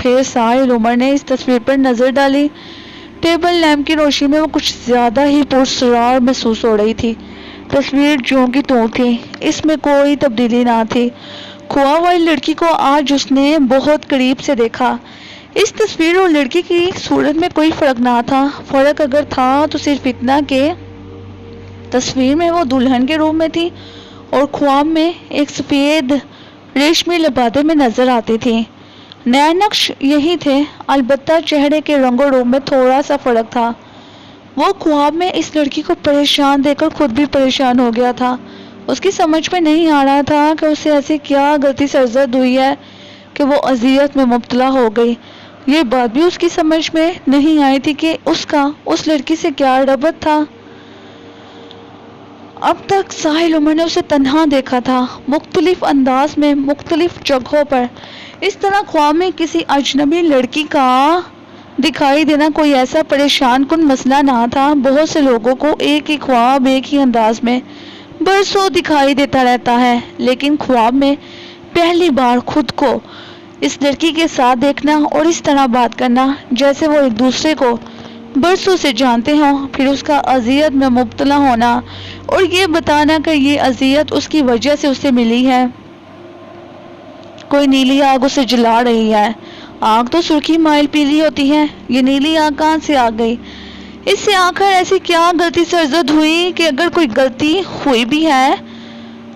پھر ساحل عمر نے اس تصویر پر نظر ڈالی۔ ٹیبل لیمپ کی روشنی میں وہ کچھ زیادہ ہی پراسرار محسوس ہو رہی تھی۔ تصویر جوں کی توں تھی، اس میں کوئی تبدیلی نہ تھی۔ کھوئی ہوئی لڑکی کو آج اس نے بہت قریب سے دیکھا۔ اس تصویر اور لڑکی کی صورت میں کوئی فرق نہ تھا۔ فرق اگر تھا تو صرف اتنا کہ تصویر میں وہ دلہن کے روپ میں تھی اور خواب میں ایک سفید ریشمی لبادے میں نظر آتی تھی۔ نئے نقش یہی تھے، البتہ چہرے کے رنگ و روپ میں تھوڑا سا فرق تھا۔ وہ خواب میں اس لڑکی کو پریشان دیکھ کر خود بھی پریشان ہو گیا تھا۔ اس کی سمجھ میں نہیں آ رہا تھا کہ اسے ایسی کیا غلطی سرزد ہوئی ہے کہ وہ اذیت میں مبتلا ہو گئی۔ یہ بات بھی اس کی سمجھ میں نہیں آئی تھی کہ اس کا اس لڑکی سے کیا ربط تھا۔ اب تک ساحل عمر نے اسے تنہا دیکھا تھا، مختلف انداز میں، مختلف جگہوں پر۔ اس طرح خواب میں کسی اجنبی لڑکی کا دکھائی دینا کوئی ایسا پریشان کن مسئلہ نہ تھا۔ بہت سے لوگوں کو ایک ہی خواب ایک ہی انداز میں برسوں دکھائی دیتا رہتا ہے، لیکن خواب میں پہلی بار خود کو اس لڑکی کے ساتھ دیکھنا اور اس طرح بات کرنا جیسے وہ ایک دوسرے کو برسوں سے جانتے ہوں، پھر اس کا اذیت میں مبتلا ہونا اور یہ بتانا کہ یہ اذیت اس کی وجہ سے اسے ملی ہے۔ کوئی نیلی آگ اسے جلا رہی ہے۔ آگ تو سرخی مائل پیلی ہوتی ہے، یہ نیلی آگ کہاں سے آ گئی؟ اس سے آخر ایسی کیا غلطی سرزد ہوئی کہ اگر کوئی غلطی ہوئی بھی ہے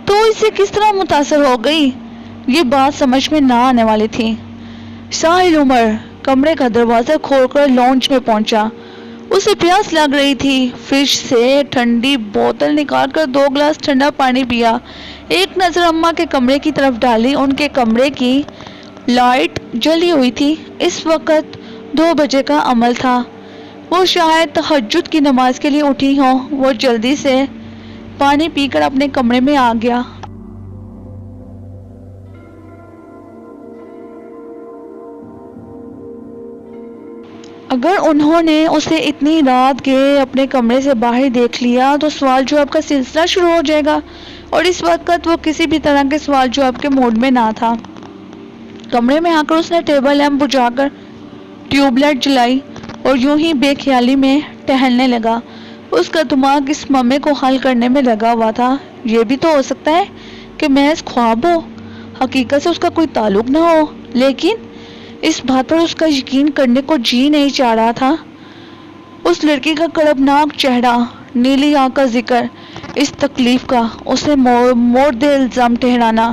تو اسے کس طرح متاثر ہو گئی؟ یہ بات سمجھ میں نہ آنے والی تھی۔ ساحل عمر کمرے کا دروازہ کھول کر لانچ میں پہنچا۔ اسے پیاس لگ رہی تھی۔ فریج سے ٹھنڈی بوتل نکال کر 2 گلاس ٹھنڈا پانی پیا۔ ایک نظر اماں کے کمرے کی طرف ڈالی۔ ان کے کمرے کی لائٹ جلی ہوئی تھی۔ اس وقت 2 بجے کا عمل تھا۔ وہ شاید تہجد کی نماز کے لیے اٹھی ہوں۔ وہ جلدی سے پانی پی کر اپنے کمرے میں آ گیا۔ اگر انہوں نے اسے اتنی رات کے اپنے کمرے سے باہر دیکھ لیا تو سوال جواب کا سلسلہ شروع ہو جائے گا، اور اس وقت وہ کسی بھی طرح کے سوال جواب کے موڈ میں نہ تھا۔ کمرے میں آ کر اس نے ٹیبل لیمپ بجھا کر ٹیوب لائٹ جلائی اور یوں ہی بے خیالی میں ٹہلنے لگا۔ اس کا دماغ اس معمے کو حل کرنے میں لگا ہوا تھا۔ یہ بھی تو ہو سکتا ہے کہ محض خواب ہو، حقیقت سے اس کا کوئی تعلق نہ ہو، لیکن اس بات پر اس کا یقین کرنے کو جی نہیں چاہ رہا تھا۔ اس لڑکی کا کربناک چہرہ، نیلی آنکھ کا ذکر، اس تکلیف کا اسے مورد الزام ٹھہرانا،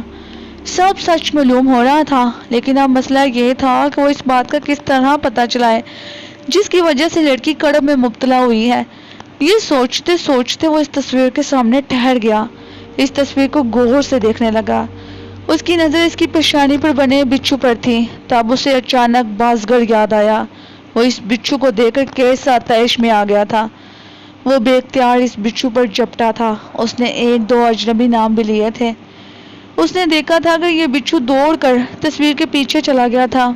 سب سچ معلوم ہو رہا تھا، لیکن اب مسئلہ یہ تھا کہ وہ اس بات کا کس طرح پتہ چلائے جس کی وجہ سے لڑکی کرب میں مبتلا ہوئی ہے۔ یہ سوچتے سوچتے وہ اس تصویر کے سامنے ٹھہر گیا، اس تصویر کو غور سے دیکھنے لگا۔ اس کی نظر اس کی پیشانی پر بنے بچھو پر تھی۔ تب اسے اچانک بازگر یاد آیا۔ وہ اس بچھو کو دیکھ کر کیسا طیش میں آ گیا تھا۔ وہ بے اختیار اس بچھو پر جپٹا تھا۔ اس نے 1-2 اجنبی نام بھی لیے تھے۔ اس نے دیکھا تھا کہ یہ بچھو دوڑ کر تصویر کے پیچھے چلا گیا تھا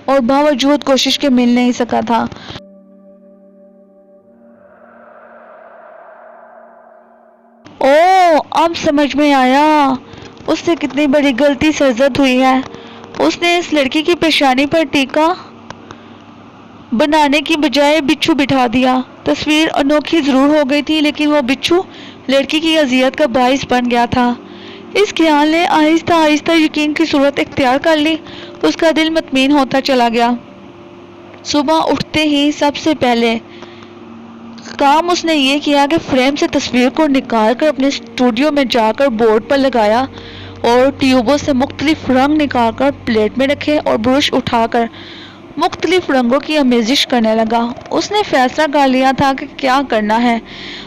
اور باوجود کوشش کے مل نہیں سکا تھا۔ اوہ، اب سمجھ میں آیا اس سے کتنی بڑی غلطی سرزد ہوئی ہے۔ اس نے اس لڑکی کی پیشانی پر ٹیکا بنانے کی بجائے بچھو بٹھا دیا۔ تصویر انوکھی ضرور ہو گئی تھی، لیکن وہ بچھو لڑکی کی اذیت کا باعث بن گیا تھا۔ اس خیال نے آہستہ آہستہ یقین کی صورت اختیار کر لی۔ اس کا دل مطمئن ہوتا چلا گیا۔ صبح اٹھتے ہی سب سے پہلے کام اس نے یہ کیا کہ فریم سے تصویر کو نکال کر اپنے اسٹوڈیو میں جا کر بورڈ پر لگایا اور ٹیوبوں سے مختلف رنگ نکال کر پلیٹ میں رکھے اور برش اٹھا کر مختلف رنگوں کی آمیزش کرنے لگا۔ اس نے فیصلہ کر لیا تھا کہ کیا کرنا ہے۔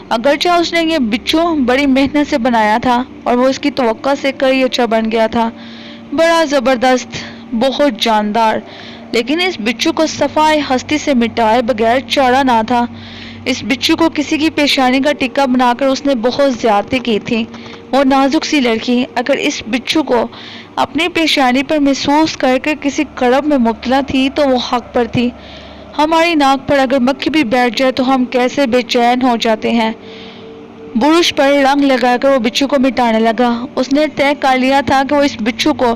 اگرچہ اس نے یہ بچھو بڑی محنت سے بنایا تھا اور وہ اس کی توقع سے کئی اچھا بن گیا تھا، بڑا زبردست، بہت جاندار، لیکن اس بچھو کو صفائے ہستی سے مٹائے بغیر چارہ نہ تھا۔ اس بچھو کو کسی کی پیشانی کا ٹکا بنا کر اس نے بہت زیادتی کی تھی۔ وہ نازک سی لڑکی اگر اس بچھو کو اپنی پیشانی پر محسوس کر کے کسی کرب میں مبتلا تھی تو وہ حق پر تھی۔ ہماری ناک پر اگر مکھی بھی بیٹھ جائے تو ہم کیسے بے چین ہو جاتے ہیں۔ برش پر رنگ لگا کر وہ بچھو کو مٹانے لگا۔ اس نے طے کر لیا تھا کہ وہ اس بچھو کو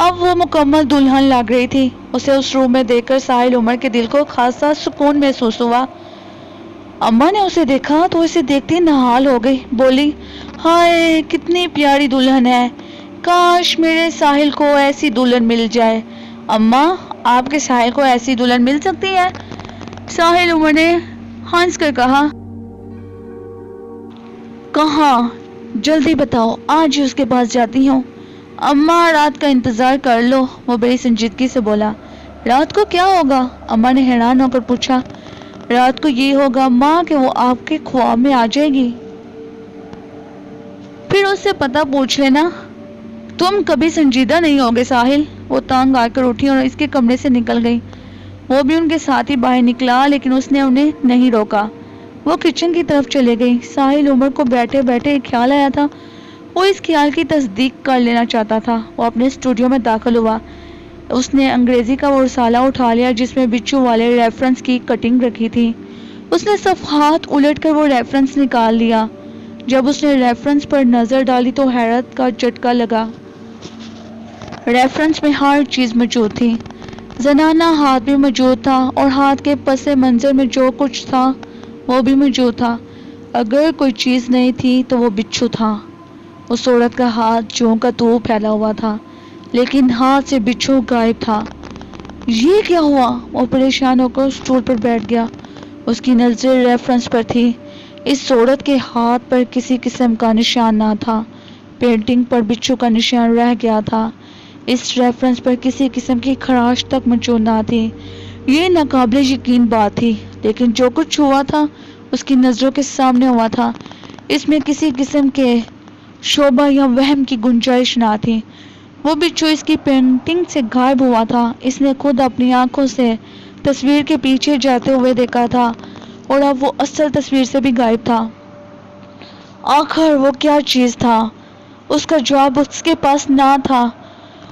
اب وہ مکمل دلہن لگ رہی تھی۔ اسے اس روم میں دیکھ کر ساحل عمر کے دل کو خاصا سکون محسوس ہوا۔ اماں نے اسے دیکھا تو اسے دیکھتے ہی نہال ہو گئی، بولی ہائے کتنی پیاری دلہن ہے، کاش میرے ساحل کو ایسی دلہن مل جائے۔ اماں آپ کے ساحل کو ایسی دلہن مل سکتی ہے؟ ساحل عمر نے ہنس کر کہا، کہاں، جلدی بتاؤ، آج ہی اس کے پاس جاتی ہوں۔ اماں رات کا انتظار کر لو، وہ بڑی سنجیدگی سے بولا۔ رات کو کیا ہوگا؟ اماں نے حیران ہو کر پوچھا۔ رات کو یہ ہوگا اماں کہ وہ آپ کے خواب میں آ جائے گی، پھر اس سے پتہ پوچھ لینا۔ تم کبھی سنجیدہ نہیں ہوگے ساحل۔ وہ تانگ آ کر اٹھی اور اس کے کمرے سے نکل گئی۔ وہ بھی ان کے ساتھ ہی باہر نکلا، لیکن اس نے انہیں نہیں روکا۔ وہ کچن کی طرف چلے گئی۔ ساحل عمر کو بیٹھے بیٹھے ایک خیال آیا تھا۔ وہ اس خیال کی تصدیق کر لینا چاہتا تھا۔ وہ اپنے اسٹوڈیو میں داخل ہوا۔ اس نے انگریزی کا وہ رسالہ اٹھا لیا جس میں بچھو والے ریفرنس کی کٹنگ رکھی تھی۔ اس نے صفحات الٹ کر وہ ریفرنس نکال لیا۔ جب اس نے ریفرنس پر نظر ڈالی تو حیرت کا جھٹکا لگا۔ ریفرنس میں ہر چیز موجود تھی۔ زنانہ ہاتھ بھی موجود تھا اور ہاتھ کے پس منظر میں جو کچھ تھا وہ بھی موجود تھا۔ اگر کوئی چیز نہیں تھی تو وہ بچھو تھا۔ اس عورت کا ہاتھ جوں کا توں پھیلا ہوا تھا، لیکن ہاتھ سے بچھو غائب تھا۔ یہ کیا ہوا؟ وہ پریشان ہو کر اسٹول پر بیٹھ گیا۔ اس کی نظر ریفرنس پر تھی۔ اس عورت کے ہاتھ پر کسی قسم کا نشان نہ تھا۔ پینٹنگ پر بچھو کا نشان رہ گیا تھا۔ اس ریفرنس پر کسی قسم کی خراش تک موجود نہ تھی۔ یہ ناقابل یقین بات تھی، لیکن جو کچھ ہوا تھا اس کی نظروں کے سامنے ہوا تھا۔ اس میں کسی قسم کے شبہ یا وہم کی گنجائش نہ تھی۔ وہ بچھو اس کی پینٹنگ سے غائب ہوا تھا۔ اس نے خود اپنی آنکھوں سے تصویر کے پیچھے جاتے ہوئے دیکھا تھا اور اب وہ اصل تصویر سے بھی غائب تھا۔ آخر وہ کیا چیز تھا؟ اس کا جواب اس کے پاس نہ تھا۔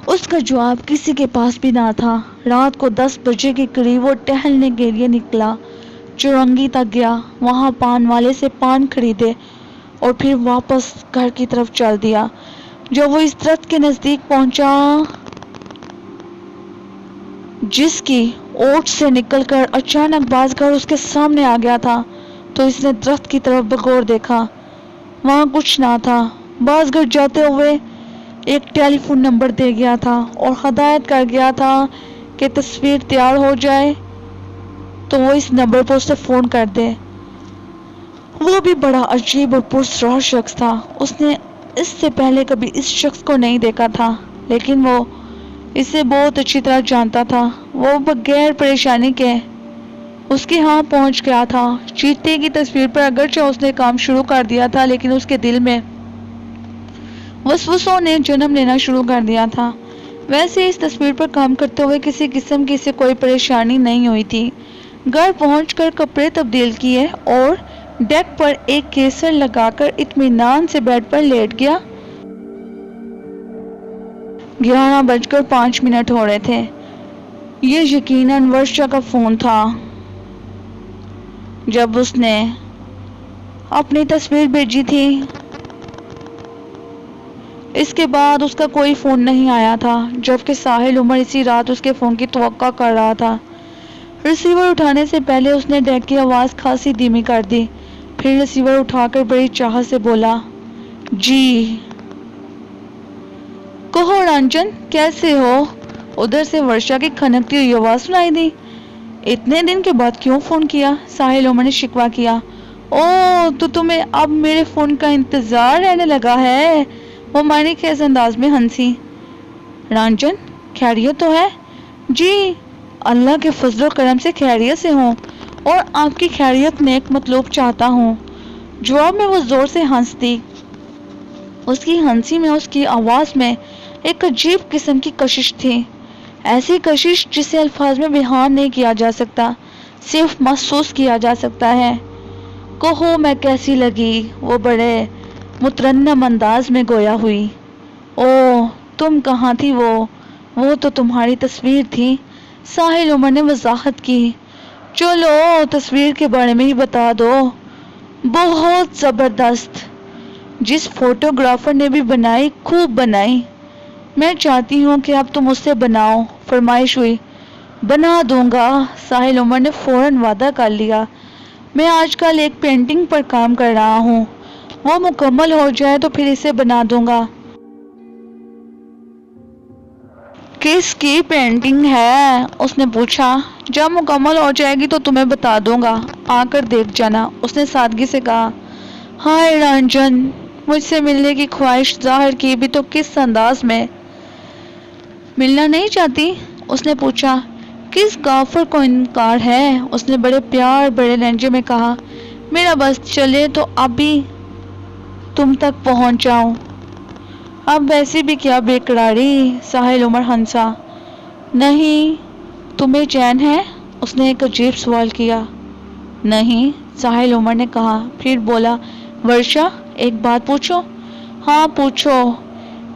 اس کا جواب کسی کے پاس بھی نہ تھا۔ رات کو 10 بجے کے قریب وہ ٹہلنے کے لیے نکلا۔ چورنگی تک گیا، وہاں پان والے سے پان خریدے اور پھر واپس گھر کی طرف چل دیا۔ جب وہ اس درخت کے نزدیک پہنچا جس کی اوٹ سے نکل کر اچانک باز گھر اس کے سامنے آ گیا تھا تو اس نے درخت کی طرف بغور دیکھا۔ وہاں کچھ نہ تھا۔ باز گھر جاتے ہوئے ایک ٹیلی فون نمبر دے گیا تھا اور ہدایت کر گیا تھا کہ تصویر تیار ہو جائے تو وہ اس نمبر پر اسے فون کر دے۔ وہ بھی بڑا عجیب اور پراسرار شخص تھا۔ اس نے اس سے پہلے کبھی اس شخص کو نہیں دیکھا تھا، لیکن وہ اسے بہت اچھی طرح جانتا تھا۔ وہ بغیر پریشانی کے اس کے ہاں پہنچ گیا تھا۔ چیتے کی تصویر پر اگرچہ اس نے کام شروع کر دیا تھا، لیکن اس کے دل میں وسوسوں نے جنم لینا شروع کر دیا تھا۔ ویسے اس تصویر پر کام کرتے ہوئے کسی قسم کی اسے کوئی پریشانی نہیں ہوئی تھی۔ گھر پہنچ کر کپڑے تبدیل کیے اور ڈیک پر ایک کیسر لگا کر اطمینان سے بیڈ پر لیٹ گیا۔ 11:05 ہو رہے تھے۔ یہ یقیناً ورشا کا فون تھا۔ جب اس نے اپنی تصویر بھیجی تھی اس کے بعد اس کا کوئی فون نہیں آیا تھا، جبکہ ساحل عمر اسی رات اس کے فون کی توقع کر رہا تھا۔ ریسیور اٹھانے سے پہلے اس نے ڈیک کی آواز خاصی دھیمی کر دی، پھر ریسیور اٹھا کر بڑی چاہت سے بولا، جی کہو رنجن، کیسے ہو؟ ادھر سے ورشا کی کھنکتی ہوئی آواز سنائی دی۔ اتنے دن کے بعد کیوں فون کیا؟ ساحل عمر نے شکوہ کیا۔ اوہ، تو تمہیں اب میرے فون کا انتظار رہنے لگا ہے؟ وہ معنی خیز انداز میں ہنسی۔ رنجن، خیریت تو ہے؟ جی، اللہ کے فضل و کرم سے خیریت سے ہوں اور آپ کی خیریت نیک مطلوب چاہتا ہوں۔ جواب میں وہ زور سے ہنس دی۔ اس کی ہنسی میں، اس کی آواز میں ایک عجیب قسم کی کشش تھی، ایسی کشش جسے الفاظ میں بیان نہیں کیا جا سکتا، صرف محسوس کیا جا سکتا ہے۔ کہو میں کیسی لگی؟ وہ بڑے مترنم انداز میں گویا ہوئی۔ اوہ، تم کہاں تھی؟ وہ تو تمہاری تصویر تھی، ساحل عمر نے وضاحت کی۔ چلو تصویر کے بارے میں ہی بتا دو۔ بہت زبردست، جس فوٹوگرافر نے بھی بنائی خوب بنائی۔ میں چاہتی ہوں کہ اب تم اس سے بناؤ، فرمائش ہوئی۔ بنا دوں گا، ساحل عمر نے فوراً وعدہ کر لیا۔ میں آج کل ایک پینٹنگ پر کام کر رہا ہوں، وہ مکمل ہو جائے تو پھر اسے بنا دوں گا۔ کس کی پینٹنگ ہے؟ اس نے پوچھا۔ جب مکمل ہو جائے گی تو تمہیں بتا دوں گا، آ کر دیکھ جانا، اس نے سادگی سے کہا۔ ہائے رنجن، مجھ سے ملنے کی خواہش ظاہر کی بھی تو کس انداز میں؟ ملنا نہیں چاہتی؟ اس نے پوچھا۔ کس غافل کو انکار ہے؟ اس نے بڑے پیار بڑے لہجے میں کہا۔ میرا بس چلے تو ابھی تم تک پہنچ جاؤں۔ اب ویسے بھی کیا بے قراری، ساحل عمر ہنسا۔ نہیں، تمہیں چین ہے؟ اس نے ایک عجیب سوال کیا۔ نہیں، ساحل عمر نے کہا، پھر بولا، ورشا ایک بات پوچھو؟ ہاں پوچھو،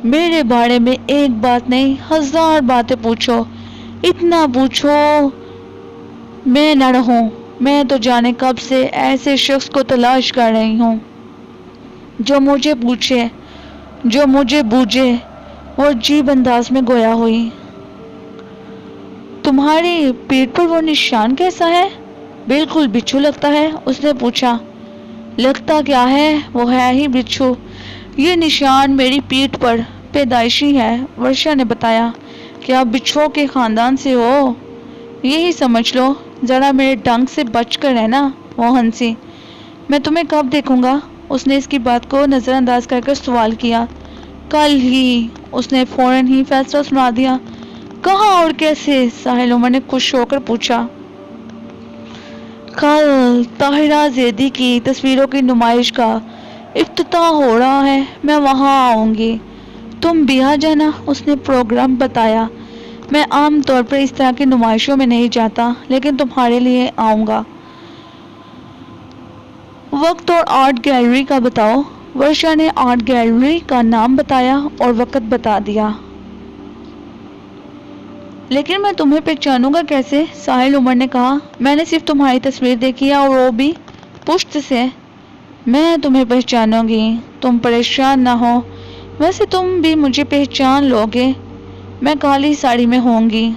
میرے بارے میں ایک بات نہیں 1000 باتیں پوچھو، اتنا پوچھو میں نہ رہوں۔ میں تو جانے کب سے ایسے شخص کو تلاش کر رہی ہوں جو مجھے پوچھے، جو مجھے بوجھے۔ وہ عجیب انداز میں گویا ہوئی۔ تمہاری پیٹھ پر وہ نشان کیسا ہے؟ بالکل بچھو لگتا ہے، اس نے پوچھا۔ لگتا کیا ہے، وہ ہے ہی بچھو۔ یہ نشان میری پیٹھ پر پیدائشی ہے، ورشا نے بتایا۔ کیا بچھو کے خاندان سے ہو؟ یہی سمجھ لو، ذرا میرے ڈنگ سے بچ کر رہنا، وہ ہنسی۔ میں تمہیں کب دیکھوں گا؟ اس نے اس کی بات کو نظر انداز کر کر سوال کیا۔ کل ہی، اس نے فوراً ہی فیصلہ سنا دیا۔ کہاں اور کیسے؟ ساحل عمر نے خوش ہو کر پوچھا۔ کل طاہرہ زیدی کی تصویروں کی نمائش کا افتتاح ہو رہا ہے، میں وہاں آؤں گی، تم بھی آ جانا، اس نے پروگرام بتایا۔ میں عام طور پر اس طرح کی نمائشوں میں نہیں جاتا، لیکن تمہارے لیے آؤں گا۔ وقت اور آرٹ گیلری کا بتاؤ؟ ورشا نے آرٹ گیلری کا نام بتایا اور وقت بتا دیا۔ لیکن میں تمہیں پہچانوں گا کیسے؟ ساحل عمر نے کہا۔ میں نے صرف تمہاری تصویر دیکھی ہے اور وہ بھی پشت سے۔ میں تمہیں پہچانوں گی، تم پریشان نہ ہو۔ ویسے تم بھی مجھے پہچان لو گے، میں کالی ساڑی میں ہوں گی۔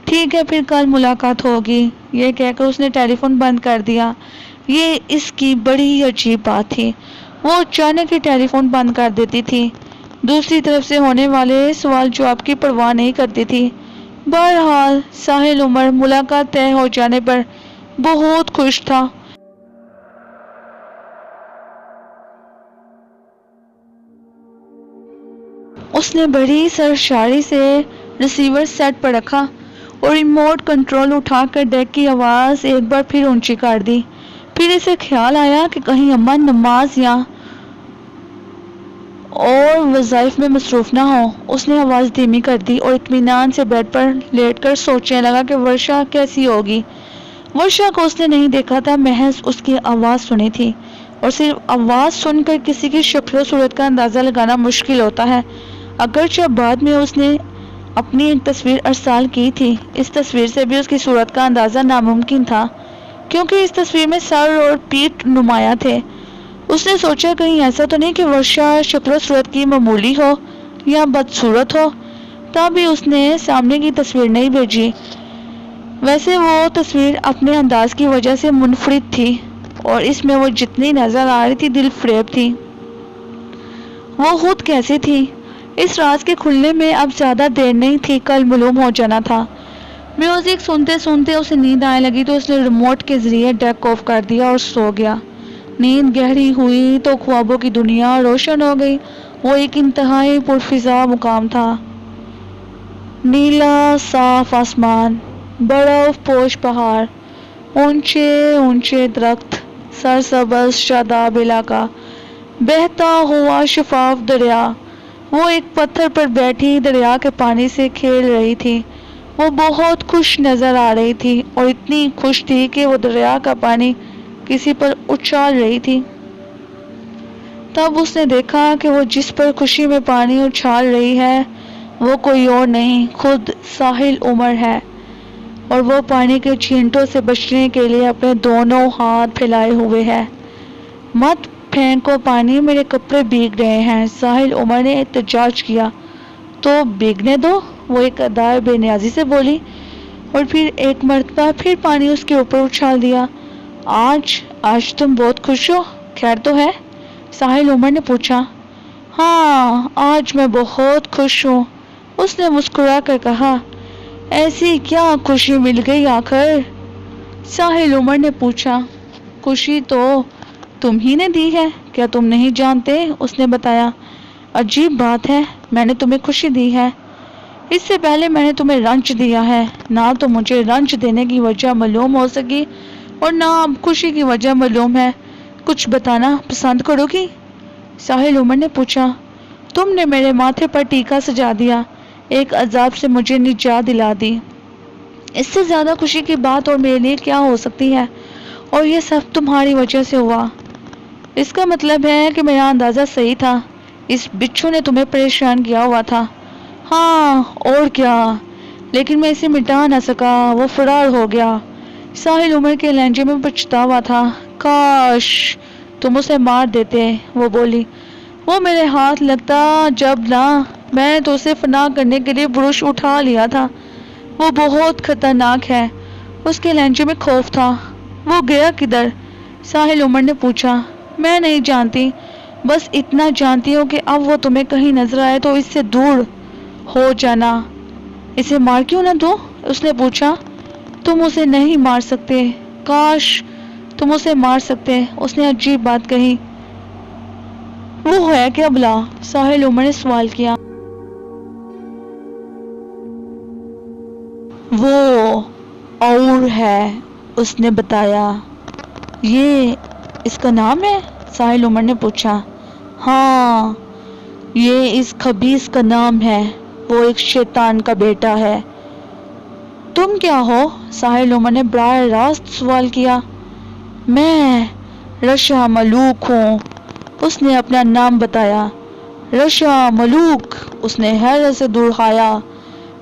ٹھیک ہے، پھر کل ملاقات ہوگی۔ یہ کہہ کر اس نے ٹیلی فون بند کر دیا۔ یہ اس کی بڑی عجیب بات تھی، وہ اچانک ہی ٹیلی فون بند کر دیتی تھی، دوسری طرف سے ہونے والے سوال جواب کی پرواہ نہیں کرتی تھی۔ بہرحال ساحل عمر ملاقات طے ہو جانے پر بہت خوش تھا۔ اس نے بڑی سرشاری سے ریسیور سیٹ پر رکھا اور ریموٹ کنٹرول اٹھا کر ڈیک کی آواز ایک بار پھر اونچی کر دی۔ پھر اسے خیال آیا کہ کہیں اماں نماز یا اور وظائف میں مصروف نہ ہو۔ اس نے آواز دھیمی کر دی اور اطمینان سے بیڈ پر لیٹ کر سوچنے لگا کہ ورشا کیسی ہوگی۔ ورشا کو اس نے نہیں دیکھا تھا، محض اس کی آواز سنی تھی، اور صرف آواز سن کر کسی کی شکل و صورت کا اندازہ لگانا مشکل ہوتا ہے۔ اگرچہ بعد میں اس نے اپنی ایک تصویر ارسال کی تھی، اس تصویر سے بھی اس کی صورت کا اندازہ ناممکن تھا، کیونکہ اس تصویر میں سر اور پیٹھ نمایاں تھے۔ اس نے سوچا کہیں ایسا تو نہیں کہ ورشا شکل و صورت کی معمولی ہو یا بدصورت ہو، تب ہی اس نے سامنے کی تصویر نہیں بھیجی۔ ویسے وہ تصویر اپنے انداز کی وجہ سے منفرد تھی، اور اس میں وہ جتنی نظر آ رہی تھی دل فریب تھی۔ وہ خود کیسی تھی؟ اس راز کے کھلنے میں اب زیادہ دیر نہیں تھی، کل معلوم ہو جانا تھا۔ میوزک سنتے سنتے اسے نیند آنے لگی تو اس نے ریموٹ کے ذریعے ڈیک آف کر دیا اور سو گیا۔ نیند گہری ہوئی تو خوابوں کی دنیا روشن ہو گئی۔ وہ ایک انتہائی پرفضا مقام تھا، نیلا صاف آسمان، برف پوش پہاڑ، اونچے اونچے درخت، سرسبز شاداب علاقہ، بہتا ہوا شفاف دریا۔ وہ ایک پتھر پر بیٹھی دریا کے پانی سے کھیل رہی تھی۔ وہ بہت خوش نظر آ رہی تھی، اور اتنی خوش تھی کہ وہ دریا کا پانی کسی پر اچھال رہی تھی۔ تب اس نے دیکھا کہ وہ جس پر خوشی میں پانی اچھال رہی ہے وہ کوئی اور نہیں، خود ساحل عمر ہے، اور وہ پانی کے چھینٹوں سے بچنے کے لیے اپنے دونوں ہاتھ پھیلائے ہوئے ہے۔ مت پھینکو پانی، میرے کپڑے بھیگ رہے ہیں، ساحل عمر نے احتجاج کیا۔ تو بھیگنے دو، وہ ایک ادائے بے نیازی سے بولی، اور پھر ایک مرتبہ پھر پانی اس کے اوپر اچھال دیا۔ آج تم بہت خوش ہو، خیر تو ہے؟ ساحل عمر نے پوچھا۔ ہاں، آج میں بہت خوش ہوں، اس نے مسکرا کر کہا۔ ایسی کیا خوشی مل گئی آخر؟ ساحل عمر نے پوچھا۔ خوشی تو تم ہی نے دی ہے، کیا تم نہیں جانتے؟ اس نے بتایا۔ عجیب بات ہے، میں نے تمہیں خوشی دی ہے؟ اس سے پہلے میں نے تمہیں رنج دیا ہے، نہ تو مجھے رنج دینے کی وجہ معلوم ہو سکی اور نہ خوشی کی وجہ معلوم ہے۔ کچھ بتانا پسند کرو گی؟ ساحل عمر نے پوچھا۔ تم نے میرے ماتھے پر ٹیکا سجا دیا، ایک عذاب سے مجھے نجات دلا دی، اس سے زیادہ خوشی کی بات اور میرے لیے کیا ہو سکتی ہے؟ اور یہ سب تمہاری وجہ سے ہوا۔ اس کا مطلب ہے کہ میرا اندازہ صحیح تھا، اس بچھو نے تمہیں پریشان کیا ہوا تھا۔ ہاں اور کیا، لیکن میں اسے مٹا نہ سکا، وہ فرار ہو گیا۔ ساحل عمر کے لہجے میں پچھتاوا تھا۔ کاش تم اسے مار دیتے، وہ بولی۔ وہ میرے ہاتھ لگتا جب نہ، میں نے تو اسے فنا کرنے کے لیے برش اٹھا لیا تھا، وہ بہت خطرناک ہے۔ اس کے لہجے میں خوف تھا۔ وہ گیا کدھر؟ ساحل عمر نے پوچھا۔ میں نہیں جانتی، بس اتنا جانتی ہوں کہ اب وہ تمہیں کہیں نظر آئے تو اس سے دور ہو جانا۔ اسے مار کیوں نہ دو؟ اس نے پوچھا۔ تم اسے نہیں مار سکتے، کاش تم اسے مار سکتے، اس نے عجیب بات کہی۔ وہ ہے کیا بلا؟ ساحل عمر نے سوال کیا۔ وہ اور ہے، اس نے بتایا۔ یہ اس کا نام ہے؟ ساحل عمر نے پوچھا۔ ہاں، یہ اس خبیث کا نام ہے، وہ ایک شیطان کا بیٹا ہے۔ تم کیا ہو؟ ساحل عمر نے براہ راست سوال کیا۔ میں رشا ملوک ہوں، اس نے اپنا نام بتایا۔ رشا ملوک، اس نے حیرت سے دوہرایا۔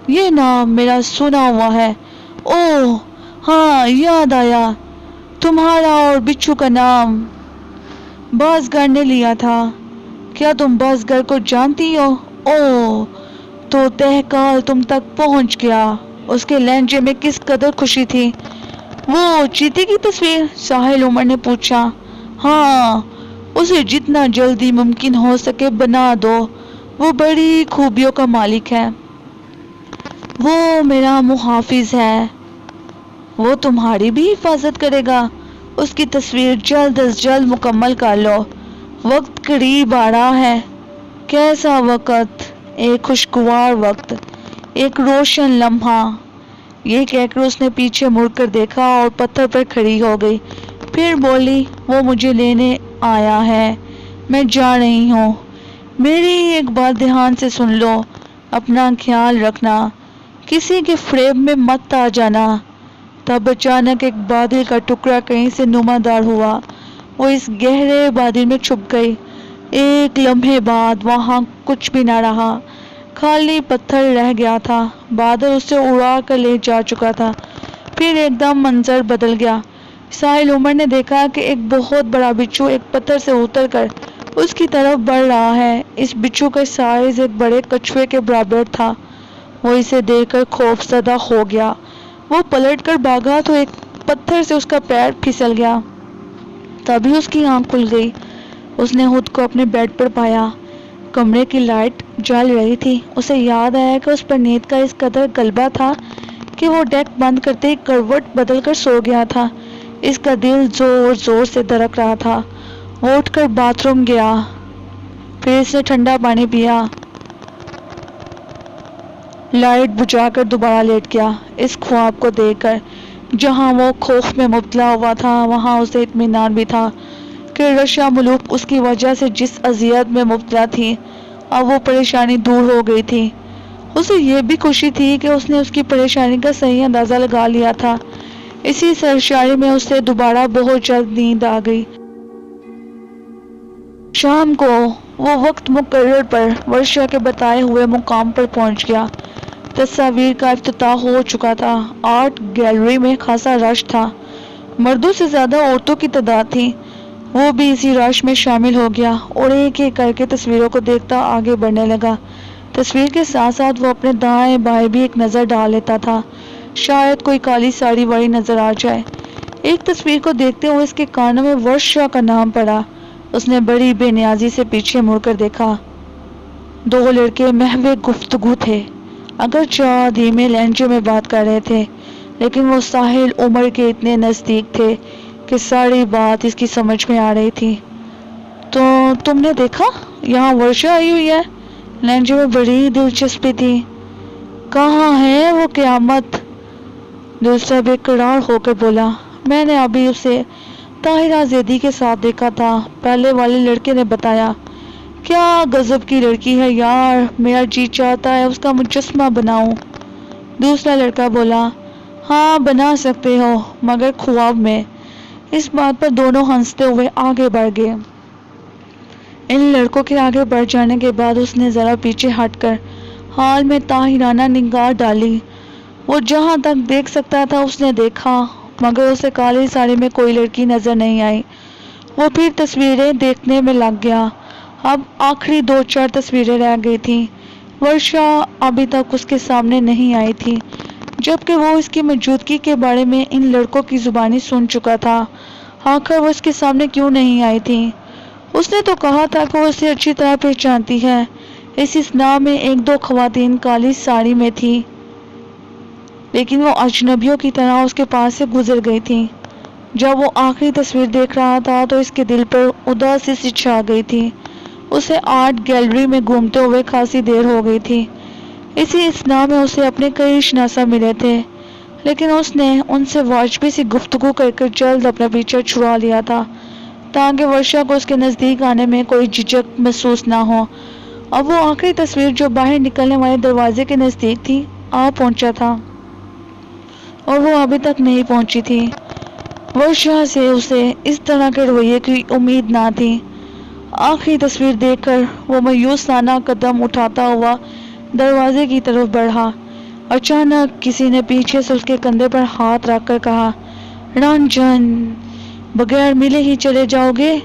یہ نام میرا سنا ہوا ہے۔ اوہ ہاں، یاد آیا، تمہارا اور بچھو کا نام بازگر نے لیا تھا۔ کیا تم بازگر کو جانتی ہو؟ اوہ، تو تہکال تم تک پہنچ گیا۔ اس کے لہجے میں کس قدر خوشی تھی۔ وہ چیتے کی تصویر؟ ساحل عمر نے پوچھا۔ ہاں، اسے جتنا جلدی ممکن ہو سکے بنا دو، وہ بڑی خوبیوں کا مالک ہے۔ وہ میرا محافظ ہے، وہ تمہاری بھی حفاظت کرے گا۔ اس کی تصویر جلد از جلد مکمل کر لو، وقت قریب آ رہا ہے۔ کیسا وقت؟ ایک خوشگوار وقت، ایک روشن لمحہ۔ یہ کہہ کر اس نے پیچھے مڑ کر دیکھا اور پتھر پر کھڑی ہو گئی، پھر بولی، وہ مجھے لینے آیا ہے، میں جا رہی ہوں۔ میری ایک بات دھیان سے سن لو، اپنا خیال رکھنا، کسی کے فریب میں مت آ جانا۔ تب اچانک ایک بادل کا ٹکڑا کہیں سے نمودار ہوا، وہ اس گہرے بادل میں چھپ گئی۔ ایک لمحے بعد وہاں کچھ بھی نہ رہا، خالی پتھر رہ گیا تھا، بادل اسے اڑا کر لے جا چکا تھا۔ پھر ایک دم منظر بدل گیا۔ ساحل عمر نے دیکھا کہ ایک بہت بڑا بچھو ایک پتھر سے اتر کر اس کی طرف بڑھ رہا ہے۔ اس بچھو کا سائز ایک بڑے کچھوے کے برابر تھا۔ وہ اسے دیکھ کر خوف زدہ ہو گیا۔ وہ پلٹ کر بھاگا تو ایک پتھر سے اس کا پیر پھسل گیا۔ تبھی اس کی آنکھ کھل گئی۔ اس نے خود کو اپنے بیڈ پر پایا، کمرے کی لائٹ جل رہی تھی۔ اسے یاد آیا کہ اس پر نیند کا اس قدر غلبہ تھا کہ وہ ڈیک بند کرتے ہی کروٹ بدل کر سو گیا تھا۔ اس کا دل زور زور سے دھڑک رہا تھا۔ وہ اٹھ کر باتھ روم گیا، پھر اس نے ٹھنڈا پانی پیا، لائٹ بجھا کر دوبارہ لیٹ گیا۔ اس خواب کو دیکھ کر جہاں وہ خوف میں مبتلا ہوا تھا، وہاں اسے اطمینان بھی تھا کہ رشا ملوک اس کی وجہ سے جس اذیت میں مبتلا تھی، اب وہ پریشانی دور ہو گئی تھی۔ اسے یہ بھی خوشی تھی کہ اس نے اس کی پریشانی کا صحیح اندازہ لگا لیا تھا۔ اسی سرشاری میں اسے دوبارہ بہت جلد نیند آ گئی۔ شام کو وہ وقت مقرر پر ورشا کے بتائے ہوئے مقام پر پہنچ گیا۔ تصاویر کا افتتاح ہو چکا تھا۔ آرٹ گیلری میں خاصا رش تھا، مردوں سے زیادہ عورتوں کی تعداد تھی۔ وہ بھی اسی رش میں شامل ہو گیا اور ایک ایک کر کے تصویروں کو دیکھتا آگے بڑھنے لگا۔ تصویر کے ساتھ ساتھ وہ اپنے دائیں بائیں بھی ایک نظر ڈال لیتا تھا، شاید کوئی کالی ساڑی والی نظر آ جائے۔ ایک تصویر کو دیکھتے ہوئے اس کے کانوں میں ورشا کا نام پڑا۔ اس نے بڑی بے نیازی سے پیچھے مڑ کر دیکھا۔ دو لڑکے محو گفتگو تھے، اگرچہ دھیمے لہجے میں بات کر رہے تھے، لیکن وہ ساحل عمر کے اتنے نزدیک تھے کہ ساری بات اس کی سمجھ میں آ رہی تھی۔ تو تم نے دیکھا یہاں ورشا آئی ہوئی ہے؟ لہجے میں بڑی دلچسپی تھی۔ کہاں ہے وہ قیامت؟ دوسرا بے قرار ہو کر بولا، میں نے ابھی اسے طاہرہ زیدی کے ساتھ دیکھا تھا، پہلے والے لڑکے نے بتایا۔ کیا غضب کی لڑکی ہے یار، میرا جی چاہتا ہے اس کا مجسمہ بناؤں۔ دوسرا لڑکا بولا، ہاں بنا سکتے ہو، مگر خواب میں۔ اس بات پر دونوں ہنستے ہوئے آگے بڑھ گئے۔ ان لڑکوں کے آگے بڑھ جانے کے بعد اس نے ذرا پیچھے ہٹ کر حال میں طاہرانہ نگاہ ڈالی۔ وہ جہاں تک دیکھ سکتا تھا اس نے دیکھا، مگر اسے کالی ساڑی میں کوئی لڑکی نظر نہیں آئی۔ وہ پھر تصویریں دیکھنے میں لگ گیا۔ اب آخری 2-4 تصویریں رہ گئی تھیں۔ ورشا ابھی تک اس کے سامنے نہیں آئی تھی، جبکہ وہ اس کی موجودگی کے بارے میں ان لڑکوں کی زبانی سن چکا تھا۔ آخر وہ اس کے سامنے کیوں نہیں آئی تھی؟ اس نے تو کہا تھا کہ وہ اسے اچھی طرح پہچانتی ہے۔ اس اسنا میں 1-2 خواتین کالی ساڑی میں تھی، لیکن وہ اجنبیوں کی طرح اس کے پاس سے گزر گئی تھی۔ جب وہ آخری تصویر دیکھ رہا تھا تو اس کے دل پر اداسی سی چھا گئی تھی۔ اسے آرٹ گیلری میں گھومتے ہوئے خاصی دیر ہو گئی تھی۔ اسی اسنا میں اسے اپنے کئی شناسا ملے تھے، لیکن اس نے ان سے واجبی سی گفتگو کر کر جلد اپنا پیچھا چھڑا لیا تھا، تاکہ ورشا کو اس کے نزدیک آنے میں کوئی جھجک محسوس نہ ہو۔ اب وہ آخری تصویر جو باہر نکلنے والے دروازے کے نزدیک تھی آ پہنچا تھا، اور وہ ابھی تک نہیں پہنچی تھی۔ ورشا سے اسے اس طرح کے رویے کی امید نہ تھی۔ آخری تصویر دیکھ کر وہ مایوسانہ قدم اٹھاتا ہوا دروازے کی طرف بڑھا۔ اچانک کسی نے پیچھے سے اس کے کندھے پر ہاتھ رکھ کر کہا، رنجن، بغیر ملے ہی چلے جاؤ گے؟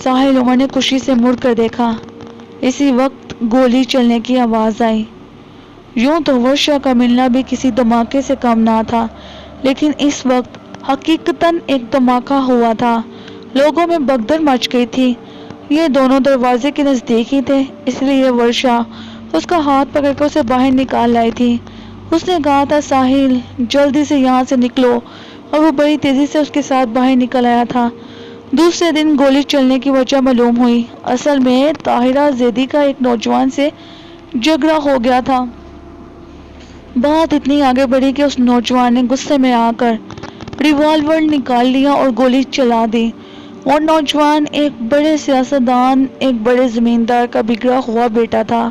ساحل عمر نے خوشی سے مڑ کر دیکھا۔ اسی وقت گولی چلنے کی آواز آئی۔ یوں تو ورشا کا ملنا بھی کسی دھماکے سے کم نہ تھا، لیکن اس وقت حقیقتاً ایک دھماکہ ہوا تھا۔ لوگوں میں بھگدڑ مچ گئی تھی۔ یہ دونوں دروازے کے نزدیک ہی تھے، اس لیے ورشا اس کا ہاتھ پکڑ کر اسے باہر نکال لائی تھی۔ اس نے کہا تھا، ساحل جلدی سے یہاں سے نکلو، اور وہ بڑی تیزی سے اس کے ساتھ باہر نکل آیا تھا۔ دوسرے دن گولی چلنے کی وجہ معلوم ہوئی۔ اصل میں طاہرہ زیدی کا ایک نوجوان سے جھگڑا ہو گیا تھا۔ بات اتنی آگے بڑھی کہ اس نوجوان نے غصے میں آ کر ریوالور نکال لیا اور گولی چلا دی۔ وہ نوجوان ایک بڑے سیاستدان، ایک بڑے زمیندار کا بگڑا ہوا بیٹا تھا۔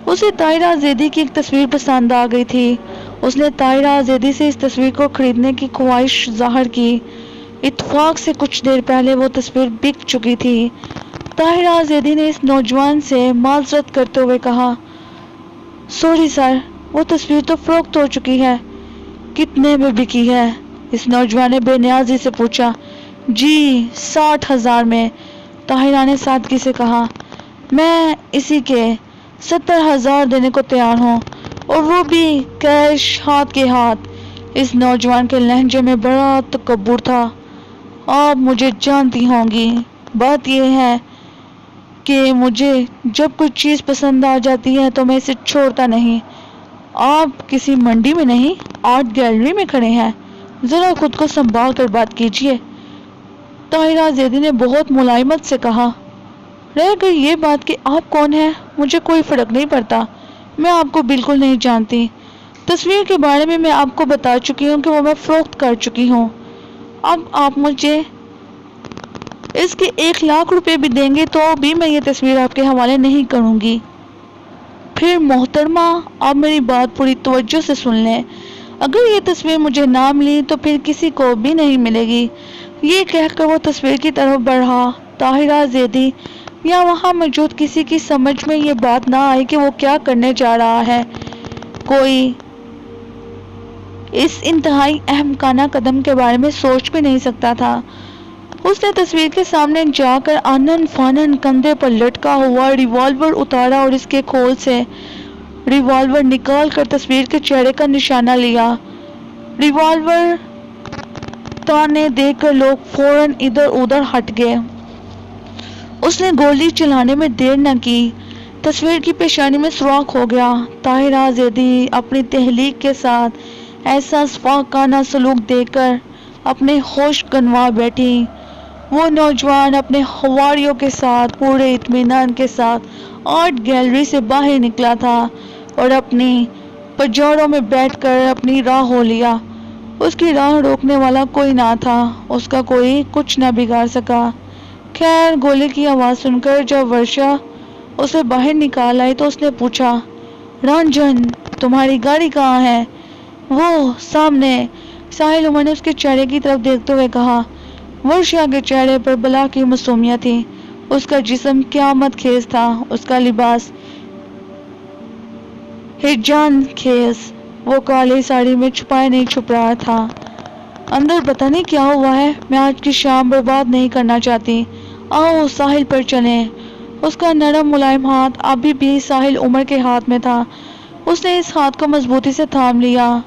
اسے طاہرہ زیدی کی ایک تصویر پسند آ گئی تھی۔ اس نے طاہرہ زیدی سے اس تصویر کو خریدنے کی خواہش ظاہر کی۔ اتفاق سے کچھ دیر پہلے وہ تصویر بک چکی تھی۔ طاہرہ زیدی نے اس نوجوان سے معذرت کرتے ہوئے کہا، سوری سر، وہ تصویر تو فروخت ہو چکی ہے۔ کتنے میں بکی ہے؟ اس نوجوان نے بے نیازی سے پوچھا۔ جی 60,000 میں، طاہرہ نے سادگی سے کہا۔ میں اسی کے 70,000 دینے کو تیار ہوں، اور وہ بھی کیش، ہاتھ کے ہاتھ۔ اس نوجوان کے لہجے میں بڑا تکبر تھا۔ آپ مجھے جانتی ہوں گی، بات یہ ہے کہ مجھے جب کوئی چیز پسند آ جاتی ہے تو میں اسے چھوڑتا نہیں۔ آپ کسی منڈی میں نہیں، آرٹ گیلری میں کھڑے ہیں، ذرا خود کو سنبھال کر بات کیجیے۔ طاہرہ زیدی نے بہت ملائمت سے کہا، رہ گئی یہ بات کہ آپ کون ہیں، مجھے کوئی فرق نہیں پڑتا، میں آپ کو بالکل نہیں جانتی۔ تصویر کے بارے میں آپ کو بتا چکی ہوں کہ وہ میں فروخت کر چکی ہوں۔ اب آپ مجھے اس کے 1,00,000 روپے بھی دیں گے تو بھی میں یہ تصویر آپ کے حوالے نہیں کروں گی۔ پھر محترمہ، آپ میری بات پوری توجہ سے سن لیں، اگر یہ تصویر مجھے نہ ملی تو پھر کسی کو بھی نہیں ملے گی۔ یہ کہہ کر وہ تصویر کی طرف بڑھا۔ طاہرہ زیدی یا وہاں موجود کسی کی سمجھ میں یہ بات نہ آئی کہ وہ کیا کرنے جا رہا ہے۔ کوئی اس انتہائی احمقانہ قدم کے بارے میں سوچ بھی نہیں سکتا تھا۔ اس نے تصویر کے سامنے جا کر آنن فانن کندھے پر لٹکا ہوا ریوالور اتارا اور اس کے کھول سے ریوالور نکال کر تصویر کے چہرے کا نشانہ لیا۔ ریوالور تانے دے کر لوگ فوراً ادھر ادھر ہٹ گئے۔ اس نے گولی چلانے میں دیر نہ کی، تصویر کی پیشانی میں سوراخ ہو گیا۔ طاہرہ زیدی اپنی تحلیق کے ساتھ ایسا فاقانہ سلوک دیکھ کر اپنے ہوش گنوا بیٹھی۔ وہ نوجوان اپنے حواریوں کے ساتھ پورے اطمینان کے ساتھ آرٹ گیلری سے باہر نکلا تھا اور اپنی پجاروں میں بیٹھ کر اپنی راہ ہو لیا۔ اس کی راہ روکنے والا کوئی نہ تھا، اس کا کوئی کچھ نہ بگاڑ سکا۔ خیر، گولی کی آواز سن کر جب ورشا اسے باہر نکال آئی تو اس نے پوچھا، رنجن، تمہاری گاڑی کہاں ہے؟ وہ سامنے، ساحل عمر نے اس کے چہرے کی طرف دیکھتے ہوئے کہا۔ ورشا کے چہرے پر بلا کی معصومیت تھی، اس کا جسم قیامت خیز تھا، اس کا لباس ہیجان خیز، وہ کالی ساڑی میں چھپائے نہیں چھپ رہا تھا۔ اندر پتہ نہیں کیا ہوا ہے، میں آج کی شام برباد نہیں کرنا چاہتی، آؤ ساحل پر چلیں۔ اس کا نرم ملائم ہاتھ ابھی بھی ساحل عمر کے ہاتھ میں تھا۔ اس نے اس ہاتھ کو مضبوطی سے تھام لیا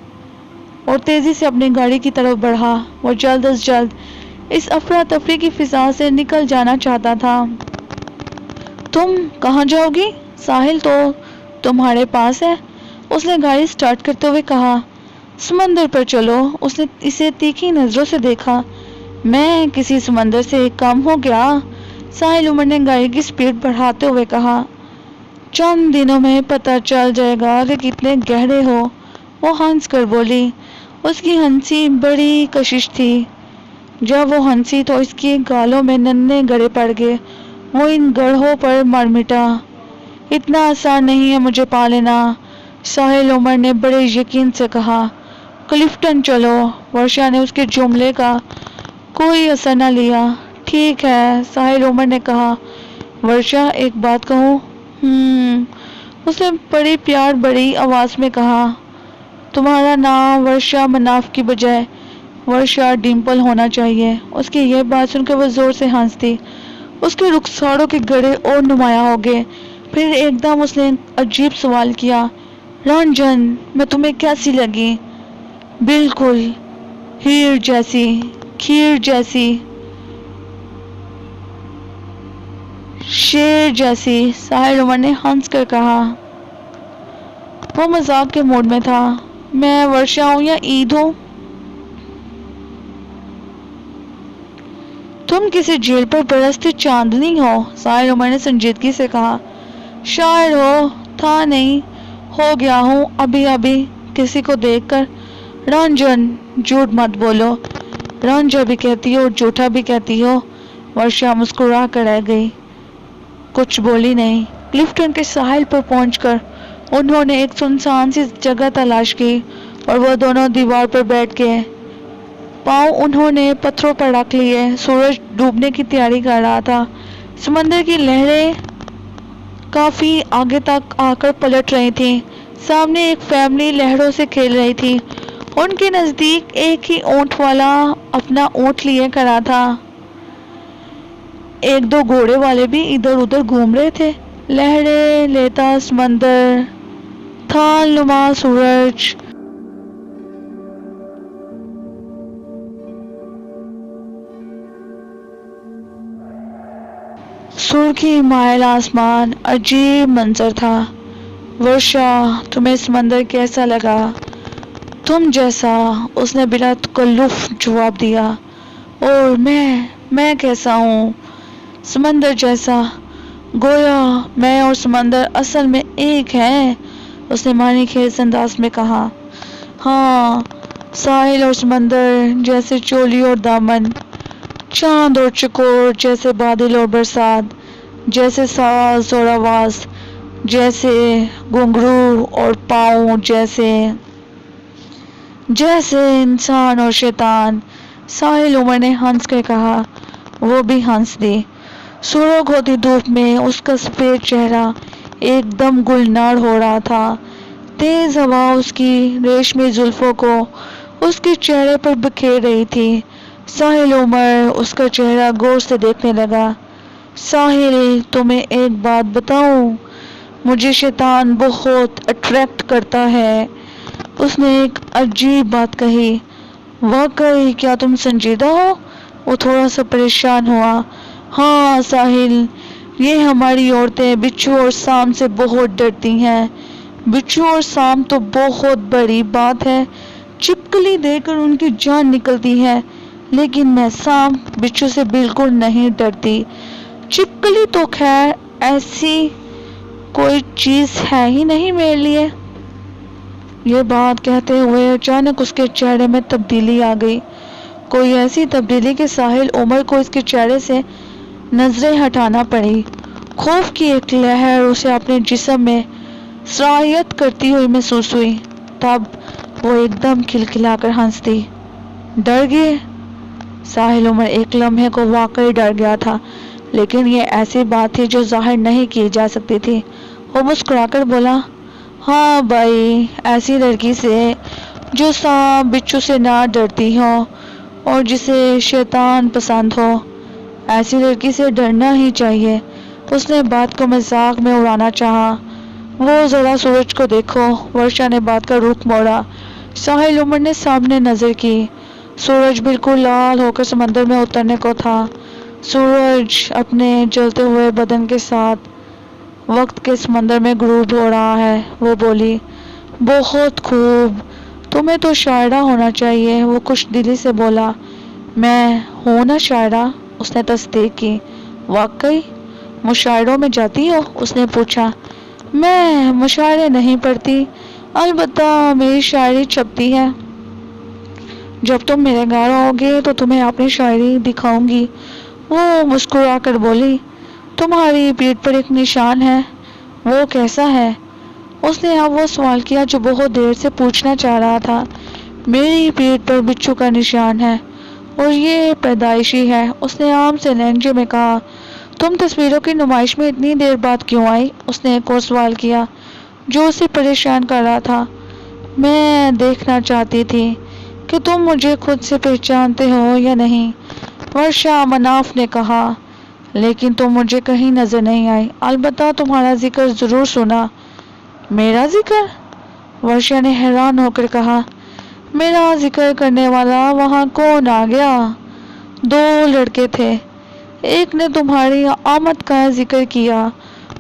اور تیزی سے اپنی گاڑی کی طرف بڑھا۔ وہ جلد از جلد اس افراتفری کی فضا سے نکل جانا چاہتا تھا۔ تم کہاں جاؤ گی؟ ساحل تو تمہارے پاس ہے، اس نے گاڑی سٹارٹ کرتے ہوئے کہا۔ سمندر پر چلو، اس نے اسے تیکھی نظروں سے دیکھا۔ میں کسی سمندر سے کم ہوں کیا؟ ساحل عمر نے گاڑی کی سپیڈ بڑھاتے ہوئے کہا۔ چند دنوں میں پتہ چل جائے گا کہ کتنے گہرے ہو، وہ ہنس کر بولی۔ اس کی ہنسی بڑی کشش تھی۔ جب وہ ہنسی تو اس کے گالوں میں ننھے گڑھے پڑ گئے، وہ ان گڑھوں پر مر مٹا۔ اتنا آسان نہیں ہے مجھے پا لینا، ساحل عمر نے بڑے یقین سے کہا۔ کلفٹن چلو، ورشا نے اس کے جملے کا کوئی اثر نہ لیا۔ ٹھیک ہے، ساحل عمر نے کہا۔ ورشا، ایک بات کہوں؟ اس نے بڑی پیار بڑی آواز میں کہا۔ تمہارا نام ورشا مناف کی بجائے ورشا ڈمپل ہونا چاہیے۔ اس کی یہ بات سن کر وہ زور سے ہنس دی۔ اس کے رخساروں کے گڑھے اور نمایاں ہو گئے۔ پھر ایک دم اس نے ایک عجیب سوال کیا، رنجن، میں تمہیں کیسی لگی؟ بالکل ہیر جیسی، کھیر جیسی، شیر جیسی، ساحل عمر نے ہنس کر کہا۔ وہ مذاق کے موڈ میں تھا۔ میں ورشا ہوں یا عید ہوں؟ تم کسی جیل پر برستی چاندنی ہو، ساحل عمر نے سنجیدگی سے کہا۔ شاعر ہو، تھا نہیں، ہو گیا ہوں ابھی ابھی کسی کو دیکھ کر۔ رنجن، جھوٹ مت بولو، رنجا بھی کہتی ہو اور جھوٹا بھی کہتی ہو۔ ورشا مسکرا کر رہ گئی، کچھ بولی نہیں۔ کلفٹن کے ساحل پر پہنچ کر انہوں نے ایک سنسان سی جگہ تلاش کی اور وہ دونوں دیوار پر بیٹھ گئے۔ پاؤں انہوں نے پتھروں پر رکھ لیے۔ سورج ڈوبنے کی تیاری کر رہا تھا۔ سمندر کی لہریں کافی آگے تک آ کر پلٹ رہی تھیں۔ سامنے ایک فیملی لہروں سے کھیل رہی تھی۔ ان کے نزدیک ایک ہی اونٹ والا اپنا اونٹ لیے کھڑا تھا۔ ایک دو گھوڑے والے بھی ادھر ادھر گھوم رہے تھے۔ لہریں لیتا سمندر، تھال نما سورج، سرخی مائل آسمان، عجیب منظر تھا۔ ورشا، تمہیں سمندر کیسا لگا؟ تم جیسا، اس نے بلا تکلف جواب دیا۔ اور میں کیسا ہوں؟ سمندر جیسا، گویا میں اور سمندر اصل میں ایک ہیں، اس نے معنی خیز انداز میں کہا۔ ہاں، ساحل اور سمندر جیسے چولی اور دامن، چاند اور چکور جیسے بادل اور برسات، جیسے ساز اور آواز، جیسے گھنگرو اور پاؤں، جیسے انسان اور شیطان، ساحل عمر نے ہنس کر کہا۔ وہ بھی ہنس دی۔ سرخ ہوتی دھوپ میں اس کا سفید چہرہ ایک دم گلنار ہو رہا تھا۔ تیز ہوا اس کی ریشمی زلفوں کو اس کے چہرے پر بکھیر رہی تھی۔ ساحل عمر اس کا چہرہ غور سے دیکھنے لگا۔ ساحل، تمہیں ایک بات بتاؤں، مجھے شیطان بہت اٹریکٹ کرتا ہے۔ اس نے ایک عجیب بات کہی۔ واقعی؟ کیا تم سنجیدہ ہو؟ وہ تھوڑا سا پریشان ہوا۔ ہاں ساحل، یہ ہماری عورتیں بچھو اور سام سے بہت ڈرتی ہیں۔ بچھو اور سام تو بہت بڑی بات ہے، چپکلی دے کر ان کی جان نکلتی ہے، لیکن میں سام بچھو سے بالکل نہیں ڈرتی۔ چپکلی تو خیر ایسی کوئی چیز ہے ہی نہیں میرے لیے۔ یہ بات کہتے ہوئے اچانک اس کے چہرے میں تبدیلی آ گئی، کوئی ایسی تبدیلی کہ ساحل عمر کو اس کے چہرے سے نظریں ہٹانا پڑی۔ خوف کی ایک لہر اسے اپنے جسم میں سرایت کرتی ہوئی محسوس ہوئی۔ تب وہ ایک دم کھلکھلا کر ہنس دی۔ ڈر گئے؟ ساحل عمر ایک لمحے کو واقعی ڈر گیا تھا، لیکن یہ ایسی بات تھی جو ظاہر نہیں کی جا سکتی تھی۔ وہ مسکرا کر بولا، ہاں بھائی، ایسی لڑکی سے جو سانپ بچھو سے نہ ڈرتی ہو اور جسے شیطان پسند ہو، ایسی لڑکی سے ڈرنا ہی چاہیے۔ اس نے بات کو مذاق میں اڑانا چاہا۔ وہ ذرا سورج کو دیکھو۔ ورشا نے بات کا رخ موڑا۔ ساحل عمر نے سامنے نظر کی۔ سورج بالکل لال ہو کر سمندر میں اترنے کو تھا۔ سورج اپنے جلتے ہوئے بدن کے ساتھ وقت کے سمندر میں غروب ہو رہا ہے۔ وہ بولی، بہت خوب، تمہیں تو شاعرہ ہونا چاہیے۔ وہ خوش دلی سے بولا، میں ہوں نا شاعرہ؟ اس نے تصدیق کی۔ واقعی؟ مشاعروں میں جاتی ہو؟ اس نے پوچھا۔ میں مشاعرے نہیں پڑھتی، البتہ میری شاعری چھپتی ہے۔ جب تم میرے گھر آؤ گے تو تمہیں اپنی شاعری دکھاؤں گی۔ وہ مسکرا کر بولی، تمہاری پیٹھ پر ایک نشان ہے، وہ کیسا ہے؟ اس نے اب وہ سوال کیا جو بہت دیر سے پوچھنا چاہ رہا تھا۔ میری پیٹھ پر بچھو کا نشان ہے اور یہ پیدائشی ہے، اس نے عام سے لہجے میں کہا۔ تم تصویروں کی نمائش میں اتنی دیر بعد کیوں آئی؟ اس نے ایک اور سوال کیا جو اسے پریشان کر رہا تھا۔ میں دیکھنا چاہتی تھی کہ تم مجھے خود سے پہچانتے ہو یا نہیں، ورشا مناف نے کہا، لیکن تم مجھے کہیں نظر نہیں آئی، البتہ تمہارا ذکر ضرور سنا۔ میرا ذکر؟ ورشا نے حیران ہو کر کہا، میرا ذکر کرنے والا وہاں کون آ گیا؟ دو لڑکے تھے، ایک نے تمہاری آمد کا ذکر کیا،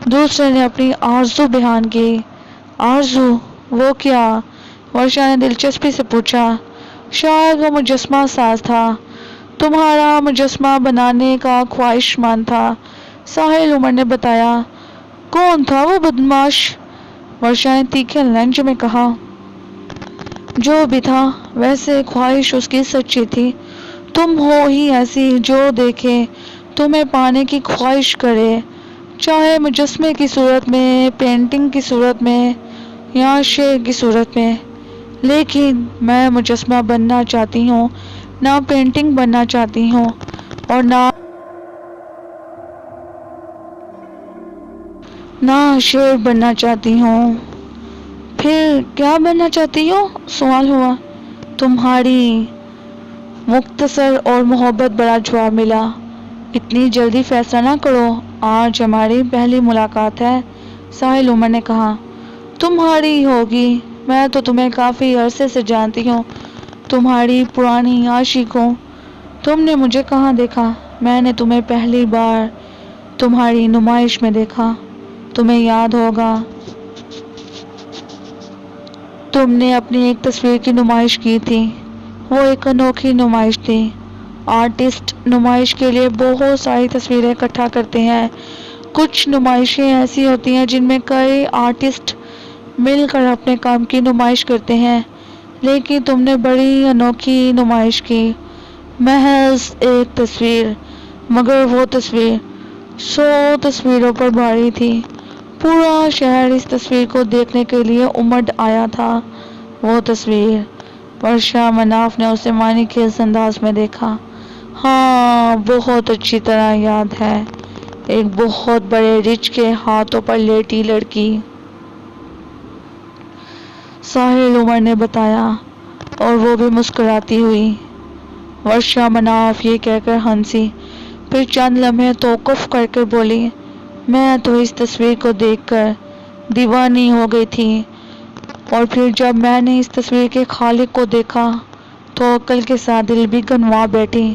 دوسرے نے اپنی آرزو بیان کی۔ آرزو؟ وہ کیا؟ ورشا نے دلچسپی سے پوچھا۔ شاید وہ مجسمہ ساز تھا، تمہارا مجسمہ بنانے کا خواہش مند تھا، ساحل عمر نے بتایا۔ کون تھا وہ بدمعاش؟ ورشا نے تیکھے لہجے میں کہا۔ جو بھی تھا، ویسے خواہش اس کی سچی تھی۔ تم ہو ہی ایسی جو دیکھے تمہیں پانے کی خواہش کرے، چاہے مجسمے کی صورت میں، پینٹنگ کی صورت میں یا شعر کی صورت میں۔ لیکن میں مجسمہ بننا چاہتی ہوں، نہ پینٹنگ بننا چاہتی ہوں اور نہ شعر بننا چاہتی ہوں۔ پھر کیا بننا چاہتی ہو؟ سوال ہوا۔ تمہاری مختصر اور محبت بڑا جواب ملا۔ اتنی جلدی فیصلہ نہ کرو، آج ہماری پہلی ملاقات ہے، ساحل عمر نے کہا۔ تمہاری ہوگی، میں تو تمہیں کافی عرصے سے جانتی ہوں، تمہاری پرانی عاشق ہوں۔ تم نے مجھے کہاں دیکھا؟ میں نے تمہیں پہلی بار تمہاری نمائش میں دیکھا، تمہیں یاد ہوگا۔ تم نے اپنی ایک تصویر کی نمائش کی تھی، وہ ایک انوکھی نمائش تھی۔ آرٹسٹ نمائش کے لیے بہت ساری تصویریں اکٹھا کرتے ہیں۔ کچھ نمائشیں ایسی ہوتی ہیں جن میں کئی آرٹسٹ مل کر اپنے کام کی نمائش کرتے ہیں، لیکن تم نے بڑی انوکھی نمائش کی، محض ایک تصویر، مگر وہ تصویر 100 تصویروں پر بھاری تھی۔ پورا شہر اس تصویر کو دیکھنے کے لیے امڑ آیا تھا۔ وہ تصویر، ورشا مناف نے اسے معنی خیز انداز میں دیکھا۔ ہاں، بہت اچھی طرح یاد ہے، ایک بہت بڑے رچ کے ہاتھوں پر لیٹی لڑکی، ساحل عمر نے بتایا، اور وہ بھی مسکراتی ہوئی۔ ورشا مناف یہ کہہ کر ہنسی، پھر چند لمحے توقف کر کر بولی، میں تو اس تصویر کو دیکھ کر دیوانی ہو گئی تھی، اور پھر جب میں نے اس تصویر کے خالق کو دیکھا تو عقل کے ساتھ دل بھی گنوا بیٹھی۔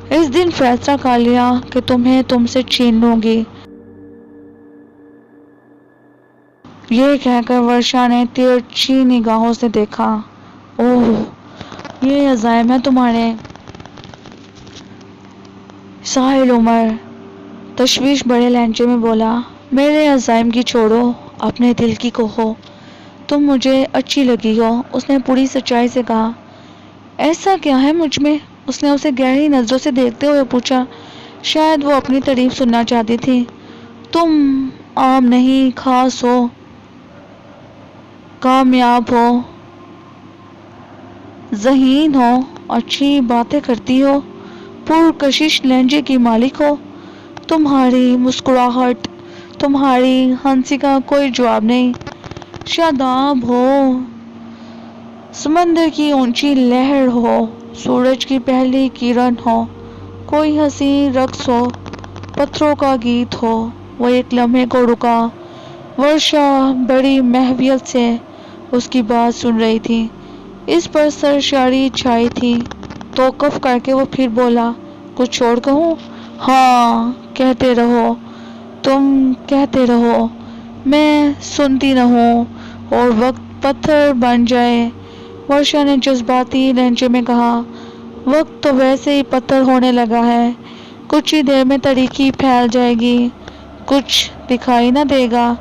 اس دن فیصلہ کر لیا کہ تمہیں تم سے چھین لوں گی۔ یہ کہہ کر ورشا نے ترچھی نگاہوں سے دیکھا۔ اوہ، یہ عزائم ہے تمہارے؟ ساحل عمر تشویش بڑے لہجے میں بولا، میرے عزائم کی چھوڑو، اپنے دل کی کہو، تم مجھے اچھی لگی ہو۔ اس نے پوری سچائی سے کہا۔ ایسا کیا ہے مجھ میں؟ اس نے اسے گہری نظروں سے دیکھتے ہوئے پوچھا۔ شاید وہ اپنی تعریف سننا چاہتی تھی۔ تم عام نہیں، خاص ہو، کامیاب ہو، ذہین ہو، اچھی باتیں کرتی ہو، پرکشش لہجے کی مالک ہو، تمہاری مسکراہٹ، تمہاری ہنسی کا کوئی جواب نہیں، شاداب ہو، سمندر کی اونچی لہر ہو، سورج کی پہلی کرن ہو، کوئی حسین رقص ہو، پتھروں کا گیت ہو۔ وہ ایک لمحے کو رکا۔ ورشا بڑی محویت سے اس کی بات سن رہی تھی، اس پر سرشاری چھائی تھی۔ توقف کر کے وہ پھر بولا، کچھ اور کہوں؟ ہاں، کہتے رہو، تم کہتے رہو، میں سنتی رہوں اور وقت پتھر بن جائے۔ ورشا نے جذباتی لہجے میں کہا، وقت تو ویسے ہی پتھر ہونے لگا ہے، کچھ ہی دیر میں تاریکی پھیل جائے گی، کچھ دکھائی نہ دے گا۔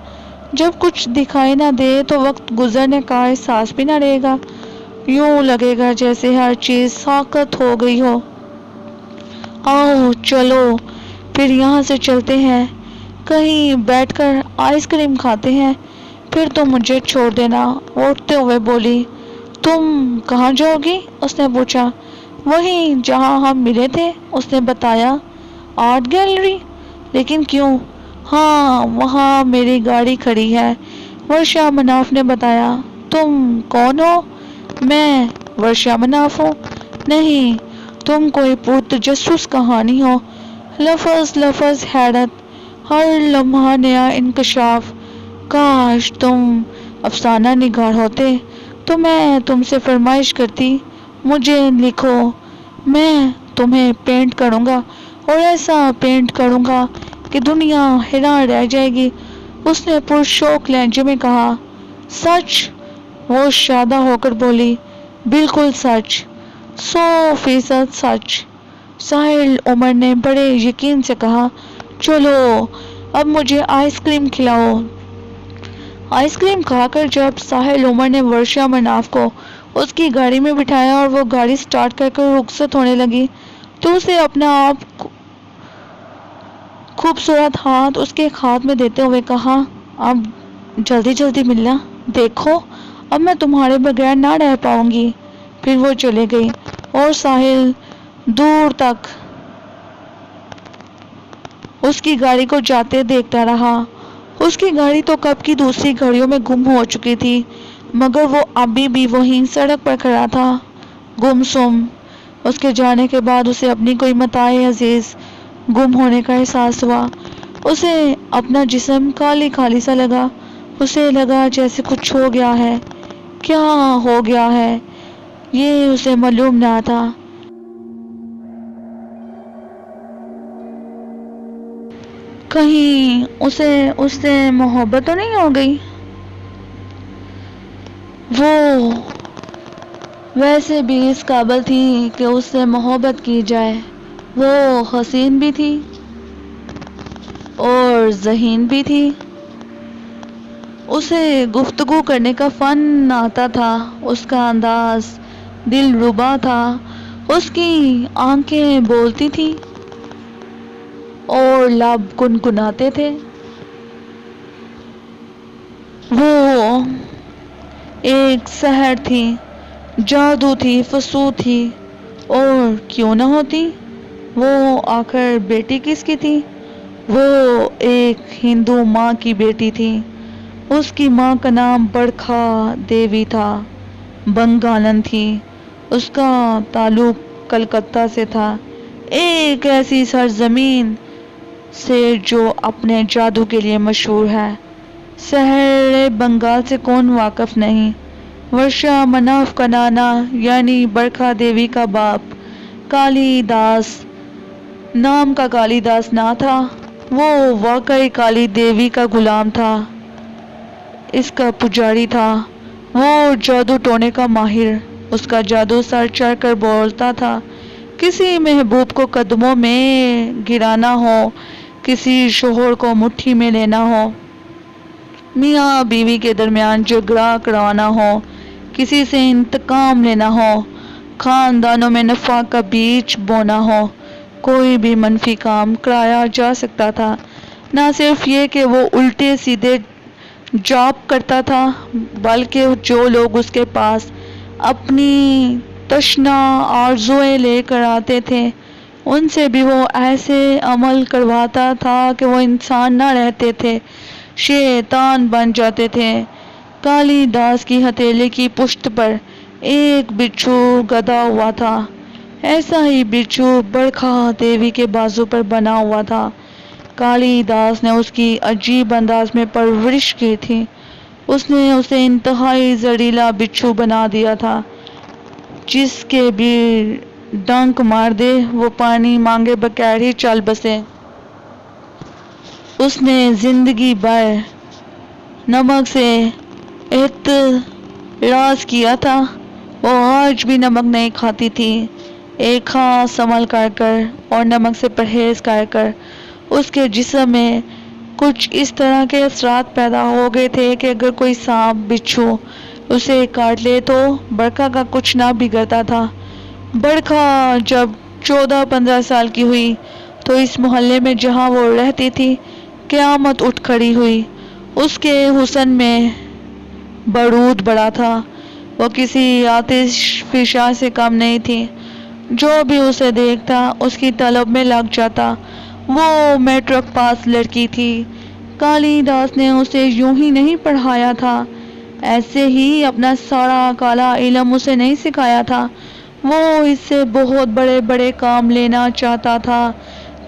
جب کچھ دکھائی نہ دے تو وقت گزرنے کا احساس بھی نہ رہے گا، یوں لگے گا جیسے ہر چیز ساکت ہو گئی ہو۔ آؤ چلو پھر یہاں سے چلتے ہیں، کہیں بیٹھ کر آئس کریم کھاتے ہیں، پھر تم مجھے چھوڑ دینا۔ وہ اٹھتے ہوئے بولی، تم کہاں جاؤ گی؟ اس نے پوچھا۔ وہیں جہاں ہم ملے تھے، اس نے بتایا۔ Art gallery? لیکن کیوں؟ ہاں، وہاں میری گاڑی کھڑی ہے، ورشا مناف نے بتایا۔ تم کون ہو؟ میں ورشا مناف ہوں۔ نہیں، تم کوئی پرتجسس کہانی ہو، لفظ لفظ حیرت، ہر لمحہ نیا انکشاف۔ کاش تم افسانہ نگار ہوتے تو میں تم سے فرمائش کرتی، مجھے لکھو، میں تمہیں پینٹ کروں گا، اور ایسا پینٹ کروں گا کہ دنیا حیران رہ جائے گی۔ اس نے پرشوق لہجے میں کہا۔ سچ؟ وہ شادہ ہو کر بولی، بالکل سچ، 100% سچ۔ ساحل عمر نے بڑے یقین سے کہا، چلو اب مجھے آئس کریم کھلاؤ۔ آئس کریم کھا کر جب ساحل عمر نے ورشا مناف کو اس کی گاڑی میں بٹھایا اور وہ گاڑی سٹارٹ کر کر رخصت ہونے لگی تو اسے اپنا آپ خوبصورت ہاتھ اس کے ہاتھ میں دیتے ہوئے کہا، اب جلدی جلدی ملنا، دیکھو اب میں تمہارے بغیر نہ رہ پاؤں گی۔ پھر وہ چلے گئی اور ساحل دور تک اس کی گاڑی کو جاتے دیکھتا رہا۔ اس کی گاڑی تو کب کی دوسری گاڑیوں میں گم ہو چکی تھی، مگر وہ ابھی بھی وہیں سڑک پر کھڑا تھا، گمسم۔ اس کے جانے کے بعد اسے اپنی کوئی متاع عزیز گم ہونے کا احساس ہوا۔ اسے اپنا جسم خالی خالی سا لگا، اسے لگا جیسے کچھ ہو گیا ہے۔ کیا ہو گیا ہے یہ اسے معلوم نہ تھا۔ کہیں اسے اس سے محبت تو نہیں ہو گئی؟ وہ ویسے بھی اس قابل تھی کہ اس سے محبت کی جائے، وہ حسین بھی تھی اور ذہین بھی تھی، اسے گفتگو کرنے کا فن آتا تھا، اس کا انداز دلربا تھا، اس کی آنکھیں بولتی تھیں اور لب گنگناتے تھے۔ وہ ایک سحر تھی، جادو تھی، فسو تھی، اور کیوں نہ ہوتی؟ وہ آخر بیٹی کس کی تھی؟ وہ ایک ہندو ماں کی بیٹی تھی۔ اس کی ماں کا نام برکھا دیوی تھا، بنگالن تھی۔ اس کا تعلق کلکتہ سے تھا، ایک ایسی سرزمین سے جو اپنے جادو کے لیے مشہور ہے۔ شہر بنگال سے کون واقف نہیں؟ ورشا مناف کا نانا یعنی برکھا دیوی کا باپ کالی داس نام کا کالی داس نہ تھا، وہ واقعی کالی دیوی کا غلام تھا، اس کا پجاری تھا، وہ جادو ٹونے کا ماہر، اس کا جادو سر چڑھ کر بولتا تھا۔ کسی محبوب کو قدموں میں گرانا ہو، کسی شوہر کو مٹھی میں لینا ہو، میاں بیوی کے درمیان جھگڑا کروانا ہو، کسی سے انتقام لینا ہو، خاندانوں میں نفاق کا بیج بونا ہو، کوئی بھی منفی کام کرایا جا سکتا تھا۔ نہ صرف یہ کہ وہ الٹے سیدھے جاب کرتا تھا، بلکہ جو لوگ اس کے پاس اپنی تشنہ آرزوئیں لے کر آتے تھے، ان سے بھی وہ ایسے عمل کرواتا تھا کہ وہ انسان نہ رہتے تھے، شیطان بن جاتے تھے۔ کالی داس کی ہتھیلی کی پشت پر ایک بچھو گدا ہوا تھا، ایسا ہی بچھو برکھا دیوی کے بازو پر بنا ہوا تھا۔ کالی داس نے اس کی عجیب انداز میں پرورش کی تھی، اس نے اسے انتہائی زہریلا بچھو بنا دیا تھا، جس کے بھی ڈنک مار دے وہ پانی مانگے بغیر ہی چل بسے۔ اس نے زندگی بھر نمک سے احتراز کیا تھا، وہ آج بھی نمک نہیں کھاتی تھی۔ ایک خاص عمل کر اور نمک سے پرہیز کر اس کے جسم میں کچھ اس طرح کے اثرات پیدا ہو گئے تھے کہ اگر کوئی سانپ بچھو اسے کاٹ لے تو برکھا کا کچھ نہ بگڑتا تھا۔ برکھا جب 14-15 سال کی ہوئی تو اس محلے میں جہاں وہ رہتی تھی قیامت اٹھ کھڑی ہوئی۔ اس کے حسن میں بارود بڑا تھا، وہ کسی آتش فشاں سے کم نہیں تھی، جو بھی اسے دیکھتا اس کی طلب میں لگ جاتا۔ وہ میٹرک پاس لڑکی تھی، کالی داس نے اسے یوں ہی نہیں پڑھایا تھا، ایسے ہی اپنا سارا کالا علم اسے نہیں سکھایا تھا، وہ اس سے بہت بڑے بڑے کام لینا چاہتا تھا۔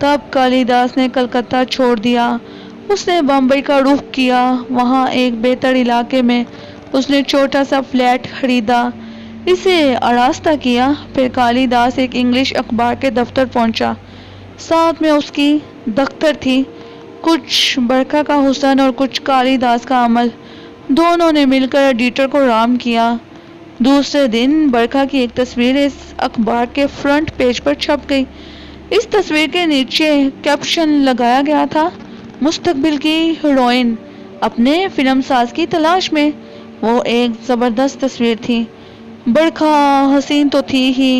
تب کالی داس نے کلکتہ چھوڑ دیا، اس نے بمبئی کا رخ کیا، وہاں ایک بہتر علاقے میں اس نے چھوٹا سا فلیٹ خریدا، اسے آراستہ کیا۔ پھر کالی داس ایک انگلش اخبار کے دفتر پہنچا، ساتھ میں اس کی دختر تھی۔ کچھ برکھا کا حسن اور کچھ کالی داس کا عمل، دونوں نے مل کر ایڈیٹر کو رام کیا۔ دوسرے دن برکھا کی ایک تصویر اس اخبار کے فرنٹ پیج پر چھپ گئی۔ اس تصویر کے نیچے کیپشن لگایا گیا تھا، مستقبل کی ہیروئن اپنے فلم ساز کی تلاش میں۔ وہ ایک زبردست تصویر تھی، برکھا حسین تو تھی ہی،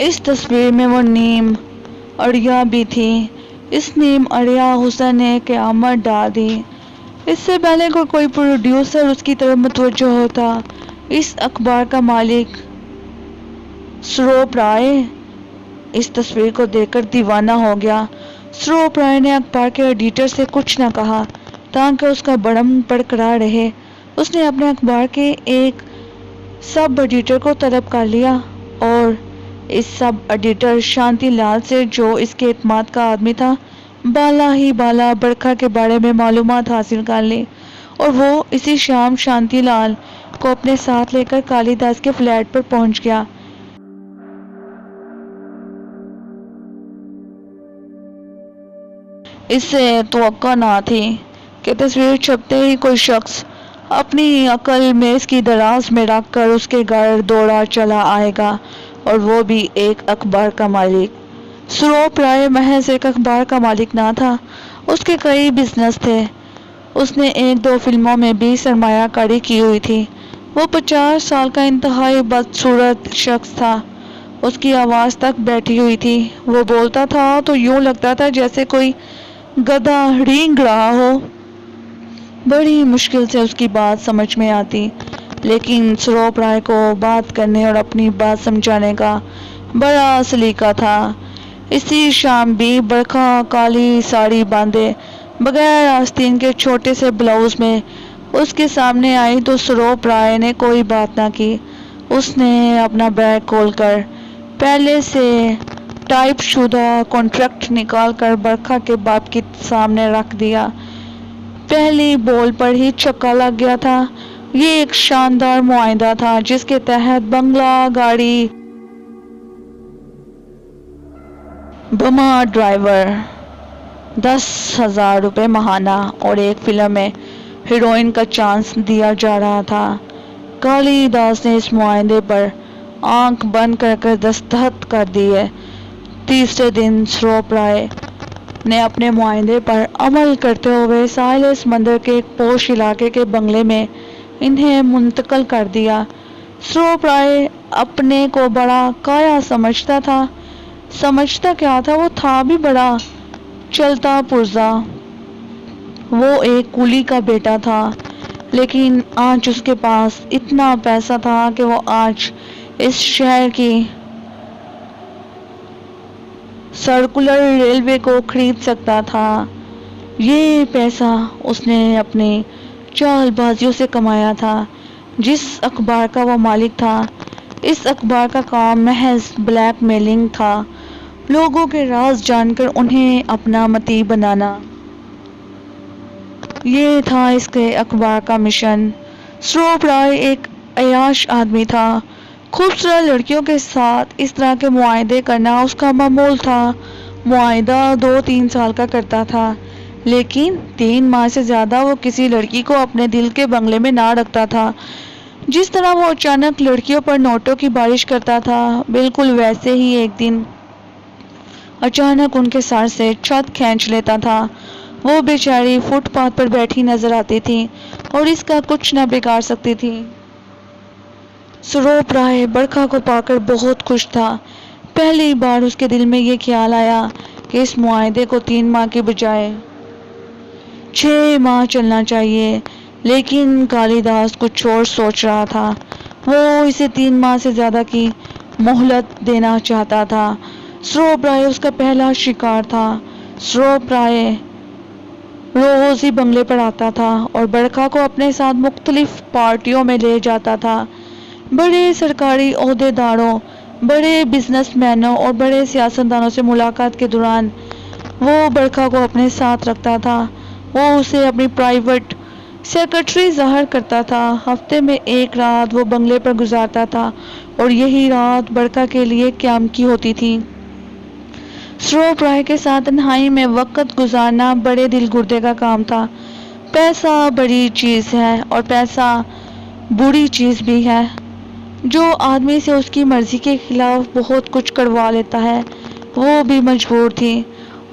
اس تصویر میں وہ نیم اڑیا بھی تھی۔ اس نیم اڑیا حسن نے قیامت ڈال دی۔ اس سے پہلے کوئی پروڈیوسر اس کی طرف متوجہ ہوتا، اس اخبار کا مالک سروپ رائے اس تصویر کو دیکھ کر دیوانہ ہو گیا۔ سروپ رائے نے اخبار کے ایڈیٹر سے کچھ نہ کہا تاکہ اس کا بڑم برقرار رہے۔ اس نے اپنے اخبار کے ایک سب ایڈیٹر کو طلب کر لیا اور اس سب ایڈیٹر شانتی لال سے، جو اس کے اعتماد کا آدمی تھا، بالا ہی بالا برکھا کے بارے میں معلومات حاصل کر لی، اور وہ اسی شام شانتی لال کو اپنے ساتھ لے کر کالی داس کے فلیٹ پر پہنچ گیا۔ اس سے توقع نہ تھی کہ تصویر چھپتے ہی کوئی شخص اپنی عقل میز کی دراز میں رکھ کر اس کے گھر دوڑا چلا آئے گا، اور وہ بھی ایک اخبار کا مالک۔ سروپ رائے محض ایک اخبار کا مالک نہ تھا، اس کے کئی بزنس تھے، اس نے 1-2 فلموں میں بھی سرمایہ کاری کی ہوئی تھی۔ وہ 50 سال کا انتہائی بدصورت شخص تھا، اس کی آواز تک بیٹھی ہوئی تھی، وہ بولتا تھا تو یوں لگتا تھا جیسے کوئی گدھا رینگ رہا ہو، بڑی مشکل سے اس کی بات سمجھ میں آتی، لیکن سروپ رائے کو بات کرنے اور اپنی بات سمجھانے کا بڑا سلیقہ تھا۔ اسی شام بھی برکھا کالی ساڑی باندھے بغیر آستین کے چھوٹے سے بلاؤز میں اس کے سامنے آئی تو سروپ رائے نے کوئی بات نہ کی، اس نے اپنا بیگ کھول کر پہلے سے ٹائپ شدہ کانٹریکٹ نکال کر برکھا کے باپ کے سامنے رکھ دیا۔ پہلی بول پر ہی چھکا لگ گیا تھا۔ یہ ایک شاندار معاہدہ تھا جس کے تحت بنگلہ، گاڑی، بما ڈرائیور، 10,000 روپے ماہانہ اور ایک فلم میں ہیروئن کا چانس دیا جا رہا تھا۔ کالی داس نے اس معاہدے پر آنکھ بند کر کر دستخط کر دیے۔ تیسرے دن سروپ رائے نے اپنے معاہدے پر عمل کرتے ہوئے ساحل سمندر کے ایک پوش علاقے کے بنگلے میں انہیں منتقل کر دیا۔ سروپ رائے اپنے کو بڑا کایا سمجھتا تھا۔ سمجھتا کیا تھا، وہ تھا بھی بڑا چلتا پرزا۔ وہ ایک کولی کا بیٹا تھا، لیکن آج اس کے پاس اتنا پیسہ تھا کہ وہ آج اس شہر کی سرکولر ریلوے کو خرید سکتا تھا۔ یہ پیسہ اس نے اپنی چال بازیوں سے کمایا تھا۔ جس اخبار کا وہ مالک تھا، اس اخبار کا کام محض بلیک میلنگ تھا، لوگوں کے راز جان کر انہیں اپنا مطیع بنانا۔ یہ تھا اس کے اخبار کا مشن۔ سروپ رائے ایک عیاش آدمی تھا۔ خوبصورت لڑکیوں کے ساتھ اس طرح کے معاہدے کرنا اس کا معمول تھا۔ معاہدہ 2-3 سال کا کرتا تھا، لیکن 3 ماہ سے زیادہ وہ کسی لڑکی کو اپنے دل کے بنگلے میں نہ رکھتا تھا۔ جس طرح وہ اچانک لڑکیوں پر نوٹوں کی بارش کرتا تھا، بالکل ویسے ہی ایک دن اچانک ان کے سر سے چھت کھینچ لیتا تھا۔ وہ بیچاری فٹ پاتھ پر بیٹھی نظر آتی تھی اور اس کا کچھ نہ بگاڑ سکتی تھی۔ سروپ رائے برکھا کو پا کر بہت خوش تھا۔ پہلی بار اس کے دل میں یہ خیال آیا کہ اس معاہدے کو 3 ماہ کی بجائے 6 ماہ چلنا چاہیے، لیکن کالی داس کچھ اور سوچ رہا تھا۔ وہ اسے 3 ماہ سے زیادہ کی مہلت دینا چاہتا تھا۔ سروپ رائے اس کا پہلا شکار تھا۔ سروپ رائے روز ہی بنگلے پر آتا تھا اور برکھا کو اپنے ساتھ مختلف پارٹیوں میں لے جاتا تھا۔ بڑے سرکاری عہدے داروں، بڑے بزنس مینوں اور بڑے سیاستدانوں سے ملاقات کے دوران وہ برکھا کو اپنے ساتھ رکھتا تھا۔ وہ اسے اپنی پرائیویٹ سیکرٹری ظاہر کرتا تھا۔ ہفتے میں 1 رات وہ بنگلے پر گزارتا تھا اور یہی رات برکھا کے لیے قیام کی ہوتی تھی۔ سروپ رائے کے ساتھ تنہائی میں وقت گزارنا بڑے دل گردے کا کام تھا۔ پیسہ بڑی چیز ہے اور پیسہ بری چیز بھی ہے۔ جو آدمی سے اس کی مرضی کے خلاف بہت کچھ کروا لیتا ہے، وہ بھی مجبور تھی۔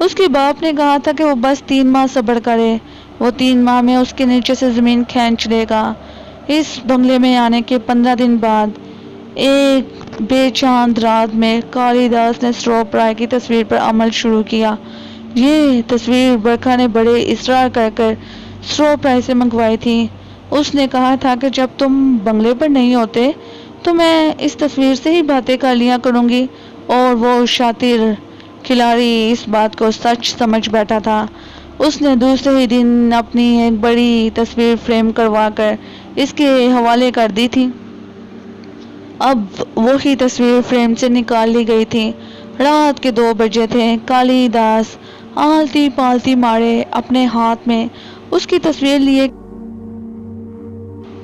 اس کے باپ نے کہا تھا کہ وہ بس 3 ماہ صبر کرے، وہ 3 ماہ میں اس کے نیچے سے زمین کھینچ لے گا۔ اس بنگلے میں آنے کے 15 دن بعد ایک بے چاند رات میں کالی داس نے سروپ رائے کی تصویر پر عمل شروع کیا۔ یہ تصویر برکھا نے بڑے اصرار کر کر سروپ رائے سے منگوائی تھی۔ اس نے کہا تھا کہ جب تم بنگلے پر نہیں ہوتے تو میں اس تصویر سے ہی باتیں کر لیا کروں گی، اور وہ شاطر کھلاڑی اس بات کو سچ سمجھ بیٹھا تھا۔ اس نے دوسرے ہی دن اپنی ایک بڑی تصویر فریم کروا کر اس کے حوالے کر دی تھی۔ اب وہی تصویر فریم سے نکال لی گئی تھی۔ رات کے 2 بجے تھے۔ کالی داس آلتی پالتی مارے اپنے ہاتھ میں اس کی تصویر لیے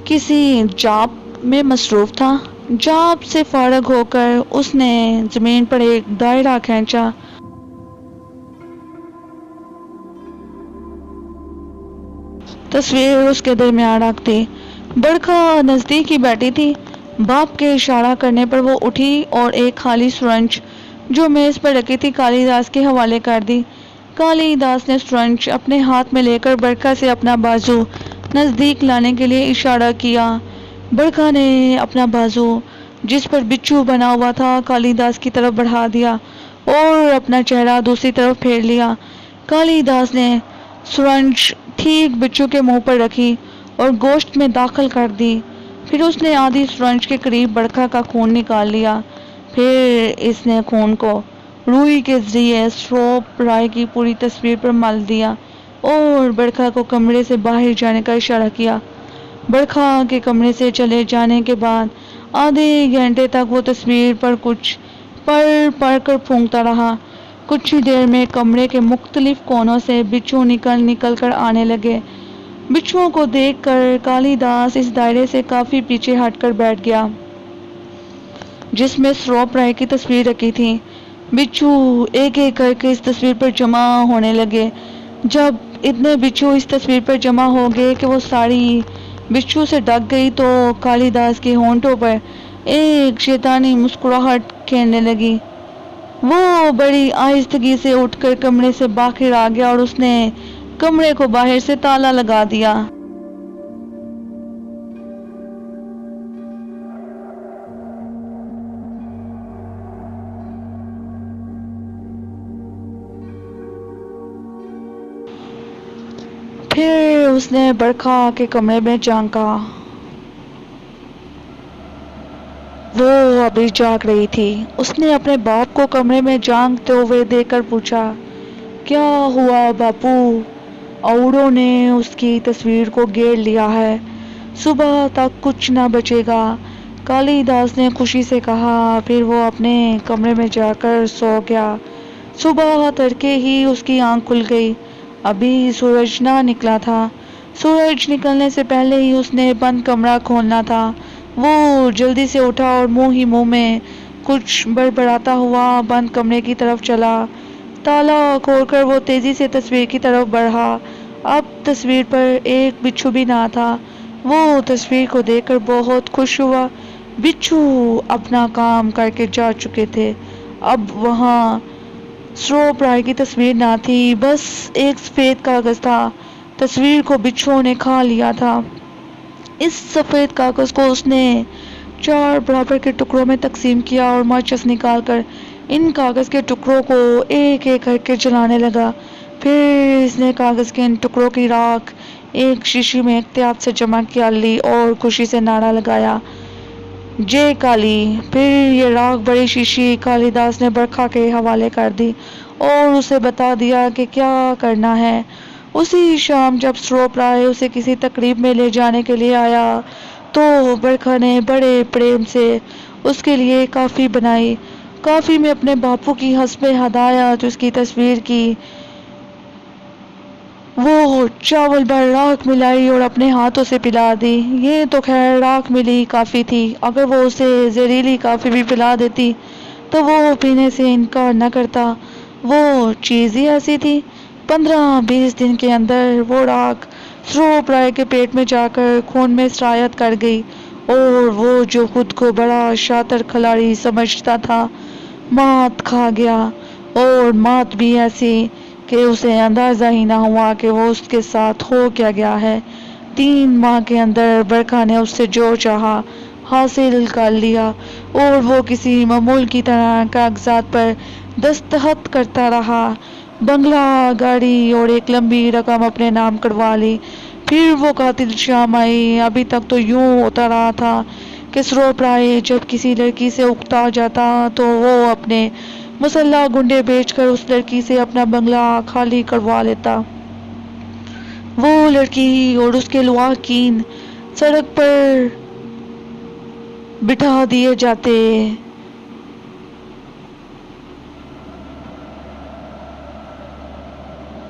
کسی جاب میں مصروف تھا۔ جاب سے فارغ ہو کر اس نے زمین پر ایک دائرہ کھینچا۔ تصویر اس کے درمیان رکھ دی۔ برکھا نزدیک ہی بیٹھی تھی۔ باپ کے اشارہ کرنے پر وہ اٹھی اور ایک خالی سرنج جو میز پر رکھی تھی کالی داس کے حوالے کر دی۔ کالی داس نے سرنج اپنے ہاتھ میں لے کر برکھا سے اپنا بازو نزدیک لانے کے لیے اشارہ کیا۔ برکھا نے اپنا بازو جس پر بچھو بنا ہوا تھا کالی داس کی طرف بڑھا دیا اور اپنا چہرہ دوسری طرف پھیر لیا۔ کالی داس نے سرنج ٹھیک بچھو کے منہ پر رکھی اور گوشت میں داخل کر دی۔ پھر اس نے آدھی سرنج کے قریب برکھا کا خون نکال لیا۔ پھر اس نے خون کو روئی کے ذریعے سروپ رائے کی پوری تصویر پر مل دیا اور برکھا کو کمرے سے باہر جانے کا اشارہ کیا۔ برکھا کے کمرے سے چلے جانے کے بعد آدھے گھنٹے تک وہ تصویر پر کچھ پڑھ کر پھونکتا رہا۔ کچھ ہی دیر میں کمرے کے مختلف کونوں سے بچھو نکل کر آنے لگے۔ بچھوؤں کو دیکھ کر کالی داس اس دائرے سے کافی پیچھے ہٹ کر بیٹھ گیا جس میں سروپ رائے کی تصویر رکھی تھی۔ بچھو ایک ایک کر کے اس تصویر پر جمع ہونے لگے۔ جب اتنے بچھو اس تصویر پر جمع ہو گئے کہ وہ ساری بچھو سے ڈھک گئی تو کالی داس کے ہونٹوں پر ایک شیطانی مسکراہٹ کھیلنے لگی۔ وہ بڑی آہستگی سے اٹھ کر کمرے سے باہر آ گیا اور اس نے کمرے کو باہر سے تالا لگا دیا۔ پھر اس نے برکھا کے کمرے میں جھانکا۔ وہ ابھی جاگ رہی تھی۔ اس نے اپنے باپ کو کمرے میں جھانکتے ہوئے دیکھ کر پوچھا، کیا ہوا باپو؟ اوڑوں نے اس کی تصویر کو گھیر لیا ہے، صبح تک کچھ نہ بچے گا، کالی داس نے خوشی سے کہا۔ پھر وہ اپنے کمرے میں جا کر سو گیا۔ صبح تڑکے ہی اس کی آنکھ کھل گئی۔ ابھی سورج نہ نکلا تھا۔ سورج نکلنے سے پہلے ہی اس نے بند کمرہ کھولنا تھا۔ وہ جلدی سے اٹھا اور منہ میں کچھ بڑبڑاتا ہوا بند کمرے کی طرف چلا۔ تالا کھول کر وہ تیزی سے تصویر کی طرف بڑھا۔ اب تصویر پر ایک بچھو بھی نہ تھا۔ وہ تصویر کو دیکھ کر بہت خوش ہوا۔ بچھو اپنا کام کر کے جا چکے تھے۔ اب وہاں سروپ رائے کی تصویر نہ تھی، بس ایک سفید کاغذ تھا۔ تصویر کو بچھو نے کھا لیا تھا۔ اس سفید کاغذ کو اس نے 4 برابر کے ٹکڑوں میں تقسیم کیا اور ماچس نکال کر ان کاغذ کے ٹکڑوں کو ایک ایک کر کے جلانے لگا۔ پھر اس نے کاغذ کے ان ٹکڑوں کی راکھ ایک شیشی میں احتیاط سے جمع کر لی اور خوشی سے نعرہ لگایا، جے کالی۔ پھر یہ راکھ بڑی شیشی کالی داس نے برکھا کے حوالے کر دی اور اسے بتا دیا کہ کیا کرنا ہے۔ اسی شام جب سروپ رائے اسے کسی تقریب میں لے جانے کے لیے آیا تو برکھا نے بڑے پریم سے اس کے لیے کافی بنائی۔ کافی میں اپنے باپو کی حسب ہدایت اس کی تصویر کی وہ چاول بھر راکھ ملائی اور اپنے ہاتھوں سے پلا دی۔ یہ تو خیر راکھ ملی کافی تھی، اگر وہ اسے زہریلی کافی بھی پلا دیتی تو وہ پینے سے انکار نہ کرتا۔ وہ چیز ہی ایسی تھی۔ 15-20 دن کے اندر وہ راکھ سروپ رائے کے پیٹ میں جا کر خون میں سرایت کر گئی اور وہ جو خود کو بڑا شاطر کھلاڑی سمجھتا تھا مات کھا گیا، اور مات بھی ایسی کہ اسے اندازہ ہی نہ ہوا کہ وہ اس کے ساتھ ہو کیا گیا ہے۔ 3 ماہ کے اندر برکھا نے اس سے جو چاہا حاصل کر لیا اور وہ کسی معمول کی طرح کاغذات پر دستخط کرتا رہا، بنگلہ، گاڑی اور ایک لمبی رقم اپنے نام کروا لی۔ پھر وہ قاتل شام آئی۔ ابھی تک تو یوں ہوتا رہا تھا کہ سروپ رائے جب کسی لڑکی سے اکتا جاتا تو وہ اپنے مسلح گنڈے بیچ کر اس لڑکی سے اپنا بنگلہ خالی کروا لیتا۔ وہ لڑکی اور اس کے لواحقین سڑک پر بٹھا دیے جاتے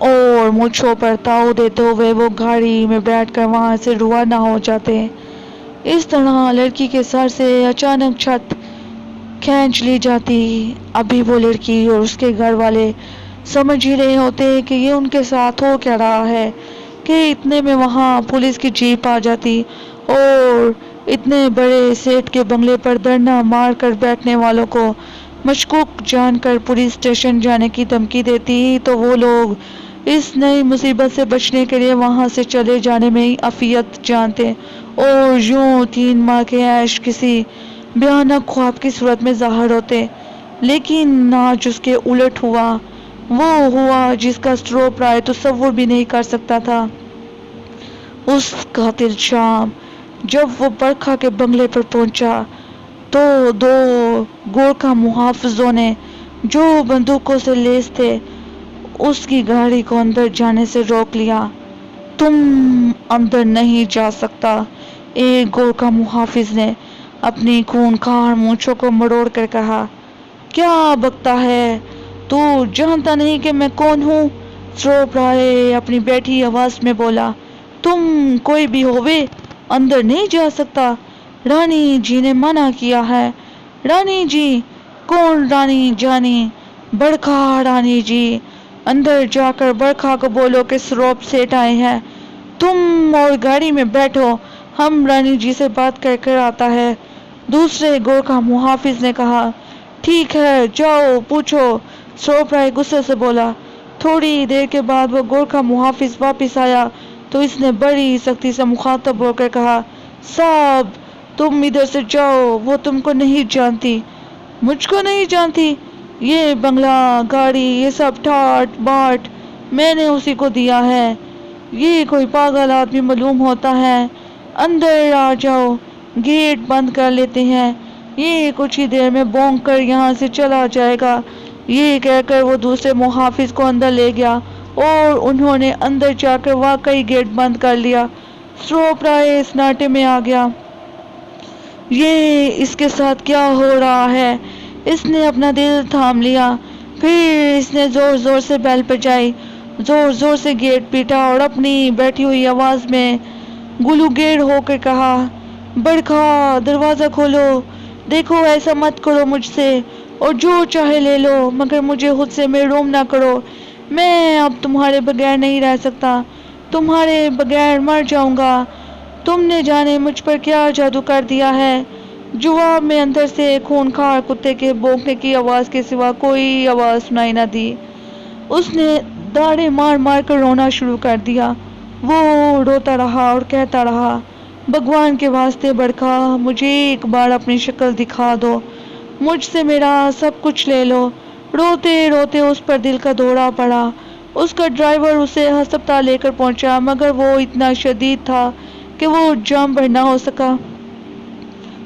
اور مونچھوں پر تاؤ دیتے ہوئے وہ گاڑی میں بیٹھ کر وہاں سے روانہ ہو جاتے۔ اس طرح لڑکی کے سر سے اچانک چھت کھینچ لی جاتی۔ ابھی وہ لڑکی اور اس کے گھر والے سمجھ ہی رہے ہوتے کہ یہ ان کے ساتھ ہو کیا رہا ہے کہ اتنے میں وہاں پولیس کی جیپ آ جاتی اور اتنے بڑے سیٹ کے بنگلے پر دھرنا مار کر بیٹھنے والوں کو مشکوک جان کر پولیس اسٹیشن جانے کی دھمکی دیتی تو وہ لوگ اس نئی مصیبت سے بچنے کے لیے وہاں سے چلے جانے میں ہی عافیت جانتے اور یوں 3 ماہ کے عیش کسی بھیانک خواب کی صورت میں ظاہر ہوتے۔ لیکن آج اس کے الٹ ہوا، وہ ہوا جس کا سروپ رائے تصور بھی نہیں کر سکتا تھا۔ اس قاتل شام جب وہ برکھا کے بنگلے پر پہنچا تو 2 گورکھا محافظوں نے جو بندوقوں سے لیس تھے اس کی گاڑی کو اندر جانے سے روک لیا۔ تم اندر نہیں جا سکتا، ایک گورکھا محافظ نے اپنی خونخوار مونچھوں کو مروڑ کر کہا، کیا بکتا ہے؟ تو جانتا نہیں کہ میں کون ہوں؟ سروپ رائے اپنی بیٹھی آواز میں بولا، تم کوئی بھی ہوئے اندر نہیں جا سکتا، رانی جی نے منع کیا ہے۔ رانی جی؟ کون رانی جانی؟ برکھا رانی جی۔ اندر جا کر برکھا کو بولو کہ سروپ سیٹ آئے ہیں، تم اور گاڑی میں بیٹھو، ہم رانی جی سے بات کر کر آتا ہے۔ دوسرے گورکھا محافظ نے کہا، ٹھیک ہے جاؤ پوچھو، سروپ رائے غصے سے بولا۔ تھوڑی دیر کے بعد وہ گورکھا محافظ واپس آیا تو اس نے بڑی سختی سے مخاطب ہو کر کہا، صاحب تم ادھر سے جاؤ، وہ تم کو نہیں جانتی۔ مجھ کو نہیں جانتی؟ یہ بنگلہ، گاڑی، یہ سب ٹھاٹ باٹ میں نے اسی کو دیا ہے، یہ کوئی پاگل آدمی معلوم ہوتا ہے۔ اندر آ جاؤ، گیٹ بند کر لیتے ہیں، یہ کچھ ہی دیر میں بونک کر یہاں سے چلا جائے گا۔ یہ کہہ کر وہ دوسرے محافظ کو اندر لے گیا اور انہوں نے اندر جا کر واقعی گیٹ بند کر لیا۔ سروپ رائے سناٹے میں آ گیا، یہ اس کے ساتھ کیا ہو رہا ہے؟ اس نے اپنا دل تھام لیا، پھر اس نے زور زور سے بیل بجائی، زور زور سے گیٹ پیٹا اور اپنی بیٹھی ہوئی آواز میں گلوگیر ہو کر کہا، برکھا دروازہ کھولو، دیکھو ایسا مت کرو مجھ سے، اور جو چاہے لے لو مگر مجھے خود سے محروم نہ کرو، میں اب تمہارے بغیر نہیں رہ سکتا، تمہارے بغیر مر جاؤں گا، تم نے جانے مجھ پر کیا جادو کر دیا ہے۔ جواب میں اندر سے خونخوار کتے کے بھونکنے کی آواز کے سوا کوئی آواز سنائی نہ دی۔ اس نے داڑیں مار مار کر رونا شروع کر دیا۔ وہ روتا رہا اور کہتا رہا، بھگوان کے واسطے برکھا، مجھے ایک بار اپنی شکل دکھا دو، مجھ سے میرا سب کچھ لے لو۔ روتے روتے اس پر دل کا دورہ پڑا۔ اس کا ڈرائیور اسے ہسپتال لے کر پہنچا مگر وہ اتنا شدید تھا کہ وہ جام بھر نہ ہو سکا۔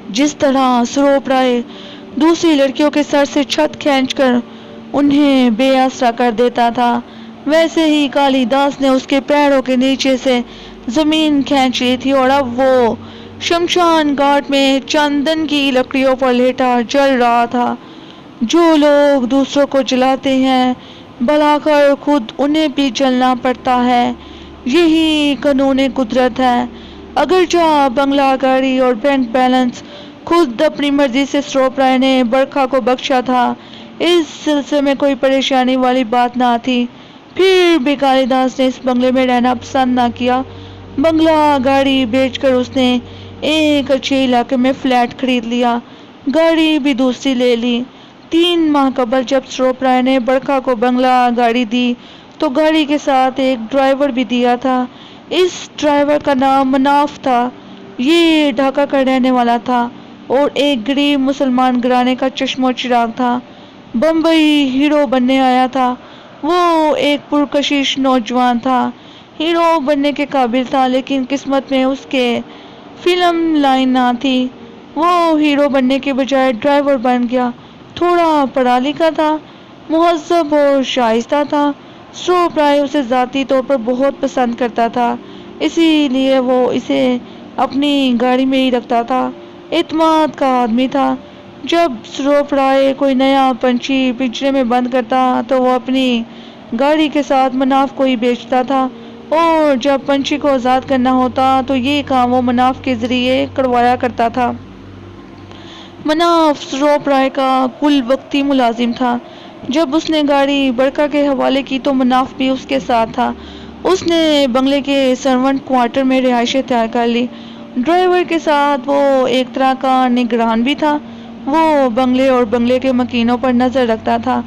جس طرح سروپ رائے دوسری لڑکیوں کے سر سے چھت کھینچ کر انہیں بے آسرا کر دیتا تھا، ویسے ہی کالی داس نے اس کے پیروں کے نیچے سے زمین کھینچ لی تھی اور اب وہ شمشان گھاٹ میں چندن کی لکڑیوں پر لیٹا جل رہا تھا۔ جو لوگ دوسروں کو جلاتے ہیں بلاخر خود انہیں بھی جلنا پڑتا ہے، یہی قانون قدرت ہے۔ اگرچہ بنگلہ، گاڑی اور بینک بیلنس خود اپنی مرضی سے سروپ رائے نے برکھا کو بخشا تھا، اس سلسلے میں کوئی پریشانی والی بات نہ تھی، پھر بھی کالی داس نے اس بنگلے میں رہنا پسند نہ کیا۔ بنگلہ، گاڑی بیچ کر اس نے ایک اچھے علاقے میں فلیٹ خرید لیا، گاڑی بھی دوسری لے لی۔ 3 ماہ قبل جب سروپ رائے نے برکھا کو بنگلہ، گاڑی دی تو گاڑی کے ساتھ ایک ڈرائیور بھی دیا تھا۔ اس ڈرائیور کا نام مناف تھا، یہ ڈھاکہ کا رہنے والا تھا اور ایک غریب مسلمان گھرانے کا چشم و چراغ تھا۔ بمبئی ہیرو بننے آیا تھا۔ وہ ایک پرکشش نوجوان تھا، ہیرو بننے کے قابل تھا لیکن قسمت میں اس کے فلم لائن نہ تھی۔ وہ ہیرو بننے کے بجائے ڈرائیور بن گیا۔ تھوڑا پڑھا لکھا تھا، مہذب اور شائستہ تھا، سروپ رائے اسے ذاتی طور پر بہت پسند کرتا تھا، اسی لیے وہ اسے اپنی گاڑی میں ہی رکھتا تھا۔ اعتماد کا آدمی تھا۔ جب سروپ رائے کوئی نیا پنچھی پنجرے میں بند کرتا تو وہ اپنی گاڑی کے ساتھ مناف کو ہی بیچتا تھا، اور جب پنچھی کو آزاد کرنا ہوتا تو یہ کام وہ مناف کے ذریعے کروایا کرتا تھا۔ مناف سروپ رائے کا کل وقتی ملازم تھا۔ جب اس نے گاڑی برکھا کے حوالے کی تو مناف بھی اس کے ساتھ تھا۔ اس نے بنگلے کے سرونٹ کوارٹر میں رہائش اختیار کر لی۔ ڈرائیور کے ساتھ وہ ایک طرح کا نگران بھی تھا، وہ بنگلے اور بنگلے کے مکینوں پر نظر رکھتا تھا۔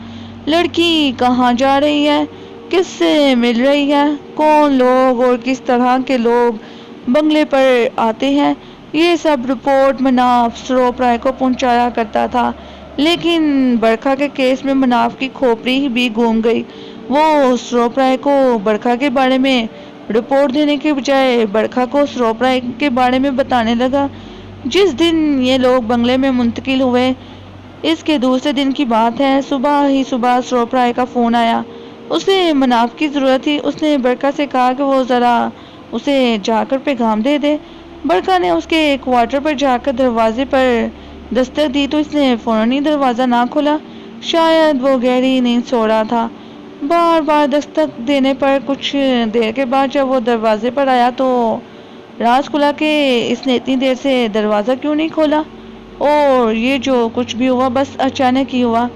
لڑکی کہاں جا رہی ہے، کس سے مل رہی ہے، کون لوگ اور کس طرح کے لوگ بنگلے پر آتے ہیں، یہ سب رپورٹ مناف سروپ رائے کو پہنچایا کرتا تھا۔ لیکن برکھا کے کیس میں مناف کی کھوپڑی بھی گھوم گئی۔ وہ سروپ رائے کو برکھا کے بارے میں رپورٹ دینے کے بجائے برکھا کو سروپ رائے کے بارے میں بتانے لگا۔ جس دن یہ لوگ بنگلے میں منتقل ہوئے اس کے دوسرے دن کی بات ہے، صبح ہی صبح سروپ رائے کا فون آیا۔ اسے مناف کی ضرورت تھی۔ اس نے برکھا سے کہا کہ وہ ذرا اسے جا کر پیغام دے دے۔ برکھا نے اس کے کوارٹر پر جا کر دروازے پر دستک دی تو اس نے فوراً ہی دروازہ نہ کھولا۔ شاید وہ گہری نیند سو رہا تھا۔ بار بار دستک دینے پر کچھ دیر کے بعد جب وہ دروازے پر آیا تو راز کھلا کہ اس نے اتنی دیر سے دروازہ کیوں نہیں کھولا، اور یہ جو کچھ بھی ہوا بس اچانک ہی ہوا۔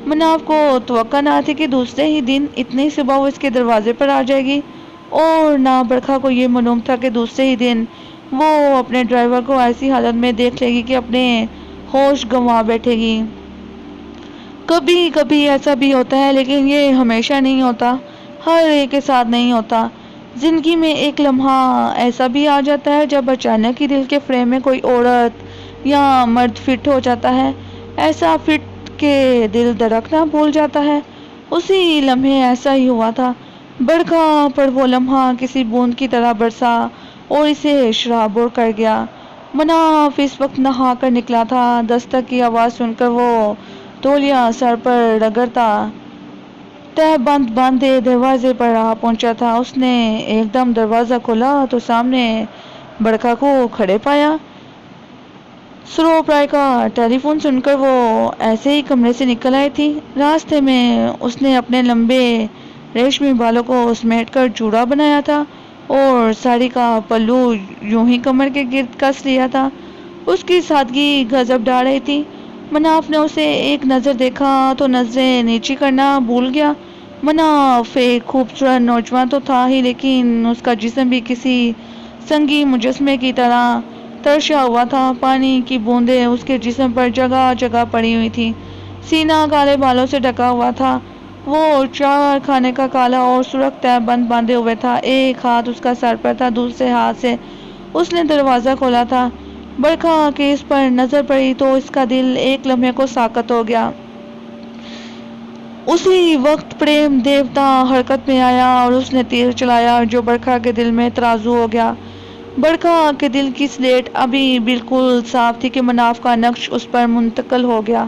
مناف کو توقع نہ تھی کہ دوسرے ہی دن اتنی صبح وہ اس کے دروازے پر آ جائے گی، اور نہ برکھا کو یہ معلوم تھا کہ دوسرے ہی دن وہ اپنے ڈرائیور کو ایسی حالت میں دیکھ لے گی کہ اپنے ہوش گنوا بیٹھے گی۔ کبھی کبھی ایسا بھی ہوتا ہے، لیکن یہ ہمیشہ نہیں ہوتا، ہر ایک کے ساتھ نہیں ہوتا۔ زندگی میں ایک لمحہ ایسا بھی آ جاتا ہے جب اچانک ہی دل کے فریم میں کوئی عورت یا مرد فٹ ہو جاتا ہے، ایسا فٹ کہ دل دھڑکنا بھول جاتا ہے۔ اسی لمحے ایسا ہی ہوا تھا۔ برکھا پر وہ لمحہ کسی بوند کی طرح برسا اور اسے شرابور کر گیا۔ مناف اس وقت نہا کر نکلا تھا۔ دستک کی آواز سن کر وہ تولیہ سر پر رگڑتا تہ بند باندھے دروازے پر آ پہنچا تھا۔ اس نے ایک دم دروازہ کھولا تو سامنے برکھا کو کھڑے پایا۔ سروپ رائے کا ٹیلی فون سن کر وہ ایسے ہی کمرے سے نکل آئی تھی۔ راستے میں اس نے اپنے لمبے ریشمی بالوں کو سمیٹ کر جوڑا بنایا تھا اور ساڑی کا پلو یوں ہی کمر کے گرد کس لیا تھا۔ اس کی سادگی غضب ڈال رہی تھی۔ مناف نے اسے ایک نظر دیکھا تو نظریں نیچی کرنا بھول گیا۔ مناف ایک خوبصورت نوجوان تو تھا ہی، لیکن اس کا جسم بھی کسی سنگی مجسمے کی طرح ترشا ہوا تھا۔ پانی کی بوندیں اس کے جسم پر جگہ جگہ پڑی ہوئی تھی۔ سینہ کالے بالوں سے ڈھکا ہوا تھا۔ وہ چار خانے کا کالا اور سرخ تہ بند باندھے ہوئے تھا۔ ایک ہاتھ اس کا سر پر تھا، دوسرے ہاتھ سے اس نے دروازہ کھولا تھا۔ برکھا کی اس پر نظر پڑی تو اس کا دل ایک لمحے کو ساکت ہو گیا۔ اسی وقت پریم دیوتا حرکت میں آیا اور اس نے تیر چلایا جو برکھا کے دل میں ترازو ہو گیا۔ برکھا کے دل کی سلیٹ ابھی بالکل صاف تھی کہ مناف کا نقش اس پر منتقل ہو گیا۔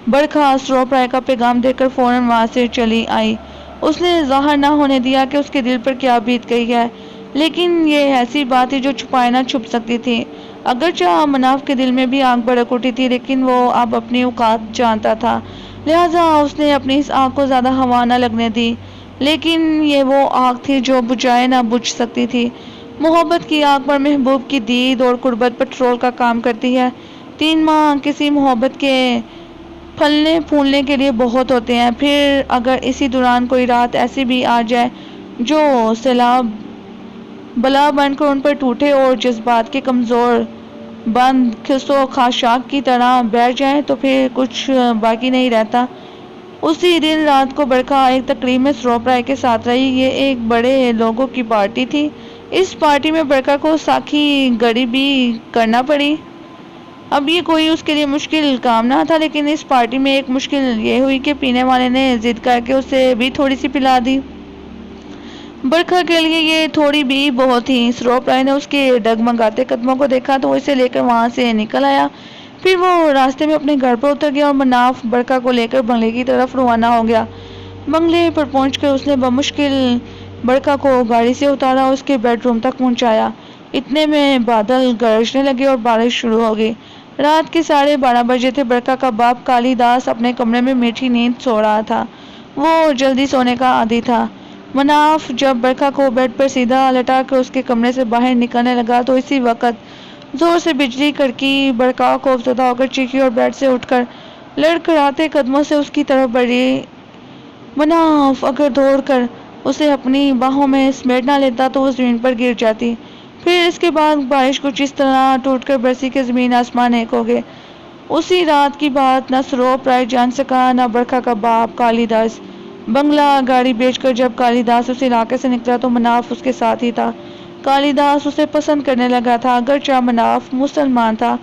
برکھا سروپ رائے کا پیغام دے کر فوراً وہاں سے چلی آئی۔ اس نے ظاہر نہ ہونے دیا کہ اس کے دل پر کیا بیت گئی ہے، لیکن یہ ایسی بات تھی جو چھپائی نہ چھپ سکتی تھی۔ اگرچہ مناف کے دل میں بھی آگ بھڑک اٹھی تھی، لیکن وہ اب اپنی اوقات جانتا تھا، لہٰذا اس نے اپنی اس آگ کو زیادہ ہوا نہ لگنے دی۔ لیکن یہ وہ آگ تھی جو بجھائے نہ بجھ سکتی تھی۔ محبت کی آگ پر محبوب کی دید اور قربت پٹرول کا کام کرتی ہے۔ 3 ماہ کسی محبت کے پھلنے پھولنے کے لیے بہت ہوتے ہیں، پھر اگر اسی دوران کوئی رات ایسی بھی آ جائے جو سیلاب بلا بن کر ان پر ٹوٹے اور جذبات کے کمزور بند خس و خاشاک کی طرح بیٹھ جائیں تو پھر کچھ باقی نہیں رہتا۔ اسی دن رات کو برکھا ایک تقریب میں سروپ رائے کے ساتھ رہی۔ یہ ایک بڑے لوگوں کی پارٹی تھی۔ اس پارٹی میں برکھا کو ساکھی گڑی بھی کرنا پڑی۔ اب یہ کوئی اس کے لیے مشکل کام نہ تھا، لیکن اس پارٹی میں ایک مشکل یہ ہوئی کہ پینے والے نے ضد کر کے اسے بھی تھوڑی سی پلا دی۔ برکھا کے لیے یہ تھوڑی بھی بہت تھی۔ سروپ رائے نے اس کے ڈگمگاتے قدموں کو دیکھا تو وہ اسے لے کر وہاں سے نکل آیا۔ پھر وہ راستے میں اپنے گھر پر اتر گیا اور مناف برکھا کو لے کر بنگلے کی طرف روانہ ہو گیا۔ بنگلے پر پہنچ کر اس نے بمشکل برکھا کو گاڑی سے اتارا اور اس کے بیڈ روم تک پہنچایا۔ اتنے میں بادل گرجنے لگے اور بارش شروع ہو گئی۔ رات کے 12:30 بجے تھے۔ برکھا کا باپ کالی داس اپنے کمرے میں میٹھی نیند سو رہا تھا۔ وہ جلدی سونے کا عادی تھا۔ مناف جب برکھا کو بیڈ پر سیدھا لٹا کر اس کے کمرے سے باہر نکلنے لگا تو اسی وقت زور سے بجلی کڑکی۔ برکھا خوفزدہ ہو کر چیخی اور بیڈ سے اٹھ کر لڑکھڑاتے قدموں سے اس کی طرف بڑھی۔ مناف اگر دوڑ کر اسے اپنی باہوں میں سمیٹ نہ لیتا تو وہ زمین پر گر جاتی۔ پھر اس کے بعد بارش کچھ اس طرح ٹوٹ کر برسی کہ زمین آسمان ایک ہو گئے۔ اسی رات کی بات نہ سروپ رائے جان سکا نہ برکھا کا باپ کالی داس۔ بنگلہ گاڑی بیچ کر جب کالی داس اس علاقے سے نکلا تو مناف اس کے ساتھ ہی تھا۔ کالی داس اسے پسند کرنے لگا تھا، اگرچہ مناف مسلمان تھا،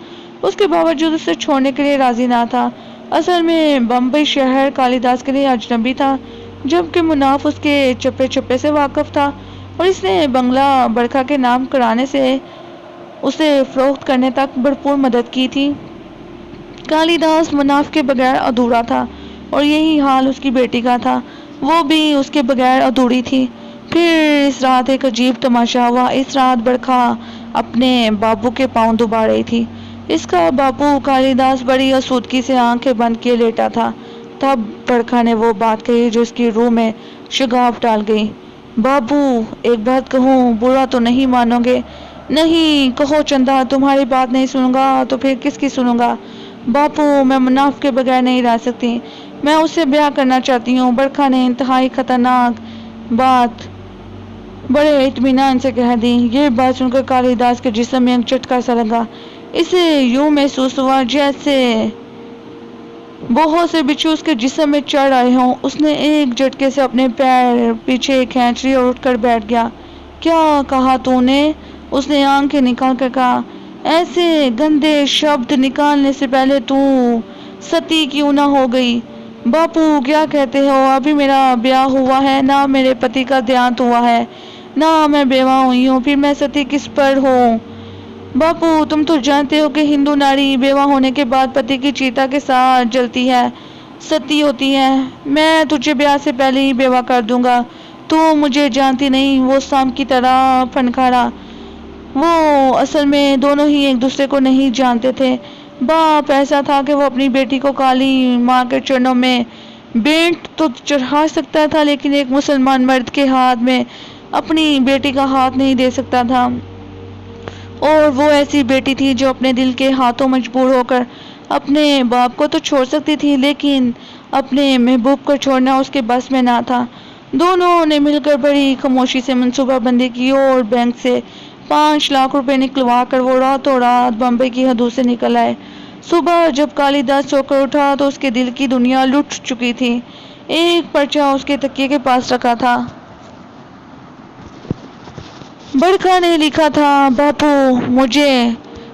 اس کے باوجود اسے چھوڑنے کے لیے راضی نہ تھا۔ اصل میں بمبئی شہر کالی داس کے لیے اجنبی تھا، جبکہ مناف اس کے چپے چپے سے واقف تھا اور اس نے بنگلہ برکھا کے نام کرانے سے اسے فروخت کرنے تک بھرپور مدد کی تھی۔ کالی داس مناف کے بغیر ادھورا تھا اور یہی حال اس کی بیٹی کا تھا، وہ بھی اس کے بغیر ادھوری تھی۔ پھر اس رات ایک عجیب تماشا ہوا۔ اس رات برکھا اپنے بابو کے پاؤں دبا رہی تھی۔ اس کا بابو کالی داس بڑی آسودگی سے آنکھیں بند کیے لیٹا تھا۔ تب برکھا نے وہ بات کہی جو اس کی روح میں شگاف ڈال گئی۔ بابو، ایک بات کہوں، برا تو نہیں مانو گے؟ نہیں کہو چندا، تمہاری بات نہیں سنوں گا تو پھر کس کی سنوں گا؟ باپو، میں مناف کے بغیر نہیں رہ سکتی، میں اسے بیاہ کرنا چاہتی ہوں۔ برکھا نے انتہائی خطرناک بات بڑے اطمینان سے کہہ دی۔ یہ بات سن کر کالی داس کے جسم میں ایک جھٹکا سا لگا۔ اسے یوں محسوس ہوا جیسے بہت سے بچھو اس کے جسم میں چڑھ آئے ہوں۔ اس نے ایک جھٹکے سے اپنے پیر پیچھے کھینچ لیے اور اٹھ کر بیٹھ گیا۔ کیا کہا تو نے؟ اس نے آنکھیں نکال کر کہا۔ ایسے گندے شبد نکالنے سے پہلے تو ستی کیوں نہ ہو گئی؟ باپو کیا کہتے ہو؟ ابھی میرا بیاہ ہوا ہے، نہ میرے پتی کا دیہانت ہوا ہے، نہ میں بیوہ ہوئی ہوں، پھر میں ستی کس پر ہوں؟ باپو تم تو جانتے ہو کہ ہندو ناری بیوہ ہونے کے بعد پتی کی چیتا کے ساتھ جلتی ہے، ستی ہوتی ہے۔ میں تجھے بیاہ سے پہلے ہی بیوہ کر دوں گا۔ تو مجھے جانتی نہیں، وہ سانپ کی طرح پھنکارا۔ وہ اصل میں دونوں ہی ایک دوسرے کو نہیں جانتے تھے۔ باپ ایسا تھا کہ وہ اپنی بیٹی کو کالی ماں کے چرنوں میں بینٹ تو چڑھا سکتا تھا، لیکن ایک مسلمان مرد کے ہاتھ میں اپنی بیٹی کا ہاتھ نہیں دے سکتا تھا۔ اور وہ ایسی بیٹی تھی جو اپنے دل کے ہاتھوں مجبور ہو کر اپنے باپ کو تو چھوڑ سکتی تھی، لیکن اپنے محبوب کو چھوڑنا اس کے بس میں نہ تھا۔ دونوں نے مل کر بڑی خاموشی سے منصوبہ بندی کی اور بینک سے 5 لاکھ روپے نکلوا کر وہ راتوں رات بمبئی کی حدود سے نکل آئے۔ صبح جب کالی داس سو کر اٹھا تو اس کے دل کی دنیا لٹ چکی تھی۔ ایک پرچہ اس کے تکیے کے پاس رکھا تھا۔ برکھا نے لکھا تھا، باپو مجھے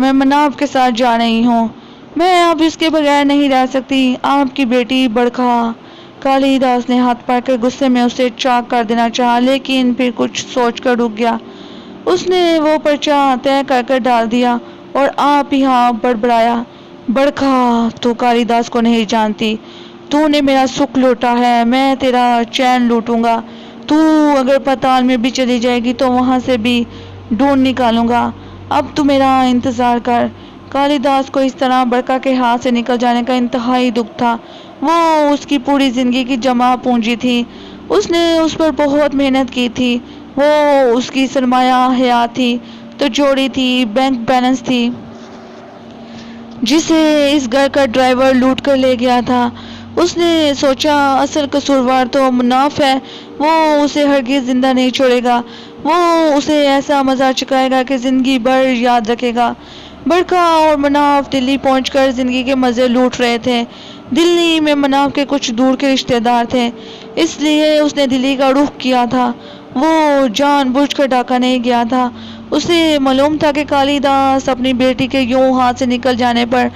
میں مناف کے ساتھ جا رہی ہوں، میں اب اس کے بغیر نہیں رہ سکتی، آپ کی بیٹی برکھا۔ کالی داس نے ہاتھ پکڑ کر غصے میں اسے چاک کر دینا چاہا، لیکن پھر کچھ سوچ کر رک گیا۔ اس نے وہ پرچہ طے کر کر ڈال دیا اور آپ ہی آپ بڑبڑایا، برکھا تو کالی داس کو نہیں جانتی، تو نے میرا سکھ لوٹا ہے، میں تیرا چین لوٹوں گا، تو اگر پتال میں بھی چلی جائے گی تو وہاں سے بھی ڈھونڈ نکالوں گا، اب تو میرا انتظار کر۔ کالی داس کو اس طرح برکھا کے ہاتھ سے نکل جانے کا انتہائی دکھ تھا۔ وہ اس کی پوری زندگی کی جمع پونجی تھی، اس نے اس پر بہت محنت کی تھی، وہ اس کی سرمایہ حیات تھی، تجوری تھی، بینک بیلنس تھی، جسے اس گھر کا ڈرائیور لوٹ کر لے گیا تھا۔ اس نے سوچا اصل قصوروار تو مناف ہے، وہ اسے ہرگز زندہ نہیں چھوڑے گا، وہ اسے ایسا مزہ چکھائے گا کہ زندگی بھر یاد رکھے گا۔ برکھا اور مناف دلی پہنچ کر زندگی کے مزے لوٹ رہے تھے۔ دلی میں مناف کے کچھ دور کے رشتے دار تھے، اس لیے اس نے دلی کا رخ کیا تھا۔ وہ جان بوجھ کر ڈھاکہ نہیں گیا تھا، اسے معلوم تھا کہ کالی داس اپنی بیٹی کے یوں ہاتھ سے نکل جانے پر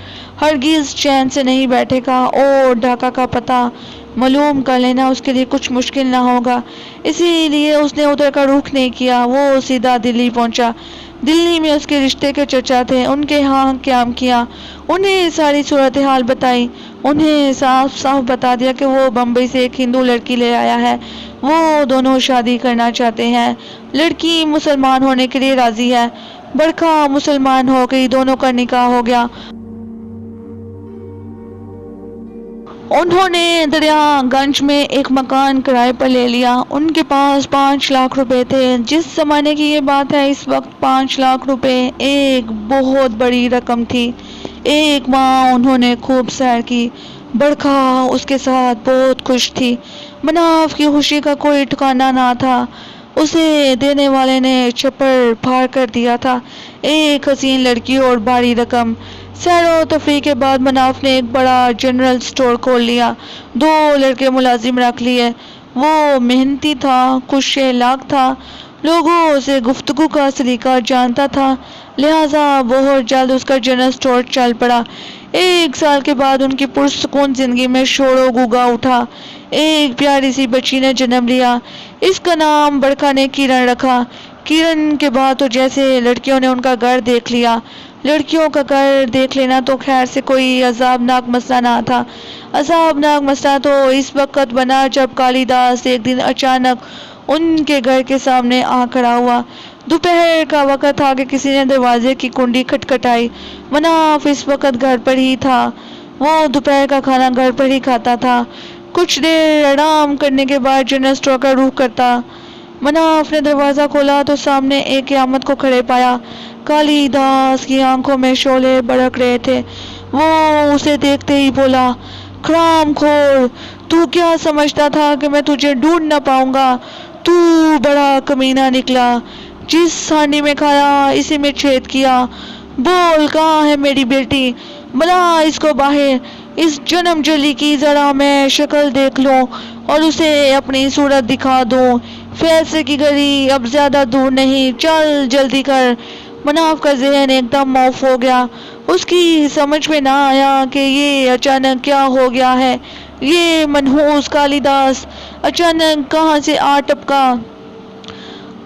ہرگز چین سے نہیں بیٹھے گا اور ڈھاکہ کا پتہ معلوم کر لینا اس کے لیے کچھ مشکل نہ ہوگا، اسی لیے اس نے ادھر کا رخ نہیں کیا، وہ سیدھا دلی پہنچا۔ دلی میں اس کے رشتے کے چچا تھے، ان کے ہاں قیام کیا، انہیں ساری صورتحال بتائی، انہیں صاف صاف بتا دیا کہ وہ بمبئی سے ایک ہندو لڑکی لے آیا ہے، وہ دونوں شادی کرنا چاہتے ہیں، لڑکی مسلمان ہونے کے لیے راضی ہے۔ برکھا مسلمان ہو گئی، دونوں کا نکاح ہو گیا۔ انہوں نے دریا گنج میں ایک مکان کرائے پر لے لیا۔ ان کے پاس 5 لاکھ روپے تھے۔ جس زمانے کی یہ بات ہے، اس وقت 5 لاکھ روپے ایک بہت بڑی رقم تھی۔ ایک ماہ انہوں نے خوب سیر کی۔ برکھا اس کے ساتھ بہت خوش تھی۔ مناف کی خوشی کا کوئی ٹھکانہ نہ تھا، اسے دینے والے نے چھپر پھاڑ کر دیا تھا، ایک حسین لڑکی اور بھاری رقم۔ سیر و تفریح کے بعد مناف نے ایک بڑا جنرل اسٹور کھول لیا، 2 لڑکے ملازم رکھ لیے۔ وہ محنتی تھا، خوش اخلاق تھا، لوگوں سے گفتگو کا سلیقہ جانتا تھا، لہذا بہت جلد اس کا جنرل اسٹور چل پڑا۔ 1 سال کے بعد ان کی پرسکون زندگی میں شور و غوغا اٹھا۔ ایک پیاری سی بچی نے جنم لیا، اس کا نام برکھا نے کرن رکھا۔ کرن کے بعد تو جیسے لڑکیوں نے ان کا گھر دیکھ لیا۔ لڑکیوں کا گھر دیکھ لینا تو خیر سے کوئی عذابناک مسئلہ نہ تھا۔ عذابناک مسئلہ تو اس وقت بنا جب کالی داس ایک دن اچانک ان کے گھر کے سامنے آ کھڑا ہوا۔ دوپہر کا وقت تھا کہ کسی نے دروازے کی کنڈی کھٹکھٹائی۔ مناف اس وقت گھر پر ہی تھا۔ وہ دوپہر کا کھانا گھر پر ہی کھاتا تھا۔ کچھ دیر آرام کرنے کے بعد جنرل اسٹور کا رخ کرتا۔ مناف نے دروازہ کھولا تو سامنے ایک قیامت کو کھڑے پایا۔ کالی داس کی آنکھوں میں شعلے بڑک رہے تھے۔ وہ اسے دیکھتے ہی بولا، حرام خور، تو کیا سمجھتا تھا کہ میں تجھے ڈھونڈ نہ پاؤں گا؟ تو بڑا کمینہ نکلا، جس ہانڈی میں کھایا اسی میں چھید کیا۔ بول، کہاں ہے میری بیٹی؟ بلا اس کو باہر، اس جنم جلی کی ذرا میں شکل دیکھ لوں اور اسے اپنی صورت دکھا دوں۔ فیصلے کی گھڑی اب زیادہ دور نہیں، چل جلدی کر۔ مناف کا ذہن ایک دم معاف ہو گیا۔ اس کی سمجھ میں نہ آیا کہ یہ اچانک کیا ہو گیا ہے۔ یہ منحوس کالی داس اچانک کہاں سے آ ٹپکا؟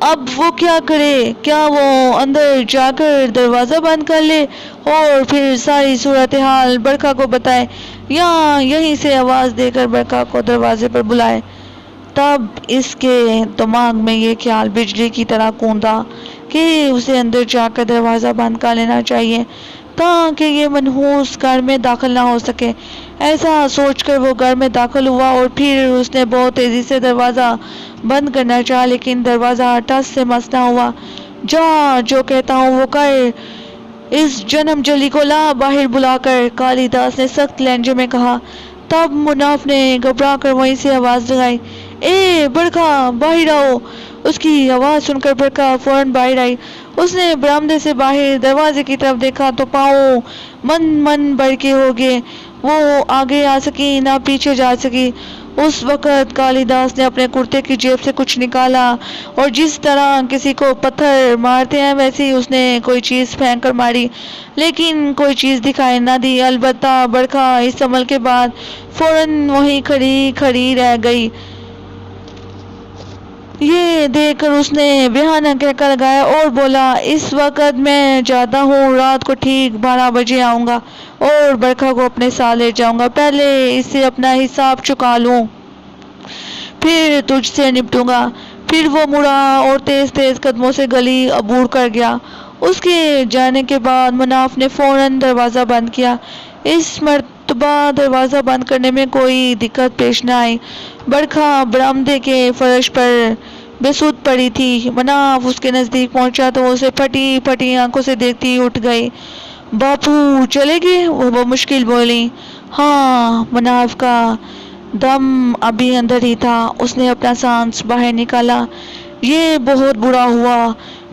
اب وہ کیا کرے؟ کیا وہ اندر جا کر دروازہ بند کر لے اور پھر ساری صورتحال برکھا کو بتائے، یا یہیں سے آواز دے کر برکھا کو دروازے پر بلائے؟ تب اس کے دماغ میں یہ خیال بجلی کی طرح کوندا کہ اسے اندر جا کر دروازہ بند کر لینا چاہیے تاکہ یہ منحوس گھر میں داخل نہ ہو سکے۔ ایسا سوچ کر وہ گھر میں داخل ہوا اور پھر اس نے بہت تیزی سے دروازہ بند کرنا چاہا، لیکن دروازہ ٹس سے مس نہ ہوا۔ جا، جو کہتا ہوں وہ کر، اس جنم جلی کو لا باہر بلا کر، کالی داس نے سخت لہجے میں کہا۔ تب مناف نے گھبرا کر وہیں سے آواز لگائی، اے برکھا، باہر آؤ۔ اس کی آواز سن کر برکھا فوراً باہر آئی۔ اس نے برآمدے سے باہر دروازے کی طرف دیکھا تو پاؤں من بھر کے ہو گئے۔ وہ آگے آ سکی نہ پیچھے جا سکی۔ اس وقت کالی داس نے اپنے کرتے کی جیب سے کچھ نکالا اور جس طرح کسی کو پتھر مارتے ہیں ویسے ہی اس نے کوئی چیز پھینک کر ماری، لیکن کوئی چیز دکھائی نہ دی۔ البتہ برکھا اس عمل کے بعد فوراً وہیں کھڑی رہ گئی۔ یہ دیکھ کر اس نے بہانہ کہہ لگایا اور بولا، اس وقت میں جاتا ہوں، رات کو ٹھیک 12 بجے آؤں گا اور برکھا کو اپنے ساتھ لے جاؤں گا۔ پہلے اس سے اپنا حساب چکا لوں، پھر تجھ سے نپٹوں گا۔ پھر وہ مڑا اور تیز تیز قدموں سے گلی عبور کر گیا۔ اس کے جانے کے بعد مناف نے فوراً دروازہ بند کیا۔ اس مرتبہ دروازہ بند کرنے میں کوئی دقت پیش نہ آئی۔ برکھا برآمدے کے فرش پر بے سود پڑی تھی۔ مناف اس کے نزدیک پہنچا تو وہ اسے پھٹی پھٹی آنکھوں سے دیکھتی اٹھ گئی۔ باپو چلے گئے؟ وہ مشکل بولی۔ ہاں۔ مناف کا دم ابھی اندر ہی تھا۔ اس نے اپنا سانس باہر نکالا۔ یہ بہت برا ہوا۔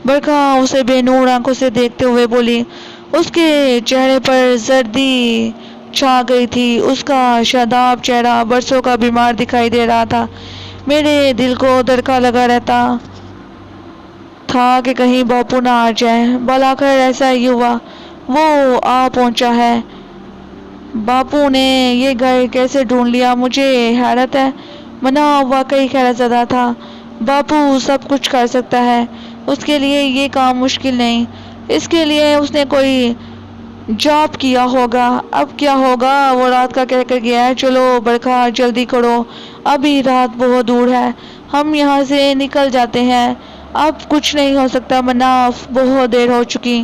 برکھا اسے بے نور آنکھوں سے دیکھتے ہوئے بولی۔ اس کے چہرے پر زردی چھا گئی تھی۔ اس کا شاداب چہرہ برسوں کا بیمار دکھائی دے رہا تھا۔ میرے دل کو دھڑکا لگا رہتا تھا کہ کہیں باپو نہ آ جائے۔ بلاخر ایسا ہی ہوا، وہ آ پہنچا ہے۔ باپو نے یہ گھر کیسے ڈھونڈ لیا، مجھے حیرت ہے۔ مناف واقعی حیرت زدہ تھا۔ باپو سب کچھ کر سکتا ہے، اس کے لیے یہ کام مشکل نہیں۔ اس کے لیے اس نے کوئی جاب کیا ہوگا۔ اب کیا ہوگا، وہ رات کا کہہ کر گیا ہے۔ چلو برکھا، جلدی کرو، ابھی رات بہت دور ہے، ہم یہاں سے نکل جاتے ہیں۔ اب کچھ نہیں ہو سکتا مناف، بہت دیر ہو چکی۔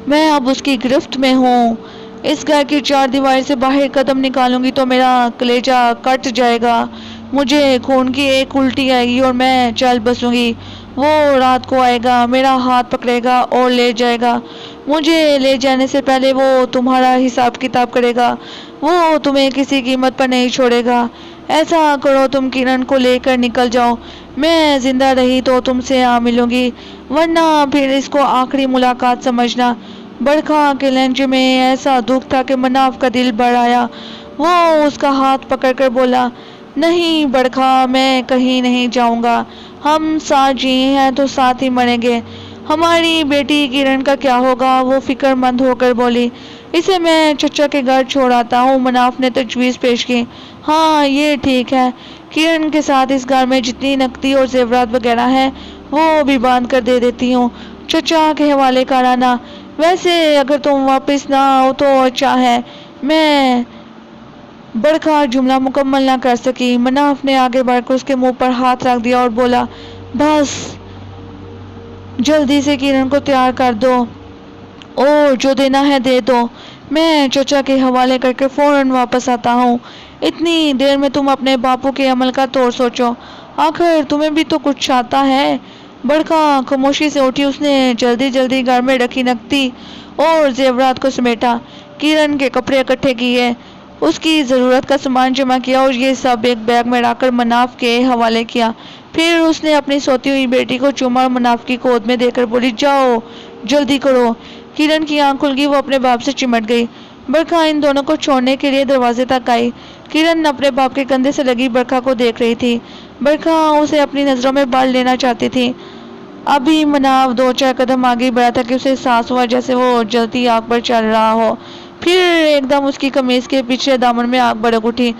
میں اب اس کی گرفت میں ہوں۔ اس گھر کی چار دیواری سے باہر قدم نکالوں گی تو میرا کلیجہ کٹ جائے گا، مجھے خون کی ایک الٹی آئے گی اور میں چل بسوں گی۔ وہ رات کو آئے گا، میرا ہاتھ پکڑے گا اور لے جائے گا۔ مجھے لے جانے سے پہلے وہ تمہارا حساب کتاب کرے گا، وہ تمہیں کسی قیمت پر نہیں چھوڑے گا۔ ایسا کرو، تم کرن کو لے کر نکل جاؤ، میں زندہ رہی تو تم سے آ ملوں گی، ورنہ پھر اس کو آخری ملاقات سمجھنا۔ برکھا کے لہجے میں ایسا دکھ تھا کہ مناف کا دل بھر آیا۔ وہ اس کا ہاتھ پکڑ کر بولا، نہیں برکھا، میں کہیں نہیں جاؤں گا، ہم ساتھ جیے ہیں تو ساتھ ہی مریں گے۔ ہماری بیٹی کرن کا کیا ہوگا؟ وہ فکر مند ہو کر بولی۔ اسے میں چچا کے گھر چھوڑ آتا ہوں، مناف نے تجویز پیش کی۔ ہاں یہ ٹھیک ہے، کرن کے ساتھ اس گھر میں جتنی نقدی اور زیورات وغیرہ ہیں وہ بھی باندھ کر دے دیتی ہوں، چچا کے حوالے کرانا۔ ویسے اگر تم واپس نہ آؤ تو اچھا ہے۔ میں برکھا جملہ مکمل نہ کر سکی۔ مناف نے آگے بڑھ کر اس کے منہ پر ہاتھ رکھ دیا اور بولا، بس جلدی سے کرن کو تیار کر دو اور جو دینا ہے دے دو، میں چچا کے حوالے کر کے فوراً واپس آتا ہوں۔ اتنی دیر میں تم اپنے باپو کے عمل کا توڑ سوچو، آخر تمہیں بھی تو کچھ آتا ہے۔ برکھا خاموشی سے اٹھی، اس نے جلدی جلدی گھر میں رکھی نقدی اور زیورات کو سمیٹا، کرن کے کپڑے اکٹھے کیے، اس کی ضرورت کا سامان جمع کیا اور یہ سب ایک بیگ میں لا کر مناف کے حوالے کیا۔ پھر اس نے اپنی سوتی ہوئی بیٹی کو چوما اور مناف کی گود میں دے کر بولی، جاؤ جلدی کرو۔ کرن کی آنکھ کھل گئی، وہ اپنے باپ سے چمٹ گئی۔ برکھا ان دونوں کو چھوڑنے کے لیے دروازے تک آئی۔ کرن اپنے باپ کے کندھے سے لگی برکھا کو دیکھ رہی تھی۔ برکھا اسے اپنی نظروں میں بڑھ لینا چاہتی تھی۔ ابھی مناف 2-4 قدم آگے بڑھا تھا کہ اسے احساس ہوا جیسے وہ جلتی آگ پر چل رہا ہو۔ پھر ایک دم اس کی قمیض کے پچھلے دامن میں آگ بھڑک اٹھی۔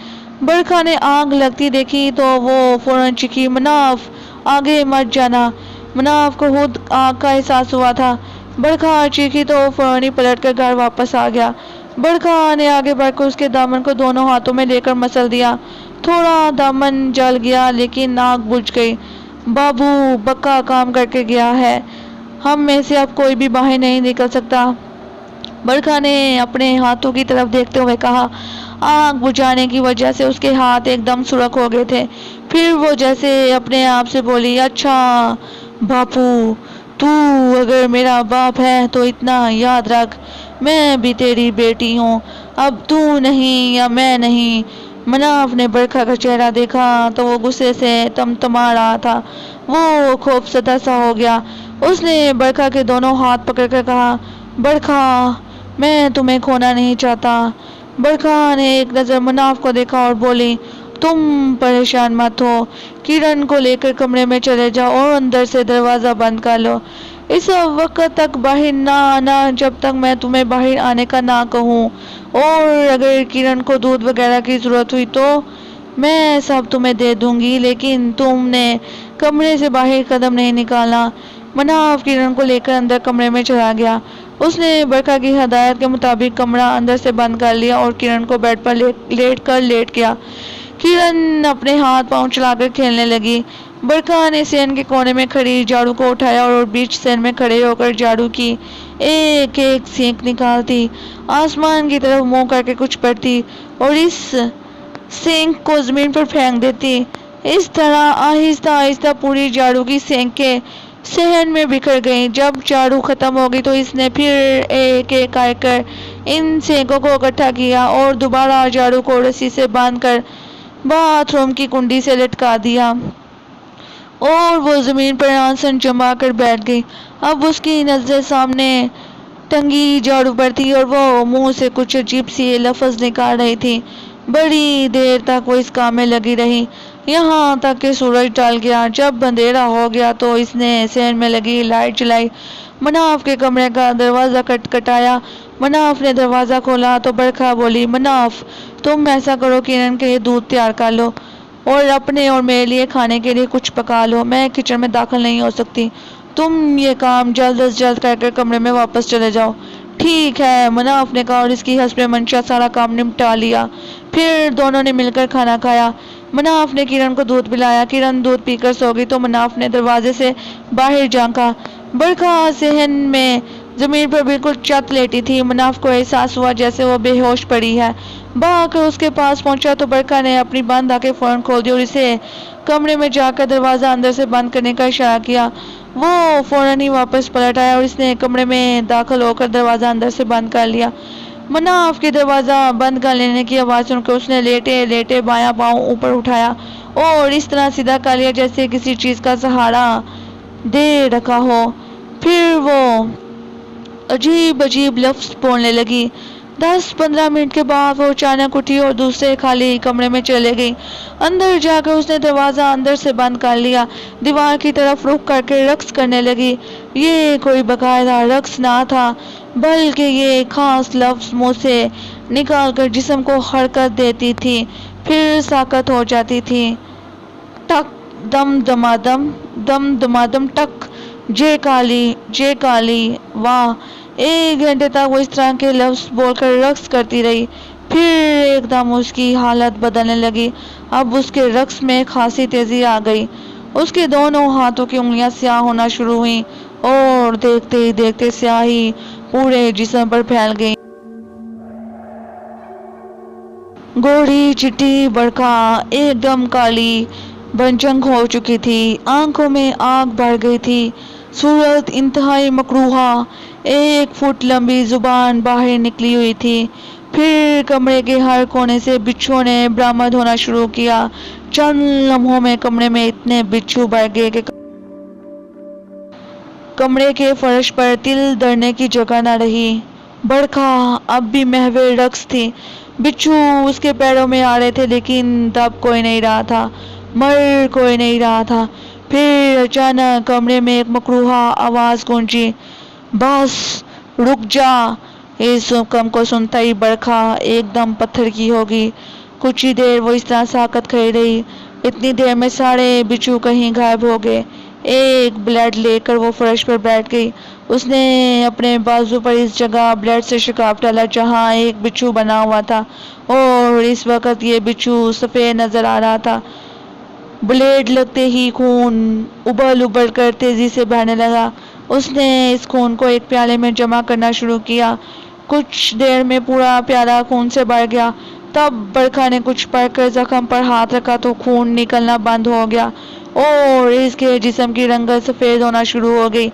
برکھا نے آگ لگتی دیکھی تو وہ فوراً چیخی، مناف آگے مت جانا۔ مناف کو خود آگ کا احساس ہوا تھا۔ برکھا چیخی تو وہ فوراً ہی پلٹ کر گھر واپس آ گیا۔ برکھا نے آگے بڑھ کر اس کے دامن کو دونوں ہاتھوں میں لے کر مسل دیا۔ تھوڑا دامن جل گیا لیکن آگ بجھ گئی۔ بابو بکا کام کر کے گیا ہے، ہم میں سے اب کوئی بھی باہر نہیں نکل سکتا۔ برکھا نے اپنے ہاتھوں کی طرف دیکھتے ہوئے کہا۔ آگ بجھانے کی وجہ سے اس کے ہاتھ ایک دم سرخ ہو گئے تھے۔ پھر وہ جیسے اپنے آپ سے بولی، اچھا باپو، تو اگر میرا باپ ہے تو اتنا یاد رکھ، میں بھی تیری بیٹی ہوں، اب تو نہیں یا میں نہیں۔ مناف نے برکھا کا چہرہ دیکھا تو وہ غصے سے تمتما رہا تھا۔ وہ خوفزدہ سا ہو گیا۔ اس نے برکھا کے دونوں ہاتھ پکڑ کر کہا، برکھا میں تمہیں کھونا نہیں چاہتا۔ برکھا نے ایک نظر مناف کو دیکھا اور بولی، تم پریشان مت ہو، کرن کو لے کر کمرے میں چلے جاؤ اور اندر سے دروازہ بند کر لو۔ اس وقت تک باہر نہ آنا جب تک میں تمہیں باہر آنے کا نہ کہوں، اور اگر کرن کو دودھ وغیرہ کی ضرورت ہوئی تو میں سب تمہیں دے دوں گی، لیکن تم نے کمرے سے باہر قدم نہیں نکالنا۔ مناف کرن کو لے کر اندر کمرے میں چلا گیا۔ اس نے برکھا کی ہدایت کے مطابق کمرہ اندر سے بند کر لیا اور کرن کو بیڈ پر لیٹ گیا۔ کرن اپنے ہاتھ پاؤں چلا کر کھیلنے لگی۔ برکھا نے صحن کے کونے میں کھڑی جھاڑو کو اٹھایا اور بیچ صحن میں کھڑے ہو کر جھاڑو کی ایک ایک سینک نکالتی، آسمان کی طرف منہ کر کے کچھ پڑھتی اور اس سینک کو زمین پر پھینک دیتی۔ اس طرح آہستہ آہستہ پوری جھاڑو کی سینکیں صحن میں بکھر گئیں۔ جب جھاڑو ختم ہو گئی تو اس نے پھر ایک ایک کر ان سینکوں کو اکٹھا کیا اور دوبارہ جھاڑو کو رسی سے باندھ کر باتھ روم کی کنڈی سے لٹکا دیا اور وہ زمین پر آسن جما کر بیٹھ گئی۔ اب اس کی نظریں سامنے ٹنگی جھاڑو پر تھی اور وہ منہ سے کچھ عجیب سی لفظ نکال رہی تھی۔ بڑی دیر تک وہ اس کام میں لگی رہی، یہاں تک کہ سورج ڈھل گیا۔ جب اندھیرا ہو گیا تو اس نے صحن میں لگی لائٹ جلائی، مناف کے کمرے کا دروازہ کھٹکھٹایا۔ مناف نے دروازہ کھولا تو برکھا بولی، مناف تم ایسا کرو، کرن کے لیے دودھ تیار کر لو اور اپنے اور میرے لیے کھانے کے لیے کچھ پکا لو، میں کچن میں داخل نہیں ہو سکتی، تم یہ کام جلد از جلد کر کمرے میں واپس چلے جاؤ۔ ٹھیک ہے، مناف نے کہا اور اس کی حسب منشا سارا کام نمٹا لیا۔ پھر دونوں نے مل کر کھانا کھایا۔ مناف نے کرن کو دودھ پلایا۔ کرن دودھ پی کر سو گئی تو مناف نے دروازے سے باہر جھانکا۔ برکھا صحن میں زمین پر بالکل چت لیٹی تھی۔ مناف کو احساس ہوا جیسے وہ بے ہوش پڑی ہے۔ بھاگ کر اس کے پاس پہنچا تو برکھا نے اپنی بند آنکھیں فوراً کھول دی اور اسے کمرے میں جا کر دروازہ اندر سے بند کرنے کا اشارہ کیا۔ وہ فوراً ہی واپس پلٹ آیا اور اس نے کمرے میں داخل ہو کر دروازہ اندر سے بند کر لیا۔ مناف کے دروازہ بند کر لینے کی آواز سن کر اس نے لیٹے لیٹے بایاں پاؤں اوپر اٹھایا اور اس طرح سیدھا کر لیا جیسے کسی چیز کا سہارا دے رکھا ہو۔ پھر وہ عجیب عجیب لفظ بولنے لگی۔ 10-15 منٹ کے بعد وہ اچانک اٹھی اور دوسرے خالی کمرے میں چلے گئی۔ اندر جا کر اس نے دروازہ اندر سے بند کر لیا، دیوار کی طرف رخ کر کے رقص کرنے لگی۔ یہ کوئی باقاعدہ رقص نہ تھا بلکہ یہ خاص لفظ منہ سے نکال کر جسم کو حرکت دیتی تھی، پھر ساکت ہو جاتی تھی۔ ٹک دم دمادم، دم دمادم ٹک، جے کالی، واہ۔ 1 گھنٹے تک وہ اس طرح کے لفظ بول کر رقص کرتی رہی۔ پھر ایک دم اس کی حالت بدلنے لگی۔ اب اس کے رقص میں خاصی تیزی آ گئی۔ اس کے دونوں ہاتھوں کی انگلیاں سیاہ ہونا شروع ہوئیں اور دیکھتے ہی دیکھتے سیاہی پورے جسم پر پھیل گئی۔ گوڑھی چٹی برکھا ایک دم کالی بنچنگ ہو چکی تھی، آنکھوں میں آگ بھر گئی تھی، صورت انتہائی مکروہہ، 1 فٹ لمبی زبان باہر نکلی ہوئی تھی۔ پھر کمرے کے ہر کونے سے بچھو نے برآمد ہونا شروع کیا۔ چند لمحوں میں کمرے میں اتنے بچھو بڑھ گئے کہ کمرے کے فرش پر تل دھرنے کی جگہ نہ رہی۔ برکھا اب بھی محو رقص تھی، بچھو اس کے پیروں میں آ رہے تھے لیکن دب کوئی نہیں رہا تھا، مر کوئی نہیں رہا تھا۔ پھر اچانک کمرے میں ایک مکروہہ آواز گونجی، بس رک جا۔ اس حکم کو سنتا ہی برکھا ایک دم پتھر کی ہو گئی۔ کچھ ہی دیر وہ اس طرح ساکت کھڑی رہی، اتنی دیر میں سارے بچھو کہیں غائب ہو گئے۔ ایک بلیڈ لے کر وہ فرش پر بیٹھ گئی، اس نے اپنے بازو پر اس جگہ بلیڈ سے شگاف ڈالا جہاں ایک بچھو بنا ہوا تھا، اور اس وقت یہ بچھو سفید نظر آ رہا تھا۔ بلیڈ لگتے ہی خون ابل ابل کر تیزی سے بہنے لگا۔ اس نے اس خون کو ایک پیالے میں جمع کرنا شروع کیا۔ کچھ دیر میں پورا پیالہ خون سے بھر گیا۔ تب برکھا نے کچھ پڑھ کر زخم پر ہاتھ رکھا تو خون نکلنا بند ہو گیا اور اس کے جسم کی رنگت سفید ہونا شروع ہو گئی۔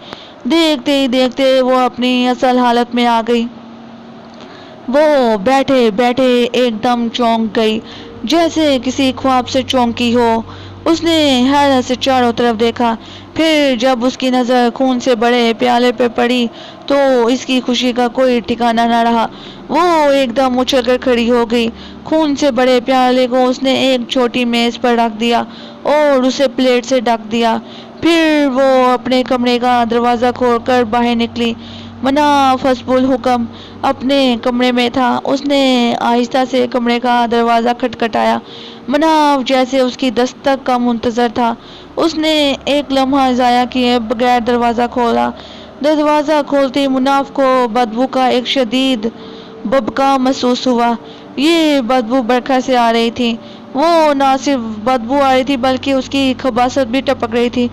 دیکھتے ہی دیکھتے وہ اپنی اصل حالت میں آ گئی۔ وہ بیٹھے بیٹھے ایک دم چونک گئی، جیسے کسی خواب سے چونکی ہو۔ اس نے حیرت سے چاروں طرف دیکھا، پھر جب اس کی نظر خون سے بھرے پیالے پہ پڑی تو اس کی خوشی کا کوئی ٹھکانہ نہ رہا۔ وہ ایک دم اچھل کر کھڑی ہو گئی۔ خون سے بھرے پیالے کو اس نے ایک چھوٹی میز پر رکھ دیا اور اسے پلیٹ سے ڈھک دیا۔ پھر وہ اپنے کمرے کا دروازہ کھول کر باہر نکلی۔ مناف حسب الحکم اپنے کمرے میں تھا۔ اس نے آہستہ سے کمرے کا دروازہ کھٹکھٹایا۔ مناف جیسے اس کی دستک کا منتظر تھا۔ اس نے ایک لمحہ ضائع کیے بغیر دروازہ کھولا۔ دروازہ کھولتے ہی مناف کو بدبو کا ایک شدید ببکا محسوس ہوا۔ یہ بدبو برکھا سے آ رہی تھی۔ وہ نہ صرف بدبو آ رہی تھی بلکہ اس کی خباثت بھی ٹپک رہی تھی۔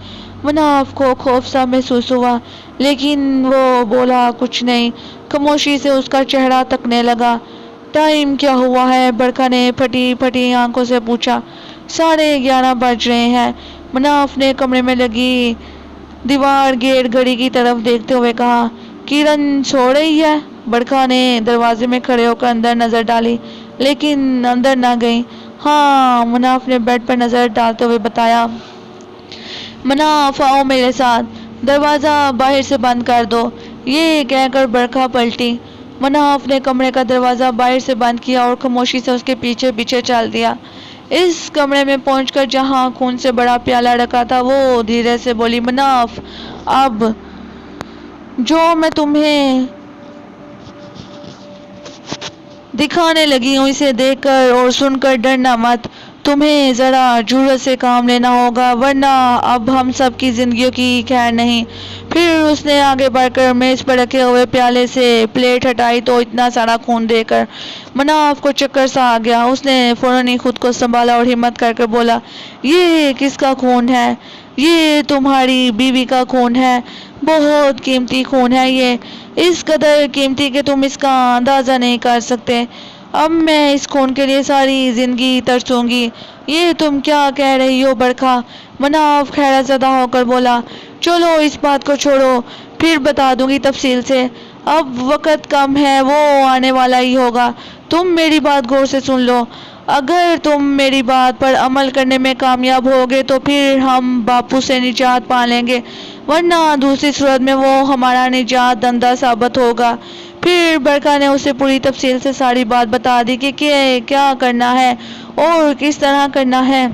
مناف کو خوف سا محسوس ہوا لیکن وہ بولا کچھ نہیں، خاموشی سے اس کا چہرہ تکنے لگا۔ ٹائم کیا ہوا ہے؟ برکھا نے پھٹی پھٹی آنکھوں سے پوچھا۔ 11:30 بج رہے ہیں، مناف نے کمرے میں لگی دیوار گیٹ گھڑی کی طرف دیکھتے ہوئے کہا۔ کرن سو رہی ہے؟ برکھا نے دروازے میں کھڑے ہو کر اندر نظر ڈالی لیکن اندر نہ گئی۔ ہاں، مناف نے بیڈ پر نظر ڈالتے ہوئے بتایا۔ مناف آؤ میرے ساتھ، دروازہ باہر سے بند کر دو۔ یہ کہہ کر برکھا پلٹی۔ مناف نے کمرے کا دروازہ باہر سے بند کیا اور خاموشی سے اس کے پیچھے پیچھے چل دیا۔ اس کمرے میں پہنچ کر جہاں خون سے بڑا پیالہ رکھا تھا وہ دھیرے سے بولی، مناف اب جو میں تمہیں دکھانے لگی ہوں اسے دیکھ کر اور سن کر ڈرنا مت۔ تمہیں ذرا جرأت سے کام لینا ہوگا ورنہ اب ہم سب کی زندگیوں کی خیر نہیں۔ پھر اس نے آگے بڑھ کر میز پر رکھے ہوئے پیالے سے پلیٹ ہٹائی تو اتنا سارا خون دے کر مناف کو چکر سا آ گیا۔ اس نے فوراً ہی خود کو سنبھالا اور ہمت کر کے بولا، یہ کس کا خون ہے؟ یہ تمہاری بیوی کا خون ہے، بہت قیمتی خون ہے یہ، اس قدر قیمتی کہ تم اس کا اندازہ نہیں کر سکتے۔ اب میں اس خون کے لیے ساری زندگی ترسوں گی۔ یہ تم کیا کہہ رہی ہو برکھا؟ مناف حیرت زدہ ہو کر بولا، چلو اس بات کو چھوڑو، پھر بتا دوں گی تفصیل سے، اب وقت کم ہے، وہ آنے والا ہی ہوگا۔ تم میری بات غور سے سن لو، اگر تم میری بات پر عمل کرنے میں کامیاب ہوگے تو پھر ہم باپو سے نجات پا لیں گے، ورنہ دوسری صورت میں وہ ہمارا نجات دہندہ ثابت ہوگا۔ پھر برکھا نے اسے پوری تفصیل سے ساری بات بتا دی کہ کیا کرنا ہے اور کس طرح کرنا ہے۔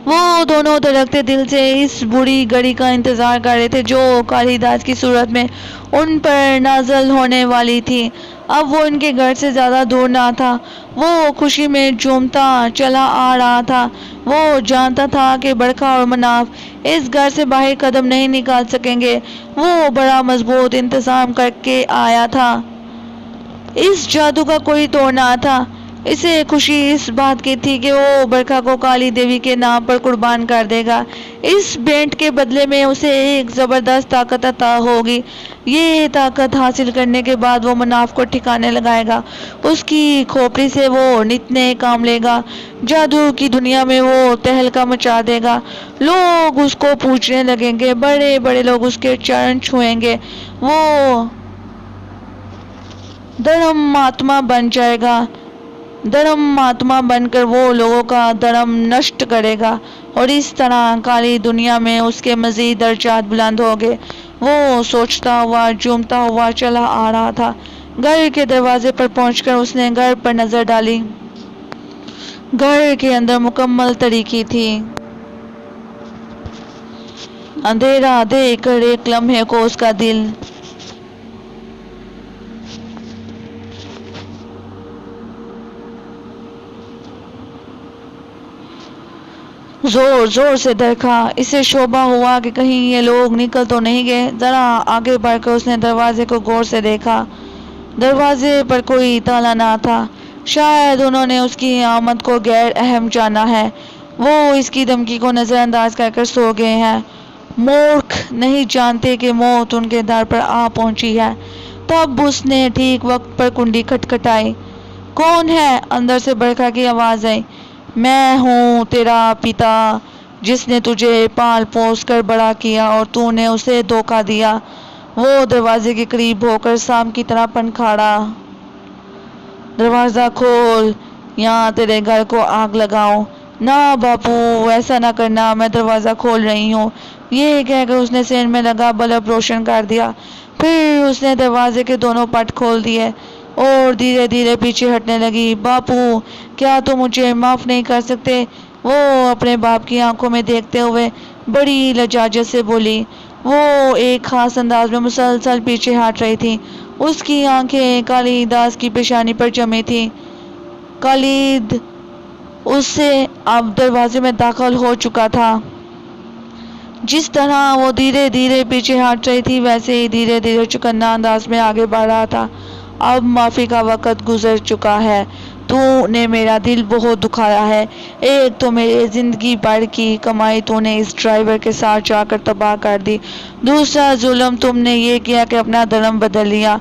وہ دونوں دھڑکتے دل سے اس بری گھڑی کا انتظار کر رہے تھے جو کالی داس کی صورت میں ان پر نازل ہونے والی تھی۔ اب وہ ان کے گھر سے زیادہ دور نہ تھا۔ وہ خوشی میں جھومتا چلا آ رہا تھا۔ وہ جانتا تھا کہ برکھا اور مناف اس گھر سے باہر قدم نہیں نکال سکیں گے۔ وہ بڑا مضبوط انتظام کر کے آیا تھا۔ اس جادو کا کوئی توڑ نہ تھا۔ اسے خوشی اس بات کی تھی کہ وہ برکھا کو کالی دیوی کے نام پر قربان کر دے گا۔ اس بھیٹ کے بدلے میں اسے ایک زبردست طاقت عطا ہوگی۔ یہ طاقت حاصل کرنے کے بعد وہ مناف کو ٹھکانے لگائے گا۔ اس کی کھوپڑی سے وہ نت نئے کام لے گا۔ جادو کی دنیا میں وہ تہلکہ مچا دے گا۔ لوگ اس کو پوجنے لگیں گے، بڑے بڑے لوگ اس کے چرن چھوئیں گے۔ وہ دھرم مہاتما بن جائے گا۔ دھرم مہاتما بن کر وہ لوگوں کا دھرم نشٹ کرے گا، اور اس طرح کالی دنیا میں اس کے مزید درجات بلند ہوں گے۔ وہ سوچتا ہوا جھومتا ہوا چلا آ رہا تھا۔ گھر کے دروازے پر پہنچ کر اس نے گھر پر نظر ڈالی۔ گھر کے اندر مکمل تاریکی تھی۔ اندھیرا دیکھ کر ایک لمحے کو اس کا دل زور زور سے دھڑکا۔ اسے شبہ ہوا کہ کہیں یہ لوگ نکل تو نہیں گئے۔ ذرا آگے بڑھ کر اس نے دروازے کو غور سے دیکھا۔ دروازے پر کوئی تالا نہ تھا۔ شاید انہوں نے اس کی آمد کو غیر اہم جانا ہے۔ وہ اس کی دھمکی کو نظر انداز کر کر سو گئے ہیں۔ مورکھ نہیں جانتے کہ موت ان کے در پر آ پہنچی ہے۔ تب اس نے ٹھیک وقت پر کنڈی کھٹکھٹائی۔ کون ہے؟ اندر سے برکھا کی آواز آئی۔ میں ہوں تیرا پتا، جس نے تجھے پال پوس کر بڑا کیا اور تو نے اسے دھوکہ دیا۔ وہ دروازے کے قریب ہو کر سانپ کی طرح پنکھاڑا۔ دروازہ کھول یا تیرے گھر کو آگ لگاؤں۔ نہ باپو، ایسا نہ کرنا، میں دروازہ کھول رہی ہوں۔ یہ کہہ کر اس نے سین میں لگا بلب روشن کر دیا۔ پھر اس نے دروازے کے دونوں پٹ کھول دیے اور دھیرے دھیرے پیچھے ہٹنے لگی۔ باپو، کیا تم مجھے معاف نہیں کر سکتے؟ وہ اپنے باپ کی آنکھوں میں دیکھتے ہوئے بڑی لجاجت سے بولی۔ وہ ایک خاص انداز میں مسلسل پیچھے ہٹ رہی تھی۔ اس کی آنکھیں کالی داس کی پیشانی پر جمی تھیں۔ خالد اس سے اب دروازے میں داخل ہو چکا تھا۔ جس طرح وہ دھیرے دھیرے پیچھے ہٹ رہی تھی، ویسے ہی دھیرے دھیرے چکنا انداز میں آگے بڑھ رہا تھا۔ اب معافی کا وقت گزر چکا ہے۔ تو نے میرا دل بہت دکھایا ہے۔ ایک تو میری زندگی بھر کی کمائی تو نے اس ڈرائیور کے ساتھ جا کر تباہ کر دی۔ دوسرا ظلم تم نے یہ کیا کہ اپنا دھرم بدل لیا۔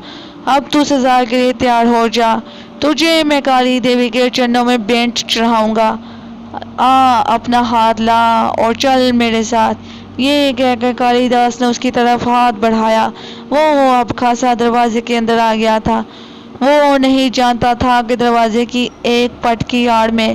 اب تو سزا کے لیے تیار ہو جا۔ تجھے میں کالی دیوی کے چرنوں میں بھیٹ چڑھاؤں گا۔ اپنا ہاتھ لا اور چل میرے ساتھ۔ یہ کہہ کر کالی داس نے اس کی طرف ہاتھ بڑھایا۔ وہ اب خاصا دروازے کے اندر آ گیا تھا۔ وہ نہیں جانتا تھا کہ دروازے کی ایک پٹ کی آڑ میں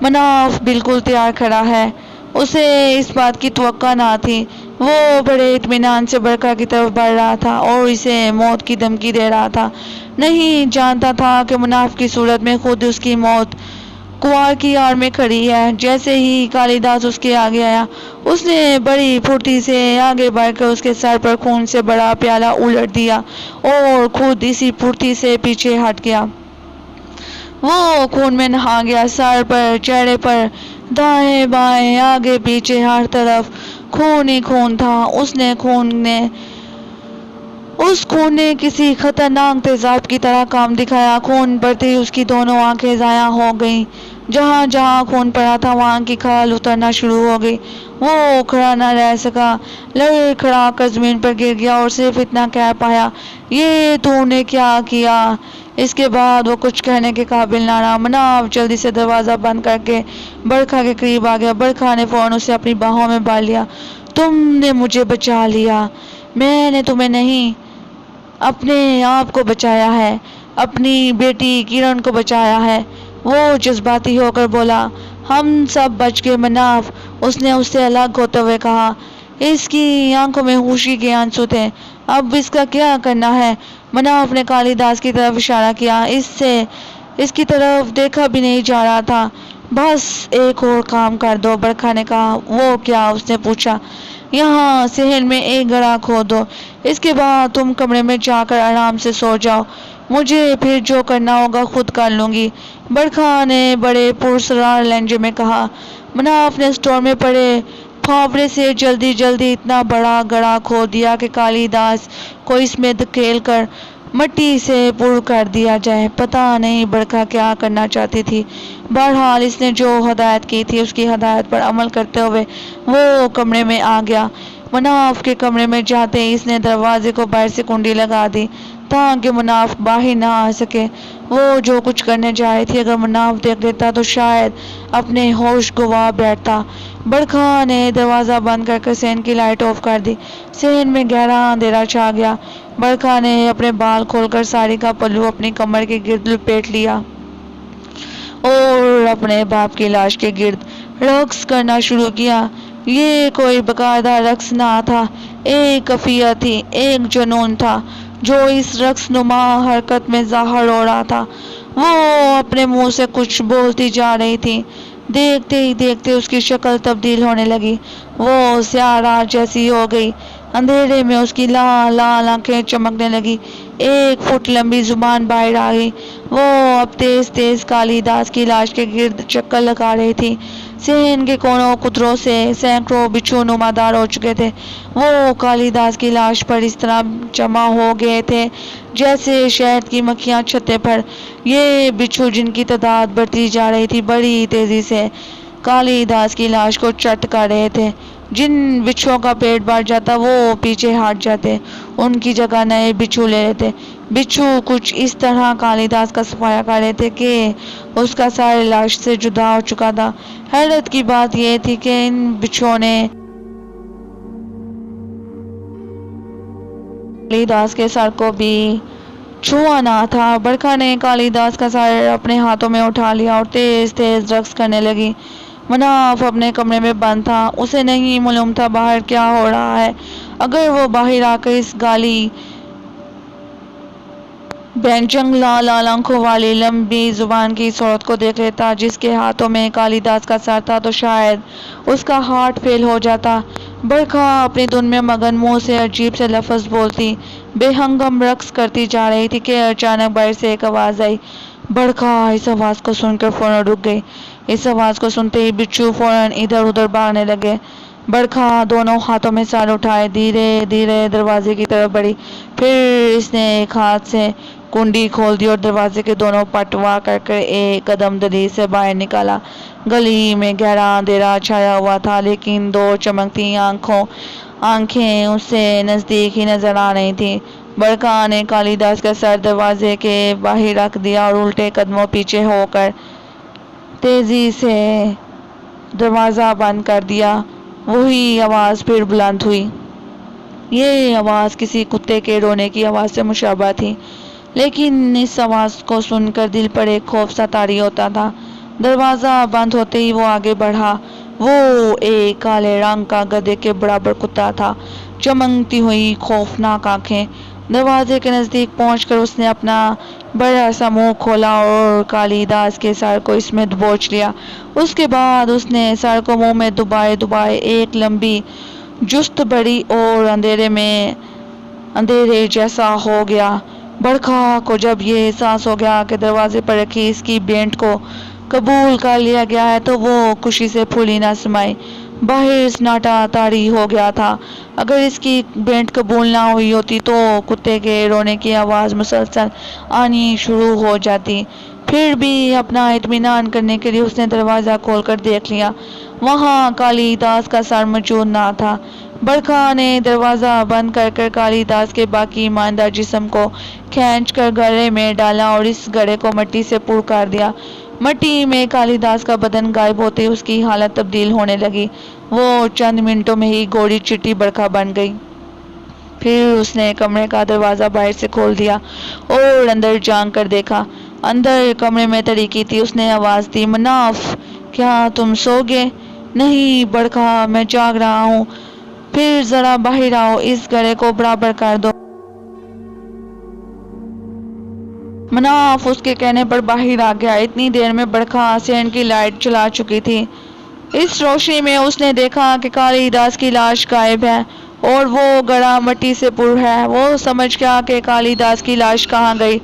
مناف بالکل تیار کھڑا ہے۔ اسے اس بات کی توقع نہ تھی۔ وہ بڑے اطمینان سے برکھا کی طرف بڑھ رہا تھا اور اسے موت کی دھمکی دے رہا تھا۔ نہیں جانتا تھا کہ مناف کی صورت میں خود اس کی موت کنوار کی آڑ میں کھڑی ہے۔ جیسے ہی کالی داس اس کے آگے آیا، اس نے بڑی پھرتی سے آگے بڑھ کر اس کے سر پر خون سے بڑا پیالہ الٹ دیا اور خود اسی پھرتی سے پیچھے ہٹ گیا۔ وہ خون میں نہا گیا۔ سر پر، چہرے پر، دائیں بائیں، آگے پیچھے، ہر طرف خون ہی خون تھا۔ اس خون نے کسی خطرناک تیزاب کی طرح کام دکھایا۔ خون بڑھتے ہی اس کی دونوں آنکھیں ضائع ہو گئیں۔ جہاں جہاں خون پڑا تھا وہاں کی کھال اترنا شروع ہو گئی۔ وہ کھڑا نہ رہ سکا، لڑکھڑا کر زمین پر گر گیا اور صرف اتنا کہہ پایا، یہ تو نے کیا کیا؟ اس کے بعد وہ کچھ کہنے کے قابل نہ رہا۔ مناف جلدی سے دروازہ بند کر کے برکھا کے قریب آ گیا۔ برکھا نے فوراً اسے اپنی باہوں میں بھر لیا۔ تم نے مجھے بچا لیا۔ میں نے تمہیں نہیں، اپنے آپ کو بچایا ہے، اپنی بیٹی کرن کو بچایا ہے۔ وہ جذباتی ہو کر بولا۔ ہم سب بچ گئے مناف، اس نے اس سے الگ ہوتے ہوئے کہا۔ اس کی آنکھوں میں خوشی کے آنسو تھے۔ اب اس کا کیا کرنا ہے؟ مناف نے کالی داس کی طرف اشارہ کیا۔ اس کی طرف دیکھا بھی نہیں جا رہا تھا۔ بس ایک اور کام کر دو، برکھا نے کہا۔ وہ کیا؟ اس نے پوچھا۔ یہاں صحن میں ایک گڑھا کھود دو، اس کے بعد تم کمرے میں جا کر آرام سے سو جاؤ، مجھے پھر جو کرنا ہوگا خود کر لوں گی، برکھا نے بڑے پراسرار لہجے میں کہا۔ مناف نے اسٹور میں پڑے پھاوڑے سے جلدی جلدی اتنا بڑا گڑھا کھود دیا کہ کالی داس کو اس میں دھکیل کر مٹی سے پر کر دیا جائے۔ پتہ نہیں برکھا کیا کرنا چاہتی تھی، بہرحال اس نے جو ہدایت کی تھی اس کی ہدایت پر عمل کرتے ہوئے وہ کمرے میں آ گیا۔ مناف کے کمرے میں جاتے ہی اس نے دروازے کو باہر سے کنڈی لگا دی تاکہ مناف باہر نہ آ سکے۔ وہ جو کچھ کرنے جا رہی تھی اگر مناف دیکھ لیتا تو شاید اپنے ہوش گنوا بیٹھتا۔ برکھا نے دروازہ بند کر کر صحن کی لائٹ آف کر دی۔ صحن میں گہرا اندھیرا چھا گیا۔ برکھا نے اپنے بال کھول کر ساڑی کا پلو اپنی کمر کے گرد لپیٹ لیا اور اپنے باپ کی لاش کے گرد رقص کرنا شروع کیا۔ یہ کوئی باقاعدہ رقص نہ تھا، ایک کیفیت تھی، ایک جنون تھا جو اس رقص نما حرکت میں ظاہر ہو رہا تھا۔ وہ اپنے منہ سے کچھ بولتی جا رہی تھی۔ دیکھتے ہی دیکھتے اس کی شکل تبدیل ہونے لگی، وہ سیاہ رات جیسی ہو گئی۔ اندھیرے میں اس کی لال لال آنکھیں چمکنے لگی، 1 فٹ لمبی زبان باہر آ گئی۔ وہ اب تیز تیز کالی داس کی لاش کے گرد چکر لگا رہی تھی۔ صحن کے کونوں قطروں سے سینکڑوں بچھو نمودار ہو چکے تھے۔ وہ کالی داس کی لاش پر اس طرح جمع ہو گئے تھے جیسے شہد کی مکھیاں چھتے پر۔ یہ بچھو جن کی تعداد بڑھتی جا رہی تھی بڑی تیزی سے کالی داس کی لاش کو چٹ کر رہے تھے۔ جن بچھوؤں کا پیٹ بھر جاتا وہ پیچھے ہٹ جاتے، ان کی جگہ نئے بچھو لے لیتے۔ بچھو کچھ اس طرح کالی داس کا صفایا کر رہے تھے کہ اس کا سر لاش سے جدا ہو چکا تھا۔ حیرت کی بات یہ تھی کہ ان بچھوؤں نے کالی داس کے سر کو بھی چھوا نہ تھا۔ برکھا نے کالی داس کا سر اپنے ہاتھوں میں اٹھا لیا اور تیز تیز رقص کرنے لگی۔ مناف اپنے کمرے میں بند تھا، اسے نہیں معلوم تھا باہر کیا ہو رہا ہے۔ اگر وہ باہر آ کر اس گالی بینچنگ لال لال آنکھوں والی لمبی زبان کی اس عورت کو دیکھ لیتا جس کے ہاتھوں میں کالی داس کا سر تھا تو شاید اس کا ہارٹ فیل ہو جاتا۔ برکھا اپنی دھن میں مگن منہ سے عجیب سے لفظ بولتی بے ہنگم رقص کرتی جا رہی تھی کہ اچانک باہر سے ایک آواز آئی۔ برکھا اس آواز کو سن کر فوراً رک گئی۔ اس آواز کو سنتے ہی بچھو فوراً ادھر ادھر بھاگنے لگے۔ برکھا دونوں ہاتھوں میں سر اٹھائے دھیرے دھیرے دروازے کی طرف بڑھی، پھر اس نے ایک ہاتھ سے کنڈی کھول دی اور دروازے کے دونوں پٹ وا کر ایک قدم دلیل سے باہر نکالا۔ گلی میں گہرا اندھیرا چھایا ہوا تھا لیکن 2 چمکتی آنکھیں اس سے نزدیک ہی نظر آ رہی تھیں۔ برکھا نے کالی داس کا سر دروازے کے باہر رکھ دیا اور الٹے قدموں پیچھے ہو کر تیزی سے دروازہ بند کر دیا۔ وہی آواز پھر بلند ہوئی۔ یہ آواز کسی کتے کے رونے کی آواز سے مشابہ تھی، لیکن اس آواز کو سن کر دل پر ایک خوف سا طاری ہوتا تھا۔ دروازہ بند ہوتے ہی وہ آگے بڑھا۔ وہ ایک کالے رنگ کا گدھے کے برابر کتا تھا، چمکتی ہوئی خوفناک آنکھیں۔ دروازے کے نزدیک پہنچ کر اس نے اپنا بڑا سا منہ کھولا اور کالی داس کے سر کو اس میں دبوچ لیا۔ اس کے بعد اس نے سر کو منہ میں دبائے دبائے ایک لمبی جست بڑھی اور اندھیرے جیسا ہو گیا۔ برکھا کو جب یہ احساس ہو گیا کہ دروازے پر رکھی اس کی بینٹ کو قبول کر لیا گیا ہے تو وہ خوشی سے پھولی نہ سمائی۔ باہر سناٹا طاری ہو گیا تھا۔ اگر اس کی بینٹ قبول نہ ہوئی ہوتی تو کتے کے رونے کی آواز مسلسل آنی شروع ہو جاتی۔ پھر بھی اپنا اطمینان کرنے کے لیے اس نے دروازہ کھول کر دیکھ لیا، وہاں کالی داس کا سر موجود نہ تھا۔ برکھا نے دروازہ بند کر کالی داس کے باقی ماندہ جسم کو کھینچ کر گڑھے میں ڈالا اور اس گڑھے کو مٹی سے پر کر دیا۔ مٹی میں کالی داس کا بدن غائب ہوتے اس کی حالت تبدیل ہونے لگی۔ وہ چند منٹوں میں ہی گوری چٹی برکھا بن گئی۔ پھر اس نے کمرے کا دروازہ باہر سے کھول دیا اور اندر جھانک کر دیکھا۔ اندر کمرے میں تاریکی تھی۔ اس نے آواز دی، مناف کیا تم سو گئے؟ نہیں برکھا، میں جاگ رہا ہوں۔ پھر ذرا باہر آؤ، اس گڑھے کو برابر کر دو۔ مناف اس کے کہنے پر باہر آ گیا۔ اتنی دیر میں برکھا صحن کی لائٹ جلا چکی تھی۔ اس روشنی میں اس نے دیکھا کہ کالی داس کی لاش غائب ہے اور وہ گڑھا مٹی سے پر ہے۔ وہ سمجھ گیا کہ کالی داس کی لاش کہاں گئی۔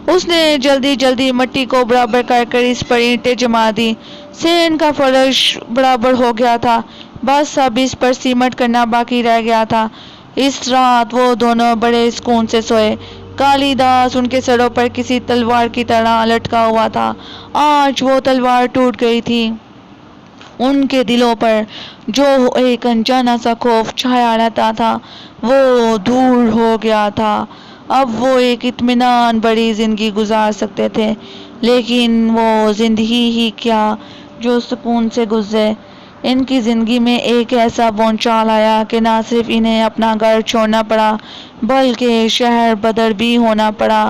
اس نے جلدی جلدی مٹی کو برابر کر اس پر اینٹیں جما دی۔ صحن کا فرش برابر ہو گیا تھا، بس اب اس پر سیمنٹ کرنا باقی رہ گیا تھا۔ اس رات وہ دونوں بڑے سکون سے سوئے۔ کالی داس ان کے سروں پر کسی تلوار کی طرح لٹکا ہوا تھا۔ آج وہ تلوار ٹوٹ گئی تھی۔ ان کے دلوں پر جو ایک انجانا سا خوف چھایا رہتا تھا وہ دور ہو گیا تھا۔ اب وہ ایک اطمینان بڑی زندگی گزار سکتے تھے، لیکن وہ زندگی ہی کیا جو سکون سے گزرے۔ ان کی زندگی میں ایک ایسا بھونچال آیا کہ نہ صرف انہیں اپنا گھر چھوڑنا پڑا بلکہ شہر بدر بھی ہونا پڑا۔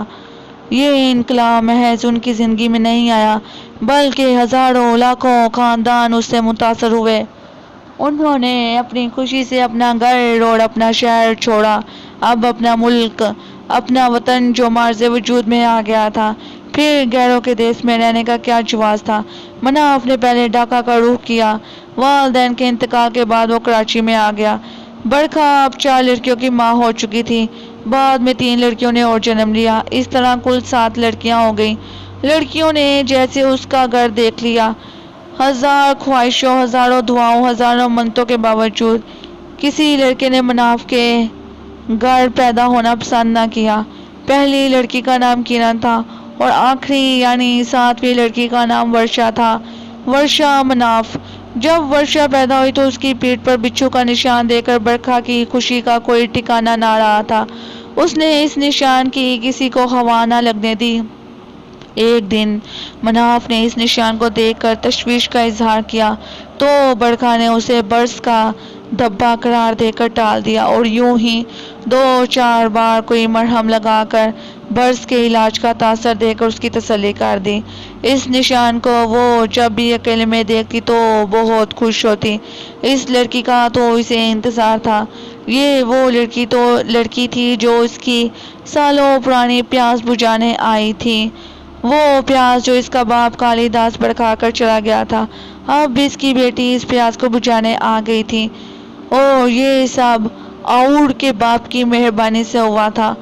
یہ انقلاب محض ان کی زندگی میں نہیں آیا بلکہ ہزاروں لاکھوں خاندان اس سے متاثر ہوئے۔ انہوں نے اپنی خوشی سے اپنا گھر اور اپنا شہر چھوڑا۔ اب اپنا ملک، اپنا وطن جو معرض وجود میں آ گیا تھا، پھر غیروں کے دیش میں رہنے کا کیا جواز تھا۔ مناف نے پہلے ڈھاکہ کا رخ کیا۔ والدین کے انتقال کے بعد وہ کراچی میں آ گیا۔ برکھا اب 4 لڑکیوں کی ماں ہو چکی تھی۔ بعد میں 3 لڑکیوں نے اور جنم لیا۔ اس طرح کل 7 لڑکیاں ہو گئیں۔ لڑکیوں نے جیسے اس کا گھر دیکھ لیا، ہزار خواہشوں، ہزاروں دعاؤں، ہزاروں منتوں کے باوجود کسی لڑکے نے مناف کے گھر پیدا ہونا پسند نہ کیا۔ پہلی لڑکی کا نام کرن تھا اور آخری یعنی 7ویں لڑکی کا نام ورشا تھا۔ ورشا مناف۔ جب ورشا پیدا ہوئی تو اس کی پیٹھ پر بچھو کا نشان دیکھ کر برکھا کی خوشی کا کوئی ٹھکانہ نہ رہا تھا۔ اس نے اس نشان کی کسی کو ہوا نہ لگنے دی۔ ایک دن مناف نے اس نشان کو دیکھ کر تشویش کا اظہار کیا تو برکھا نے اسے برس کا دھبا قرار دے کر ٹال دیا اور یوں ہی 2-4 بار کوئی مرہم لگا کر برس کے علاج کا تاثر دے کر اس کی تسلی کر دی۔ اس نشان کو وہ جب بھی اکیلے میں دیکھتی تو بہت خوش ہوتی۔ اس لڑکی کا تو اسے انتظار تھا۔ یہ وہ لڑکی تھی جو اس کی سالوں پرانی پیاس بجھانے آئی تھی، وہ پیاس جو اس کا باپ کالی داس بھڑکا کر چلا گیا تھا۔ اب اس کی بیٹی اس پیاس کو بجھانے آ گئی تھی اور یہ سب آؤڑ کے باپ کی مہربانی سے ہوا تھا۔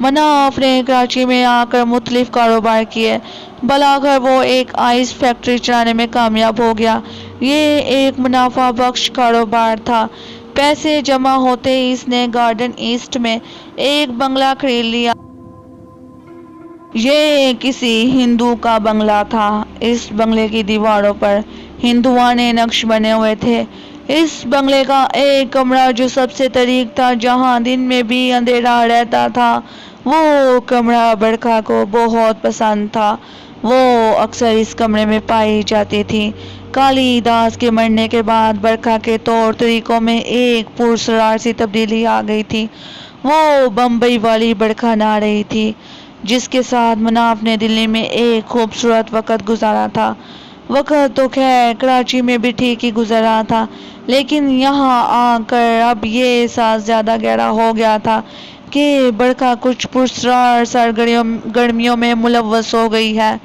مناف نے کراچی میں آ کر مختلف کاروبار کیے، بلاخر وہ ایک آئس فیکٹری چلانے میں کامیاب ہو گیا۔ یہ ایک منافع بخش کاروبار تھا۔ پیسے جمع ہوتے ہی اس نے گارڈن ایسٹ میں ایک بنگلہ خرید لیا۔ یہ کسی ہندو کا بنگلہ تھا۔ اس بنگلے کی دیواروں پر ہندوانہ نقش بنے ہوئے تھے۔ اس بنگلے کا ایک کمرہ جو سب سے تاریک تھا، جہاں دن میں بھی اندھیرا رہتا تھا، وہ کمرہ برکھا کو بہت پسند تھا۔ وہ اکثر اس کمرے میں پائی جاتی تھی۔ کالی داس کے مرنے کے بعد برکھا کے طور طریقوں میں ایک پراسرار سی تبدیلی آ گئی تھی۔ وہ بمبئی والی برکھا نہ رہی تھی جس کے ساتھ مناف نے دلی میں ایک خوبصورت وقت گزارا تھا۔ وقت تو خیر کراچی میں بھی ٹھیک ہی گزر رہا تھا، لیکن یہاں آ کر اب یہ احساس زیادہ گہرا ہو گیا تھا کہ برکھا کچھ پراسرار سرگرمیوں میں ملوث ہو گئی ہے۔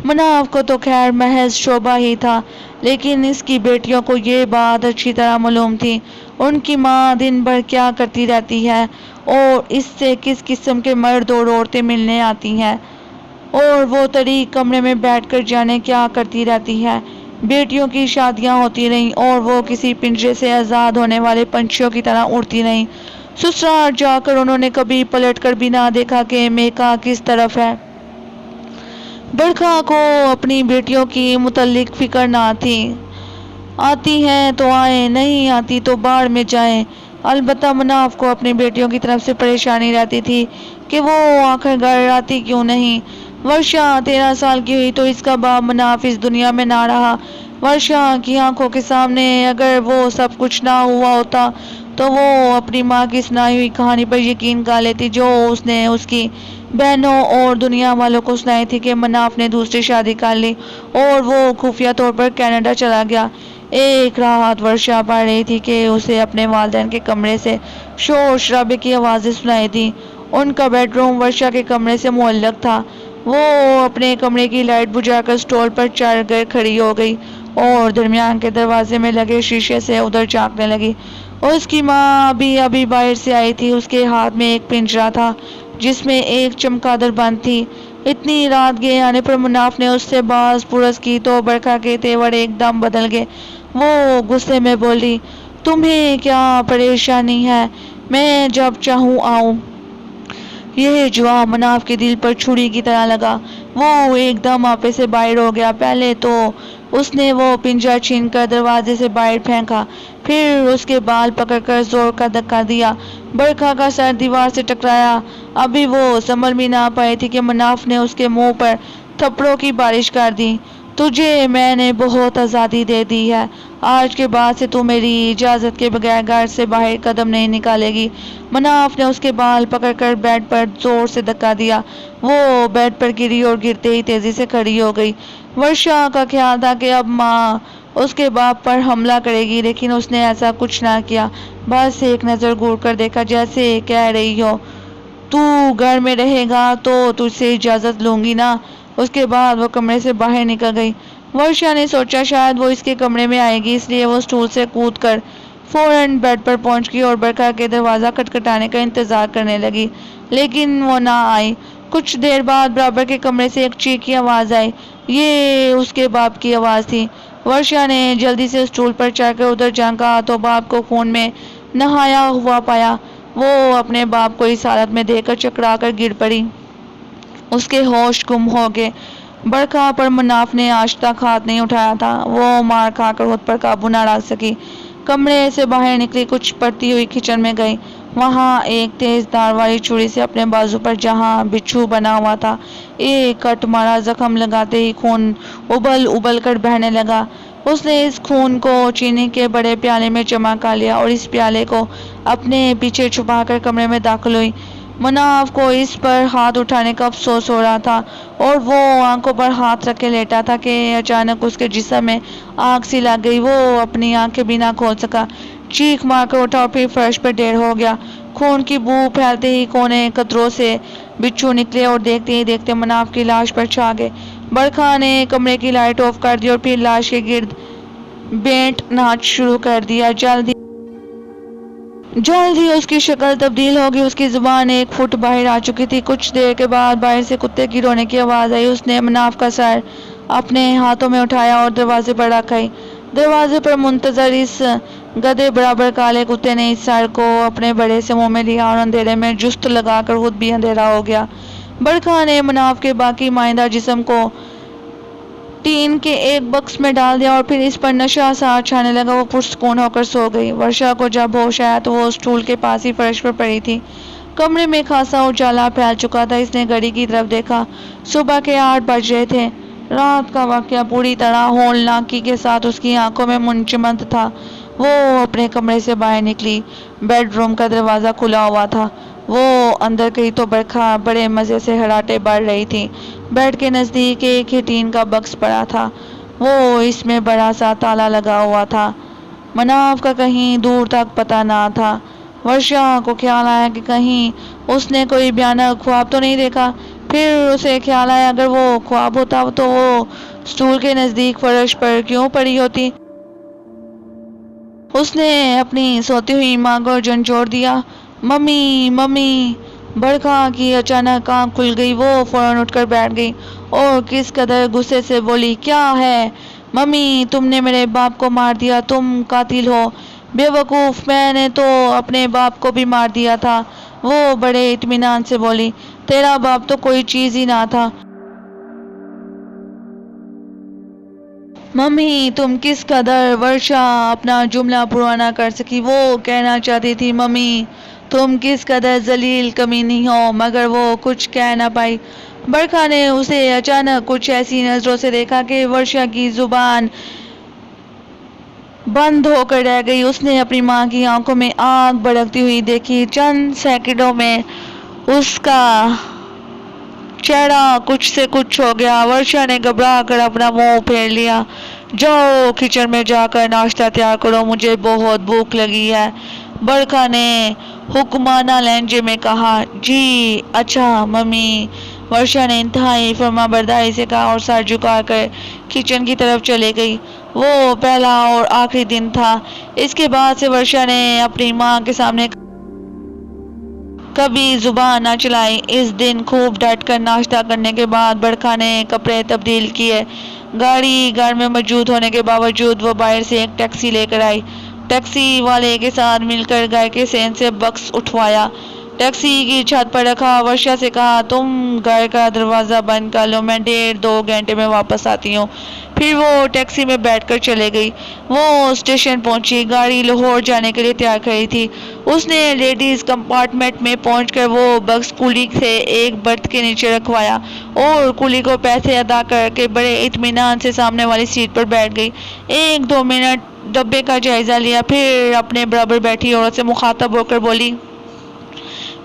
مناف کو تو خیر محض شبہ ہی تھا، لیکن اس کی بیٹیوں کو یہ بات اچھی طرح معلوم تھی۔ ان کی ماں دن بھر کیا کرتی رہتی ہے اور اس سے کس قسم کے مرد اور عورتیں ملنے آتی ہیں، اور وہ تاریک کمرے میں بیٹھ کر جانے کیا کرتی رہتی ہے۔ بیٹیوں کی شادیاں ہوتی رہیں اور وہ کسی پنجرے سے آزاد ہونے والے پنچھیوں کی طرح اڑتی رہیں۔ سسرال جا کر انہوں نے کبھی پلٹ کر بھی نہ دیکھا کہ میکا کس طرف ہے۔ برکھا کو اپنی بیٹیوں کی متعلق فکر نہ تھی۔ آتی ہیں تو آئیں، نہیں آتی تو باڑ میں جائیں۔ البتہ مناف کو اپنی بیٹیوں کی طرف سے پریشانی رہتی تھی کہ وہ آخر گھر آتی کیوں نہیں۔ ورشا 13 سال کی ہوئی تو اس کا باپ مناف اس دنیا میں نہ رہا۔ ورشا کی آنکھوں کے سامنے اگر وہ سب کچھ نہ ہوا ہوتا تو وہ اپنی ماں کی سنائی ہوئی کہانی پر یقین کر لیتی جو اس نے اس کی بہنوں اور دنیا والوں کو سنائی تھی کہ مناف نے دوسری شادی کر لی اور وہ خفیہ طور پر کینیڈا چلا گیا۔ ایک رات ورشا پڑھ رہی تھی کہ اسے اپنے والدین کے کمرے سے شور شرابے کی آوازیں سنائی دیں۔ ان کا بیڈ روم ورشا کے کمرے سے معلق تھا۔ وہ اپنے کمرے کی لائٹ بجھا کر اسٹول پر چڑھ کر کھڑی ہو گئی اور درمیان کے دروازے میں لگے شیشے سے ادھر جھانکنے لگی۔ اس کی ماں ابھی باہر سے آئی تھی۔ اس کے ہاتھ میں ایک پنجرا تھا جس میں ایک چمگادڑ بند تھی۔ اتنی رات گئے آنے پر مناف نے اس سے باز پرس کی تو برکھا کے تیور ایک دم بدل گئے۔ وہ غصے میں بولی، تمہیں کیا پریشانی ہے؟ میں جب چاہوں آؤں۔ یہ جواب مناف کے دل پر چھری کی طرح لگا۔ وہ ایک دم آپے سے باہر ہو گیا۔ پہلے تو اس نے وہ پنجہ چھین کر دروازے سے باہر پھینکا، پھر اس کے بال پکڑ کر زور کا دھکا دیا۔ برکھا کا سر دیوار سے ٹکرایا۔ ابھی وہ سنبھل بھی نہ پائی تھی کہ مناف نے اس کے منہ پر تھپڑوں کی بارش کر دی۔ تجھے میں نے بہت آزادی دے دی ہے، آج کے بعد سے تو میری اجازت کے بغیر گھر سے باہر قدم نہیں نکالے گی۔ مناف نے اس کے بال پکڑ کر بیڈ پر زور سے دھکا دیا۔ وہ بیڈ پر گری اور گرتے ہی تیزی سے کھڑی ہو گئی۔ ورشا کا خیال تھا کہ اب ماں اس کے باپ پر حملہ کرے گی، لیکن اس نے ایسا کچھ نہ کیا، بس ایک نظر گھور کر دیکھا، جیسے کہہ رہی ہو تو گھر میں رہے گا تو تجھ سے اجازت لوں گی نا۔ اس کے بعد وہ کمرے سے باہر نکل گئی۔ ورشا نے سوچا شاید وہ اس کے کمرے میں آئے گی، اس لیے وہ اسٹول سے کود کر فوراً بیڈ پر پہنچ گئی اور برکھا کے دروازہ کھٹکھٹانے کا انتظار کرنے لگی، لیکن وہ نہ آئی۔ کچھ دیر بعد برابر کے کمرے سے ایک چیخ کی آواز آئی۔ یہ اس کے باپ کی آواز تھی۔ ورشا نے جلدی سے اسٹول پر چڑھ کر ادھر جھانکا تو باپ کو خون میں نہایا ہوا پایا۔ وہ اپنے باپ کو اس حالت میں دیکھ کر چکرا کر گر پڑی۔ اس کے ہوش گم ہو گئے۔ برکھا پر مناف نے آج تک ہاتھ نہیں اٹھایا تھا۔ وہ مار کھا کر خود پر قابو نہ رکھ سکی۔ کمرے سے باہر نکلی، کچھ پڑتی ہوئی کچن میں گئی۔ وہاں ایک تیز دھار والی چھری سے اپنے بازو پر جہاں بچھو بنا ہوا تھا ایک کٹ مارا۔ زخم لگاتے ہی خون ابل ابل کر بہنے لگا۔ اس نے اس خون کو چینی کے بڑے پیالے میں جمع کر لیا اور اس پیالے کو اپنے پیچھے چھپا کر کمرے میں داخل ہوئی۔ مناف کو اس پر ہاتھ اٹھانے کا افسوس ہو رہا تھا اور وہ آنکھوں پر ہاتھ رکھ کے لیٹا تھا کہ اچانک اس کے جسم میں آگ سی لگ گئی۔ وہ اپنی آنکھیں بھی نہ کھول سکا، چیخ مار کر اٹھا اور پھر فرش پر ڈھیر ہو گیا۔ خون کی بو پھیلتے ہی کونے قطروں سے بچھو نکلے اور دیکھتے ہی دیکھتے مناف کی لاش پر چھا گئے۔ برکھا نے کمرے کی لائٹ آف کر دی اور پھر لاش کے گرد بینٹ ناچ شروع کر دیا۔ جلد ہی اس کی شکل تبدیل ہو گئی، اس کی زبان ایک فٹ باہر آ چکی تھی۔ کچھ دیر کے بعد باہر سے کتے کی رونے کی آواز آئی۔ اس نے مناف کا سر اپنے ہاتھوں میں اٹھایا اور دروازے پر رکھ آئی۔ دروازے پر منتظر اس گدھے برابر کالے کتے نے اس سر کو اپنے بڑے سے منہ میں لیا اور اندھیرے میں جست لگا کر خود بھی اندھیرا ہو گیا۔ برکھا نے مناف کے باقی مائندہ جسم کو ٹین کے ایک باکس میں ڈال دیا اور پھر اس پر نشہ سا چھانے لگا۔ وہ پرسکون ہو کر سو گئی۔ ورشا کو جب ہوش آیا تو وہ اسٹول کے پاس ہی فرش پر پڑی تھی۔ کمرے میں خاصا اجالا پھیل چکا تھا۔ اس نے گھڑی کی طرف دیکھا، صبح کے 8 بج رہے تھے۔ رات کا واقعہ پوری طرح ہولناکی کے ساتھ اس کی آنکھوں میں منجمد تھا۔ وہ اپنے کمرے سے باہر نکلی۔ بیڈ روم کا دروازہ کھلا ہوا تھا۔ وہ اندر گئی تو برکھا بڑے مزے سے خراٹے بڑھ رہی تھی۔ بیڈ کے نزدیک ایک ہی ٹین کا باکس پڑا تھا، وہ اس میں بڑا سا تالا لگا ہوا تھا۔ مناف کا کہیں دور تک پتہ نہ تھا۔ ورشا کو خیال آیا کہ کہیں اس نے کوئی بھیانک خواب تو نہیں دیکھا۔ پھر اسے خیال آیا اگر وہ خواب ہوتا تو وہ اسٹول کے نزدیک فرش پر کیوں پڑی ہوتی۔ اس نے اپنی سوتی ہوئی ماں کو جھنجھوڑ دیا، ممی ممی۔ برکھا کی اچانک آنکھ کھل گئی۔ وہ فوراً اٹھ کر بیٹھ گئی اور کس قدر غصے سے بولی، کیا ہے ممی، تم نے میرے باپ کو مار دیا، تم قاتل ہو۔ بے وقوف، میں نے تو اپنے باپ کو بھی مار دیا تھا۔ وہ بڑے اطمینان سے بولی، تیرا باپ تو کوئی چیز ہی نہ تھا۔ ممی تم کس قدر۔ ورشا اپنا جملہ پورا نہ کر سکی۔ وہ کہنا چاہتی تھی، ممی تم کس قدر ذلیل کمینی ہو، مگر وہ کچھ کہہ نہ پائی۔ برکھا نے اسے اچانک کچھ ایسی نظروں سے دیکھا کہ ورشا کی زبان بند ہو کر رہ گئی۔ اس نے اپنی ماں کی آنکھوں میں آگ بھڑکتی ہوئی دیکھی۔ چند سیکنڈوں میں اس کا چہرہ کچھ سے کچھ ہو گیا۔ ورشا نے گھبرا کر اپنا منہ پھیر لیا۔ جاؤ کچن میں جا کر ناشتہ تیار کرو، مجھے بہت بھوک لگی ہے، برکھا نے حکمانہ لہجے میں کہا۔ جی اچھا ممی، ورشا نے انتہائی فرما برداری سے کہا اور سر جھکا کر کچن کی طرف چلی گئی۔ وہ پہلا اور آخری دن تھا۔ اس کے بعد سے ورشا نے اپنی ماں کے سامنے کبھی زبان نہ چلائی۔ اس دن خوب ڈٹ کر ناشتہ کرنے کے بعد برکھا نے کپڑے تبدیل کیے۔ گاڑی گھر میں موجود ہونے کے باوجود وہ باہر سے ایک ٹیکسی لے کر آئی۔ ٹیکسی والے کے ساتھ مل کر گھر کے صحن سے باکس اٹھوایا۔ ٹیکسی کی چھت پر رکھا، ورشا سے کہا تم گھر کا دروازہ بند کر لو، میں 1.5-2 گھنٹے میں واپس آتی ہوں۔ پھر وہ ٹیکسی میں بیٹھ کر چلے گئی۔ وہ اسٹیشن پہنچی، گاڑی لاہور جانے کے لیے تیار کھڑی تھی۔ اس نے لیڈیز کمپارٹمنٹ میں پہنچ کر وہ بکس کولی سے ایک برتھ کے نیچے رکھوایا اور کولی کو پیسے ادا کر کے بڑے اطمینان سے سامنے والی سیٹ پر بیٹھ گئی۔ 1-2 منٹ ڈبے کا جائزہ لیا، پھر اپنے برابر بیٹھی عورت سے مخاطب ہو کر بولی،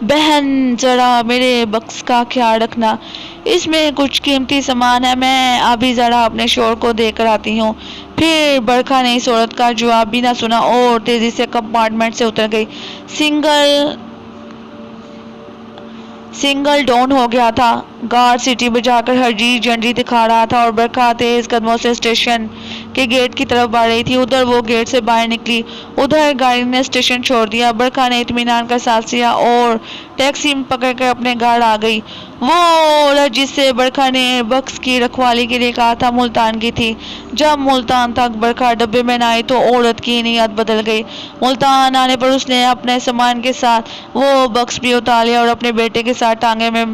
بہن ذرا میرے بکس کا خیال رکھنا، اس میں کچھ قیمتی سامان ہے، میں ابھی ذرا اپنے شوہر کو دے کر آتی ہوں۔ پھر برکھا نے اس عورت کا جواب بھی نہ سنا اور تیزی سے کمپارٹمنٹ سے اتر گئی۔ سنگل ڈاؤن ہو گیا تھا، گارڈ سیٹی بجا کر ہرجی جھنڈی دکھا رہا تھا اور برکھا تیز قدموں سے اسٹیشن کے گیٹ کی طرف بڑھ رہی تھی۔ ادھر وہ گیٹ سے باہر نکلی، ادھر گاڑی نے اسٹیشن چھوڑ دیا۔ برکھا نے اطمینان کا سانس لیا اور ٹیکسی پکڑ کر اپنے گھر آ گئی۔ وہ عورت جس سے برکھا نے بکس کی رکھوالی کے لیے کہا تھا ملتان کی تھی۔ جب ملتان تک برکھا ڈبے میں نہ آئی تو عورت کی نیت بدل گئی۔ ملتان آنے پر اس نے اپنے سامان کے ساتھ وہ بکس بھی اتار لیا اور اپنے بیٹے کے ساتھ ٹانگے میں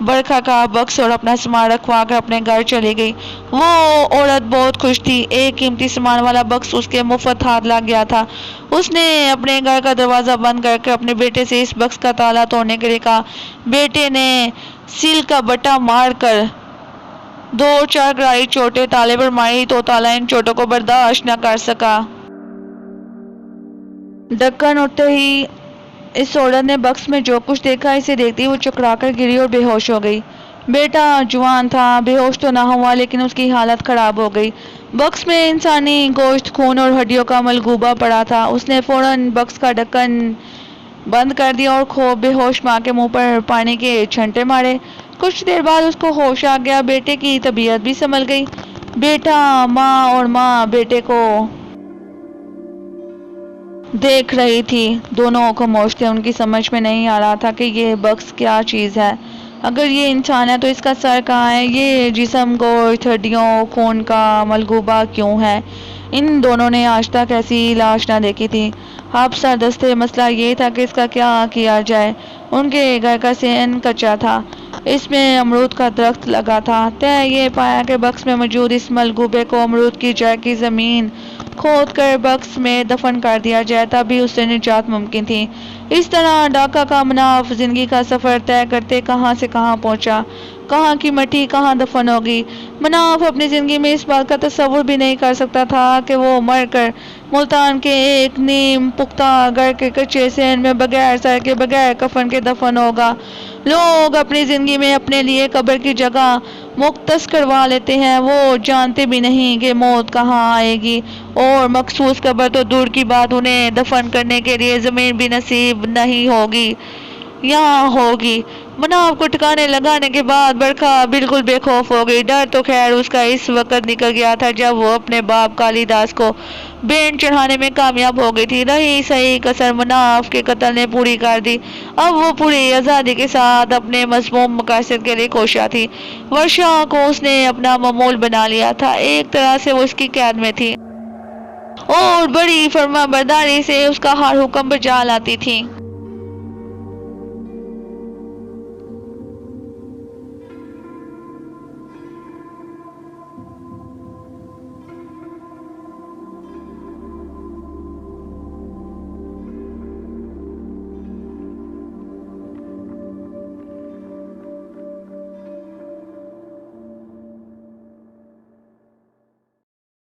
برکھا کا بکس اور اپنا سامان رکھوا کر اپنے گھر چلی گئی۔ وہ عورت بہت خوش تھی، ایک قیمتی سامان والا بکس اس کے مفت ہاتھ لگ گیا تھا۔ اس نے اپنے گھر کا دروازہ بند کر کے اپنے بیٹے سے اس بکس کا تالا توڑنے کے لیے کہا۔ بیٹے نے سیل کا بٹا مار کر 2-4 کرائی چوٹیں تالے پر ماری تو تالا ان چوٹوں کو برداشت نہ کر سکا۔ ڈھکن اٹھتے ہی اس عورت نے بکس میں جو کچھ دیکھا، اسے دیکھتے ہی وہ چکرا کر گری اور بے ہوش ہو گئی۔ بیٹا جوان تھا، بے ہوش تو نہ ہوا لیکن اس کی حالت خراب ہو گئی۔ بکس میں انسانی گوشت، خون اور ہڈیوں کا ملغوبہ پڑا تھا۔ اس نے فوراً بکس کا ڈھکن بند کر دیا اور خوب بے ہوش ماں کے منہ پر پانی کے چھنٹے مارے۔ کچھ دیر بعد اس کو ہوش آ گیا، بیٹے کی طبیعت بھی سنبھل گئی۔ بیٹا، ماں اور ماں بیٹے کو دیکھ رہی تھی، دونوں خاموش تھے۔ ان کی سمجھ میں نہیں آ رہا تھا کہ یہ بکس کیا چیز ہے۔ اگر یہ انسان ہے تو اس کا سر کہاں ہے؟ یہ جسم، گوشت، ہڈیوں، خون کا ملغوبہ کیوں ہے؟ ان دونوں نے آج تک ایسی لاش نہ دیکھی تھی۔ اب سردستے مسئلہ یہ تھا کہ اس کا کیا کیا جائے۔ ان کے گھر کا صحن کچا تھا، اس میں امرود کا درخت لگا تھا۔ طے یہ پایا کہ بکس میں موجود اس ملغوبے کو امرود کی جڑ کی زمین کھود کر بکس میں دفن کر دیا جائے، تبھی اس سے نجات ممکن تھی۔ اس طرح ڈاکا کا مناف زندگی کا سفر طے کرتے کہاں سے کہاں پہنچا، کہاں کی مٹی کہاں دفن ہوگی۔ مناف اپنی زندگی میں اس بات کا تصور بھی نہیں کر سکتا تھا کہ وہ مر کر ملتان کے ایک نیم پختہ گھر کے کچے صحن میں بغیر سر کے، بغیر کفن کے دفن ہوگا۔ لوگ اپنی زندگی میں اپنے لیے قبر کی جگہ مختص کروا لیتے ہیں، وہ جانتے بھی نہیں کہ موت کہاں آئے گی، اور مخصوص قبر تو دور کی بات، انہیں دفن کرنے کے لیے زمین بھی نصیب نہیں ہوگی یہاں ہوگی۔ مناف کو ٹھکانے لگانے کے بعد برکھا بالکل بے خوف ہو گئی۔ ڈر تو خیر اس کا اس وقت نکل گیا تھا جب وہ اپنے باپ کالی داس کو بینڈ چڑھانے میں کامیاب ہو گئی تھی۔ رہی صحیح کسر مناف کے قتل نے پوری کر دی۔ اب وہ پوری آزادی کے ساتھ اپنے مذموم مقاصد کے لیے کوشاں تھی۔ ورشا کو اس نے اپنا معمول بنا لیا تھا، ایک طرح سے وہ اس کی قید میں تھی اور بڑی فرما برداری سے اس کا ہر حکم بجا لاتی تھی۔